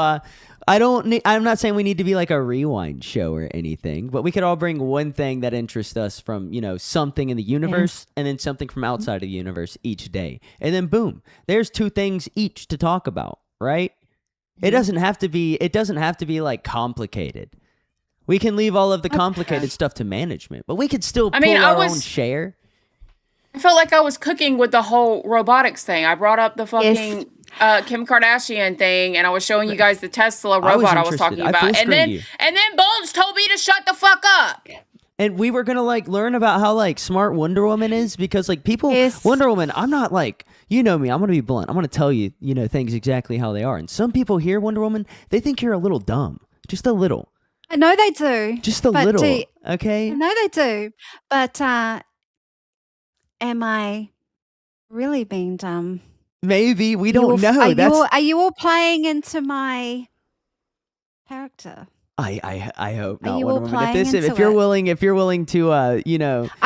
I'm not saying we need to be like a rewind show or anything, but we could all bring one thing that interests us from something in the universe, and then something from outside of the universe each day, and then boom, there's two things each to talk about, right? It doesn't have to be like complicated. We can leave all of the complicated stuff to management, but we could still pull our own share. I felt like I was cooking with the whole robotics thing. I brought up the fucking Kim Kardashian thing, and I was showing you guys the Tesla robot I was talking I about. full And then screened you. and then Bones told me to shut the fuck up. And we were gonna like learn about how like smart Wonder Woman is, because like people Wonder Woman, I'm not like, you know me, I'm gonna be blunt. I'm gonna tell you, things exactly how they are. And some people hear Wonder Woman, they think you're a little dumb. Just a little. I know they do. Just a But little. I Okay? know they do. But am I really being dumb? Maybe. We You don't all- know. Are you all playing into my character? I hope Are not, you Wonder all Woman. playing If into you're it? willing to I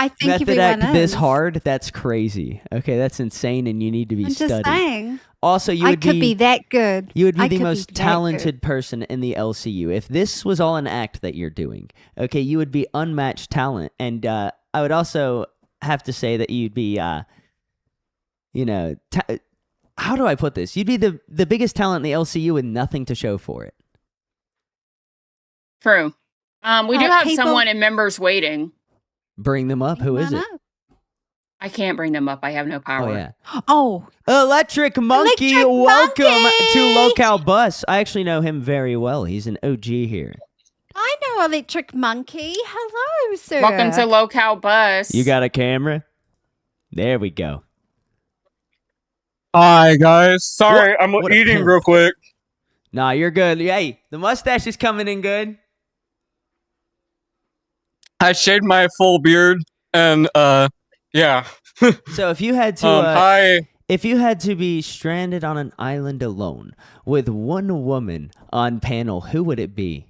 think method everyone act this is. hard, that's crazy. Okay, that's insane, and you need to be I'm studied. just saying. Also, you I would could be that good. You would be I the could most that talented person in the LCU. If this was all an act that you're doing, okay, you would be unmatched talent. And I would also have to say that you'd be, how do I put this? You'd be the biggest talent in the LCU with nothing to show for it. True. We do have people- someone in members waiting. Bring them up. Who is it? I can't bring them up. I have no power. Oh, yeah. Oh, Electric Monkey, Electric welcome Monkey! to Locale Bus. I actually know him very well. He's an OG here. I know Electric Monkey. Hello, sir. Welcome to Locale Bus. You got a camera? There we go. Hi guys, sorry, I'm What a eating pimp. real quick. Nah, you're good. Hey, the mustache is coming in good. I shaved my full beard, and yeah. So if you had to, Hi. if you had to be stranded on an island alone with one woman on panel, who would it be?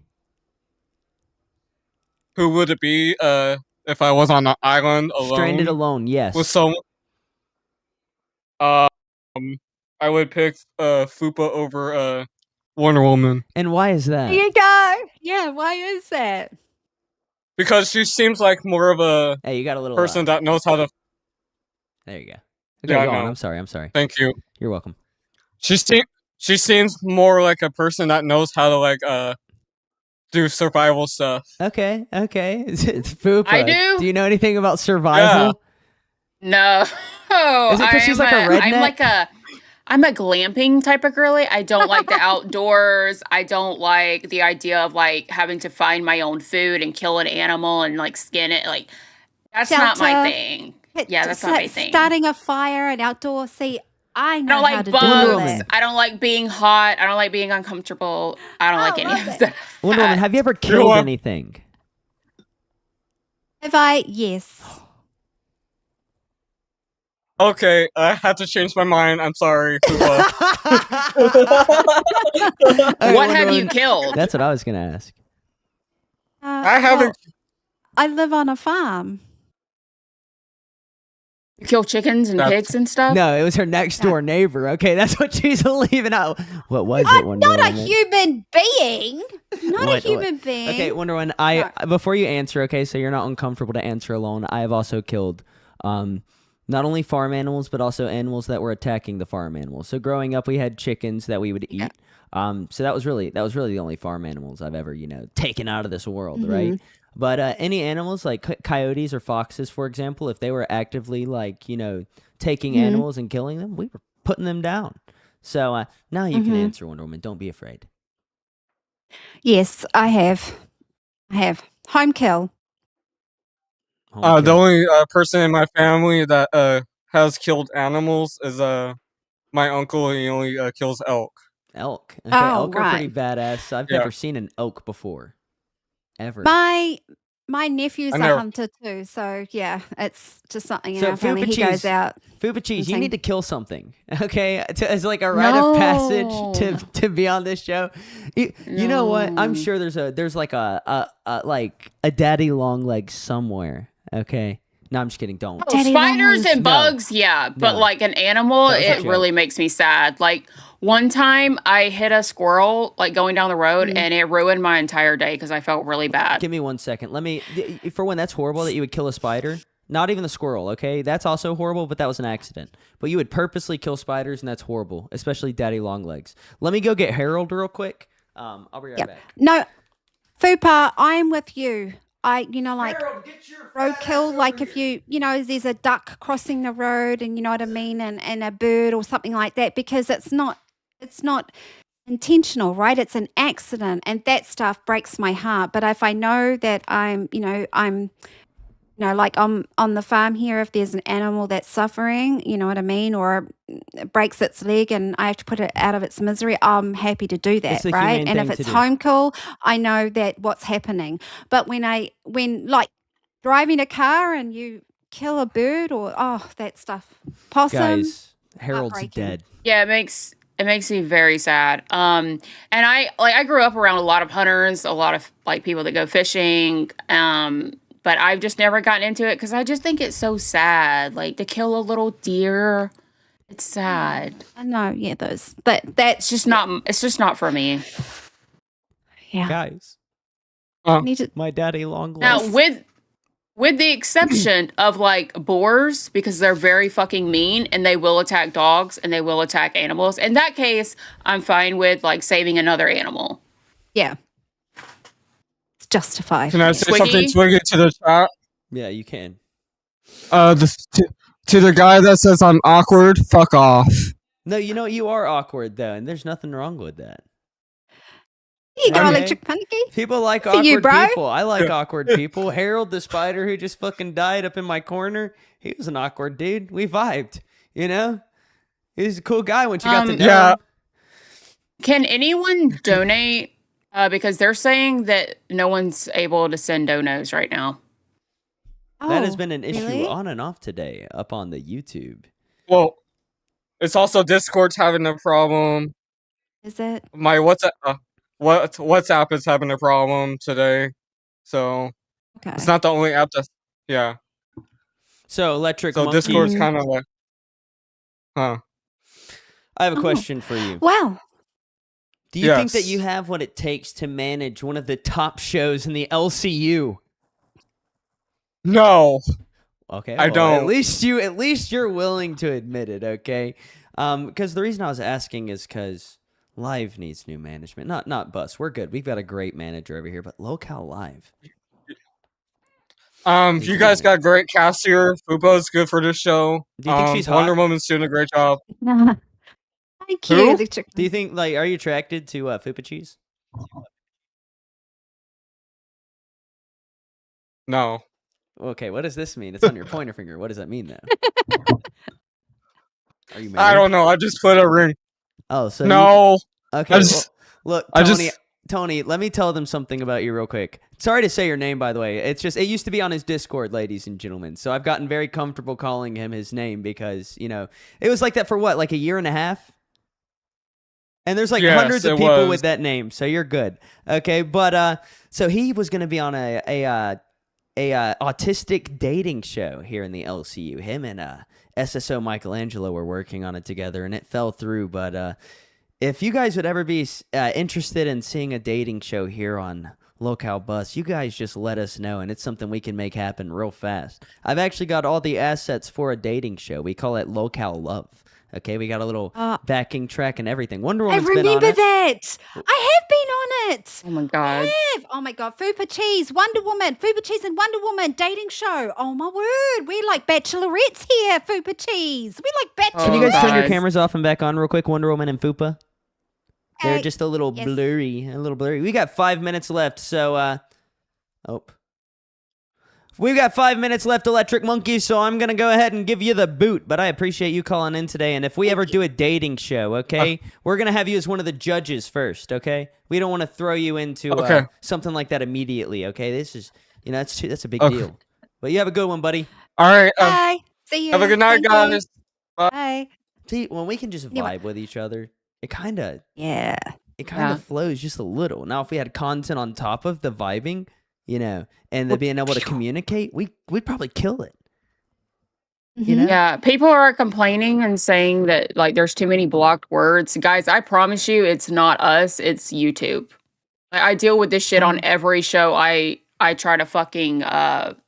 Who would it be? If I was on an island alone Stranded alone, yes. with some, I would pick Fupa over Wonder Woman. And why is There that? you go. Yeah, why is that? because she seems like more of a Hey, you got a little person that knows how to. There you go. Okay, Yeah, I go on. know. I'm sorry. Thank you. You're welcome. She seems more like a person that knows how to like do survival stuff. Okay. It's Fupa. I do. Do you know anything about survival? No. Is it because she's like a redneck? I'm a glamping type of girly. I don't like the outdoors. I don't like the idea of like having to find my own food and kill an animal and like skin it. Like that's not my Shelter. thing. Yeah, that's not my thing. Starting a fire and outdoor. See, I I know don't how like to do all bugs. that. I don't like being hot. I don't like being uncomfortable. I don't like any love of it. that. Wonder Woman, have you ever killed anything? Have I? Yes. Okay, I had to change my mind. I'm sorry, Fupa. Okay, What Wonder have you Woman, killed? That's what I was gonna ask. I haven't. I live on a farm. You kill chickens and pigs and stuff? No, it was her next door neighbor. Okay, that's what she's leaving out. What was it, Wonder Not a Woman? human being. Not a What- human being. Okay, Wonder Woman, before you answer, okay, so you're not uncomfortable to answer alone, I have also killed not only farm animals, but also animals that were attacking the farm animals. So growing up, we had chickens that we would eat. So that was really the only farm animals I've ever, taken out of this world, right? But any animals like coyotes or foxes, for example, if they were actively like, taking animals and killing them, we were putting them down. So now you can answer, Wonder Woman. Don't be afraid. Yes, I have. Home kill. Home The kill. only person in my family that has killed animals is my uncle. He only kills elk. Elk. Okay, Oh, elk are pretty right. badass. I've Yeah. never seen an elk before. Ever. My nephew's I a never- hunter too, so yeah, it's just something in So our family. He goes out. Fupa Cheese, you and need to kill something, okay? As like a rite of passage to be on this show. You know what? I'm No. sure there's like a daddy long leg somewhere. Okay. No, I'm just kidding. Don't. Oh, Daddy spiders long and No. bugs, yeah. But No. like an animal, That was a it joke. really makes me sad. Like one time I hit a squirrel like going down the road and it ruined my entire day because I felt really bad. Give me 1 second. For one, that's horrible that you would kill a spider. Not even the squirrel, okay? That's also horrible, but that was an accident. But you would purposely kill spiders, and that's horrible, especially daddy long legs. Let me go get Harold real quick. I'll be right back. No, Fupa, I'm with you. Like roadkill, like if there's a duck crossing the road and you know what I mean, and a bird or something like that, because it's not intentional, right? It's an accident, and that stuff breaks my heart. But if I know that I'm like I'm on the farm here, if there's an animal that's suffering, you know what I mean, or it breaks its leg and I have to put it out of its misery, I'm happy to do that, the right? humane And if thing it's to do. home kill, I know that what's happening. But when like driving a car and you kill a bird or that stuff, possum, Guys, Harold's heartbreaking. dead. Yeah, it makes me very sad. And I grew up around a lot of hunters, a lot of like people that go fishing. But I've just never gotten into it because I just think it's so sad. Like to kill a little deer, it's sad. I know, yeah, that's It's just not for me. yeah. Guys, Need to, my daddy long legs. Now with the exception of like boars, because they're very fucking mean and they will attack dogs and they will attack animals. In that case, I'm fine with like saving another animal. yeah. It's justified. Can I say Twiggy? something, Twiggy, to the chat? Yeah, you can. To the guy that says I'm awkward, fuck off. No, you are awkward though, and there's nothing wrong with that. Here you go, Okay. electric punky. People like For awkward you, bro. people. I like awkward people. Harold the spider who just fucking died up in my corner. He was an awkward dude. We vibed, He was a cool guy once you got to know Yeah. him. Can anyone donate? Because they're saying that no one's able to send donos right now. That has Oh, been an issue really? on and off today up on the YouTube. Well, it's also Discord's having a problem. Is it? My WhatsApp is having a problem today. So Okay. it's not the only app that's So Electric So Monkey, Discord's kind of like, huh? I have a Oh. question for you. Wow. Do you think that Yes. you have what it takes to manage one of the top shows in the LCU? No, Okay, I well, don't. At least you're willing to admit it, okay? Because the reason I was asking is because Live needs new management. Not Bus. We're good. We've got a great manager over here, but Locale Live. You guys got great cast here. Fupa's good for this show. Do you think she's Wonder hot? Woman's doing a great job. Thank you, Who? Electric. Do you think are you attracted to Fupa Cheese? No. Okay, what does this mean? It's on your pointer finger. What does that mean though? Are you married? I don't know. I just put a ring. Oh, so no. Okay, Just, look, Tony, let me tell them something about you real quick. Sorry to say your name, by the way. It's just, it used to be on his Discord, ladies and gentlemen. So I've gotten very comfortable calling him his name because, it was like that for what, like a year and a half? And there's like hundreds of people with that name, so you're good. Okay, but so he was going to be on a autistic dating show here in the LCU. Him and SSO Michelangelo were working on it together, and it fell through, but if you guys would ever be interested in seeing a dating show here on Locale Bus, you guys just let us know, and it's something we can make happen real fast. I've actually got all the assets for a dating show. We call it Locale Love. Okay, we got a little backing track and everything. Wonder Woman's been on it. I remember that. I have been on it. Oh my god. Oh my god. Fupa Cheese, Wonder Woman, Fupa Cheese and Wonder Woman dating show. Oh my word. We're like bachelorettes here, Fupa Cheese. We like bachelorettes. Can you guys turn your cameras off and back on real quick, Wonder Woman and Fupa? They're just a little blurry, We got 5 minutes left, so, we've got 5 minutes left, Electric Monkey, so I'm going to go ahead and give you the boot, but I appreciate you calling in today, and if we ever do a dating show, okay, we're going to have you as one of the judges first, okay? We don't want to throw you into something like that immediately, okay? This is, that's a big deal. But you have a good one, buddy. All right. Bye. See you. Have a good night, guys. Bye. See, when we can just vibe with each other, it kind of flows just a little. Now, if we had content on top of the vibing, and being able to communicate, we'd probably kill it. Yeah, people are complaining and saying that like there's too many blocked words. Guys, I promise you it's not us, it's YouTube. I deal with this shit on every show I try to fucking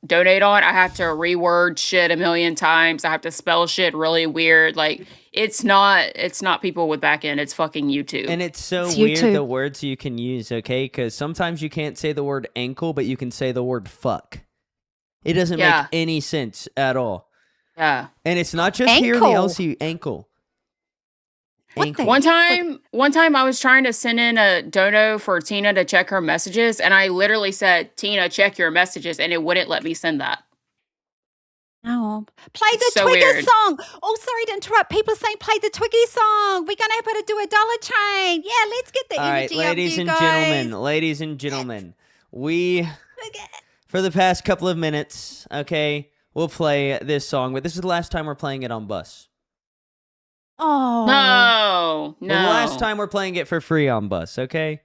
donate on. I have to reword shit a million times. I have to spell shit really weird. Like it's not people with back end, it's fucking YouTube. And it's weird the words you can use, okay? Because sometimes you can't say the word ankle, but you can say the word fuck. It doesn't make any sense at all. Yeah. And it's not just here in the LCU. Ankle. One time I was trying to send in a dono for Tina to check her messages, and I literally said, Tina, check your messages, and it wouldn't let me send that. Oh, play the Twigger song. Oh, sorry to interrupt. People are saying play the Twiggy song. We're gonna have to do a dollar chain. Yeah, let's get the energy up, you guys. Ladies and gentlemen, we for the past couple of minutes, okay, we'll play this song, but this is the last time we're playing it on Bus. Oh no! The last time we're playing it for free on Bus, okay?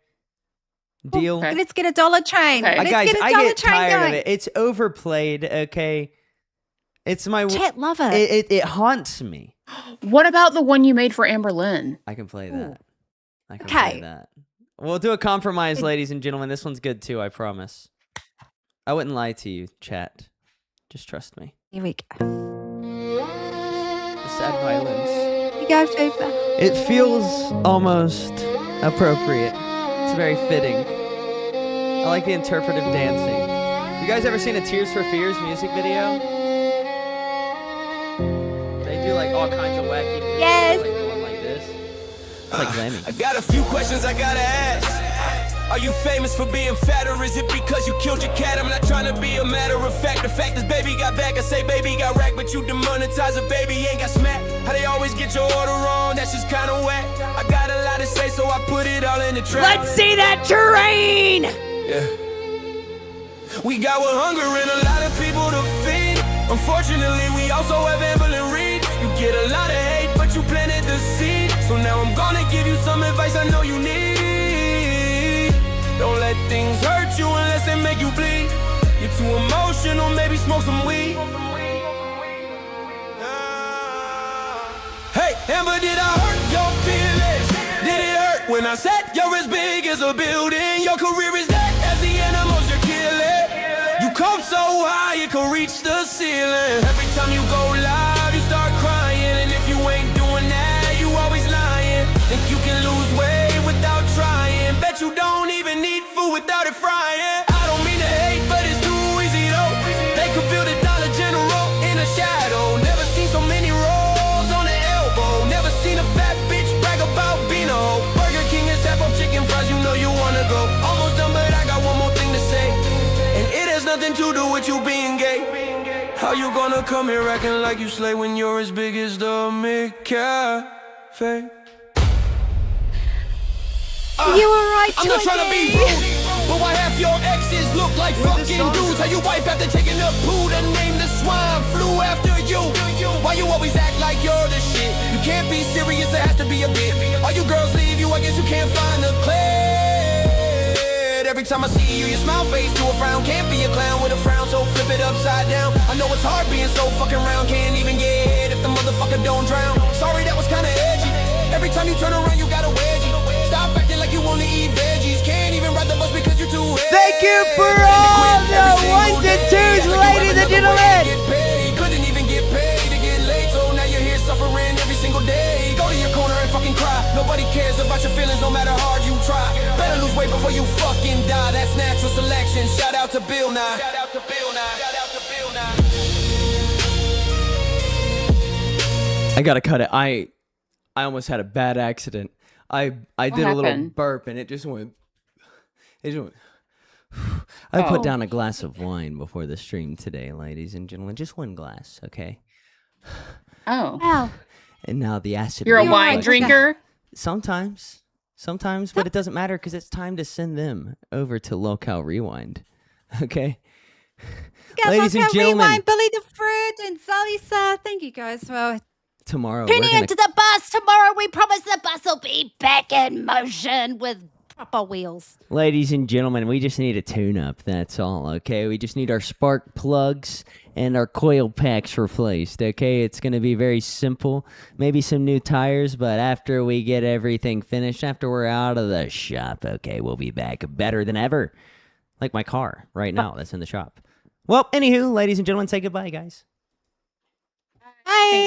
Deal. Okay. Let's get a dollar chain. Okay. Let's guys, get a I dollar get chain tired going. of it. It's overplayed, okay? It's my chat love it. It haunts me. What about the one you made for Amber Lynn? I can play that. I can play that. We'll do a compromise, ladies and gentlemen. This one's good too, I promise. I wouldn't lie to you, chat. Just trust me. Here we go. The sad violins. Here you go, Fupa. It feels almost appropriate. It's very fitting. I like the interpretive dancing. You guys ever seen a Tears for Fears music video? They do like all kinds of wacky moves. Yes. Like going like this. It's like Glammy. I got a few questions I gotta ask. Are you famous for being fat, or is it because you killed your cat? I'm not trying to be a matter of fact. The fact is baby got back. I say baby got racked, but you demonetize a baby ain't got smacked. How they always get your order wrong, that's just kinda whack. I got a lot to say, so I put it all in the track. Let's see that terrain! Yeah. We got one hunger and a lot of people to feed. Unfortunately, we also have Evelyn Reed. You get a lot of hate, but you planted the seed. So now I'm gonna give you some advice I know you need. Don't let things hurt you unless they make you bleed. You're too emotional, maybe smoke some weed. Hey, Amber, did I hurt your feelings? Did it hurt when I said you're as big as a building? Your career is dead as the animals you're killing. You come so high you can reach the ceiling. Every time you go live, you start crying. And if you ain't doing that, you always lying. Think you can lose weight without trying. Bet you don't even need food without it frying. I don't mean to hate, but it's too easy though. They could build a Dollar General in a shadow. Never seen so many rolls on the elbow. Never seen a fat bitch brag about being a hoe. Burger King is half off chicken fries, you know you wanna go. Almost done, but I got one more thing to say. And it has nothing to do with you being gay. How you gonna come here acting like you slay when you're as big as the McCafe? You were right, I'm not trying to be rude, but why half your exes look like fucking dudes? How you wipe after taking a poo to name the swine flew after you? Why you always act like you're the shit? You can't be serious, it has to be a bit. All you girls leave you, I guess you can't find the clit. Every time I see you, your smile fades to a frown. Can't be a clown with a frown, so flip it upside down. I know it's hard being so fucking round. Can't even get if the motherfucker don't drown. Sorry, that was kinda edgy. Every time you turn around, you got a wedgie. Stop acting like you wanna eat veggies. Can't even ride the bus because you're too heavy. Thank you for all the ones and twos, ladies and gentlemen. Couldn't even get paid to get late, so now you're here suffering every single day. Go to your corner and fucking cry. Nobody cares about your feelings, no matter how hard you try. Better lose weight before you fucking die. That's natural selection. Shout out to Bill Nye. Shout out to Bill Nye. Shout out to Bill Nye. I gotta cut it. I almost had a bad accident. I did a little happened? burp and it just went. I put down a glass of wine before the stream today, ladies and gentlemen. Just one glass, okay? Oh. Wow. And now the acid. You're a You're wine right. drinker? Sometimes, but it doesn't matter because it's time to send them over to Locale Rewind, okay? Ladies and gentlemen, Rewind, Billy the Fruit and Zalisa. Thank you guys for tomorrow we're tuning gonna into the bus. Tomorrow we promise the bus will be back in motion with proper wheels. Ladies and gentlemen, we just need a tune-up, that's all, okay? We just need our spark plugs and our coil packs replaced, okay? It's going to be very simple. Maybe some new tires, but after we get everything finished, after we're out of the shop, okay, we'll be back better than ever. Like my car right now that's in the shop. Well, anywho, ladies and gentlemen, say goodbye, guys. Bye.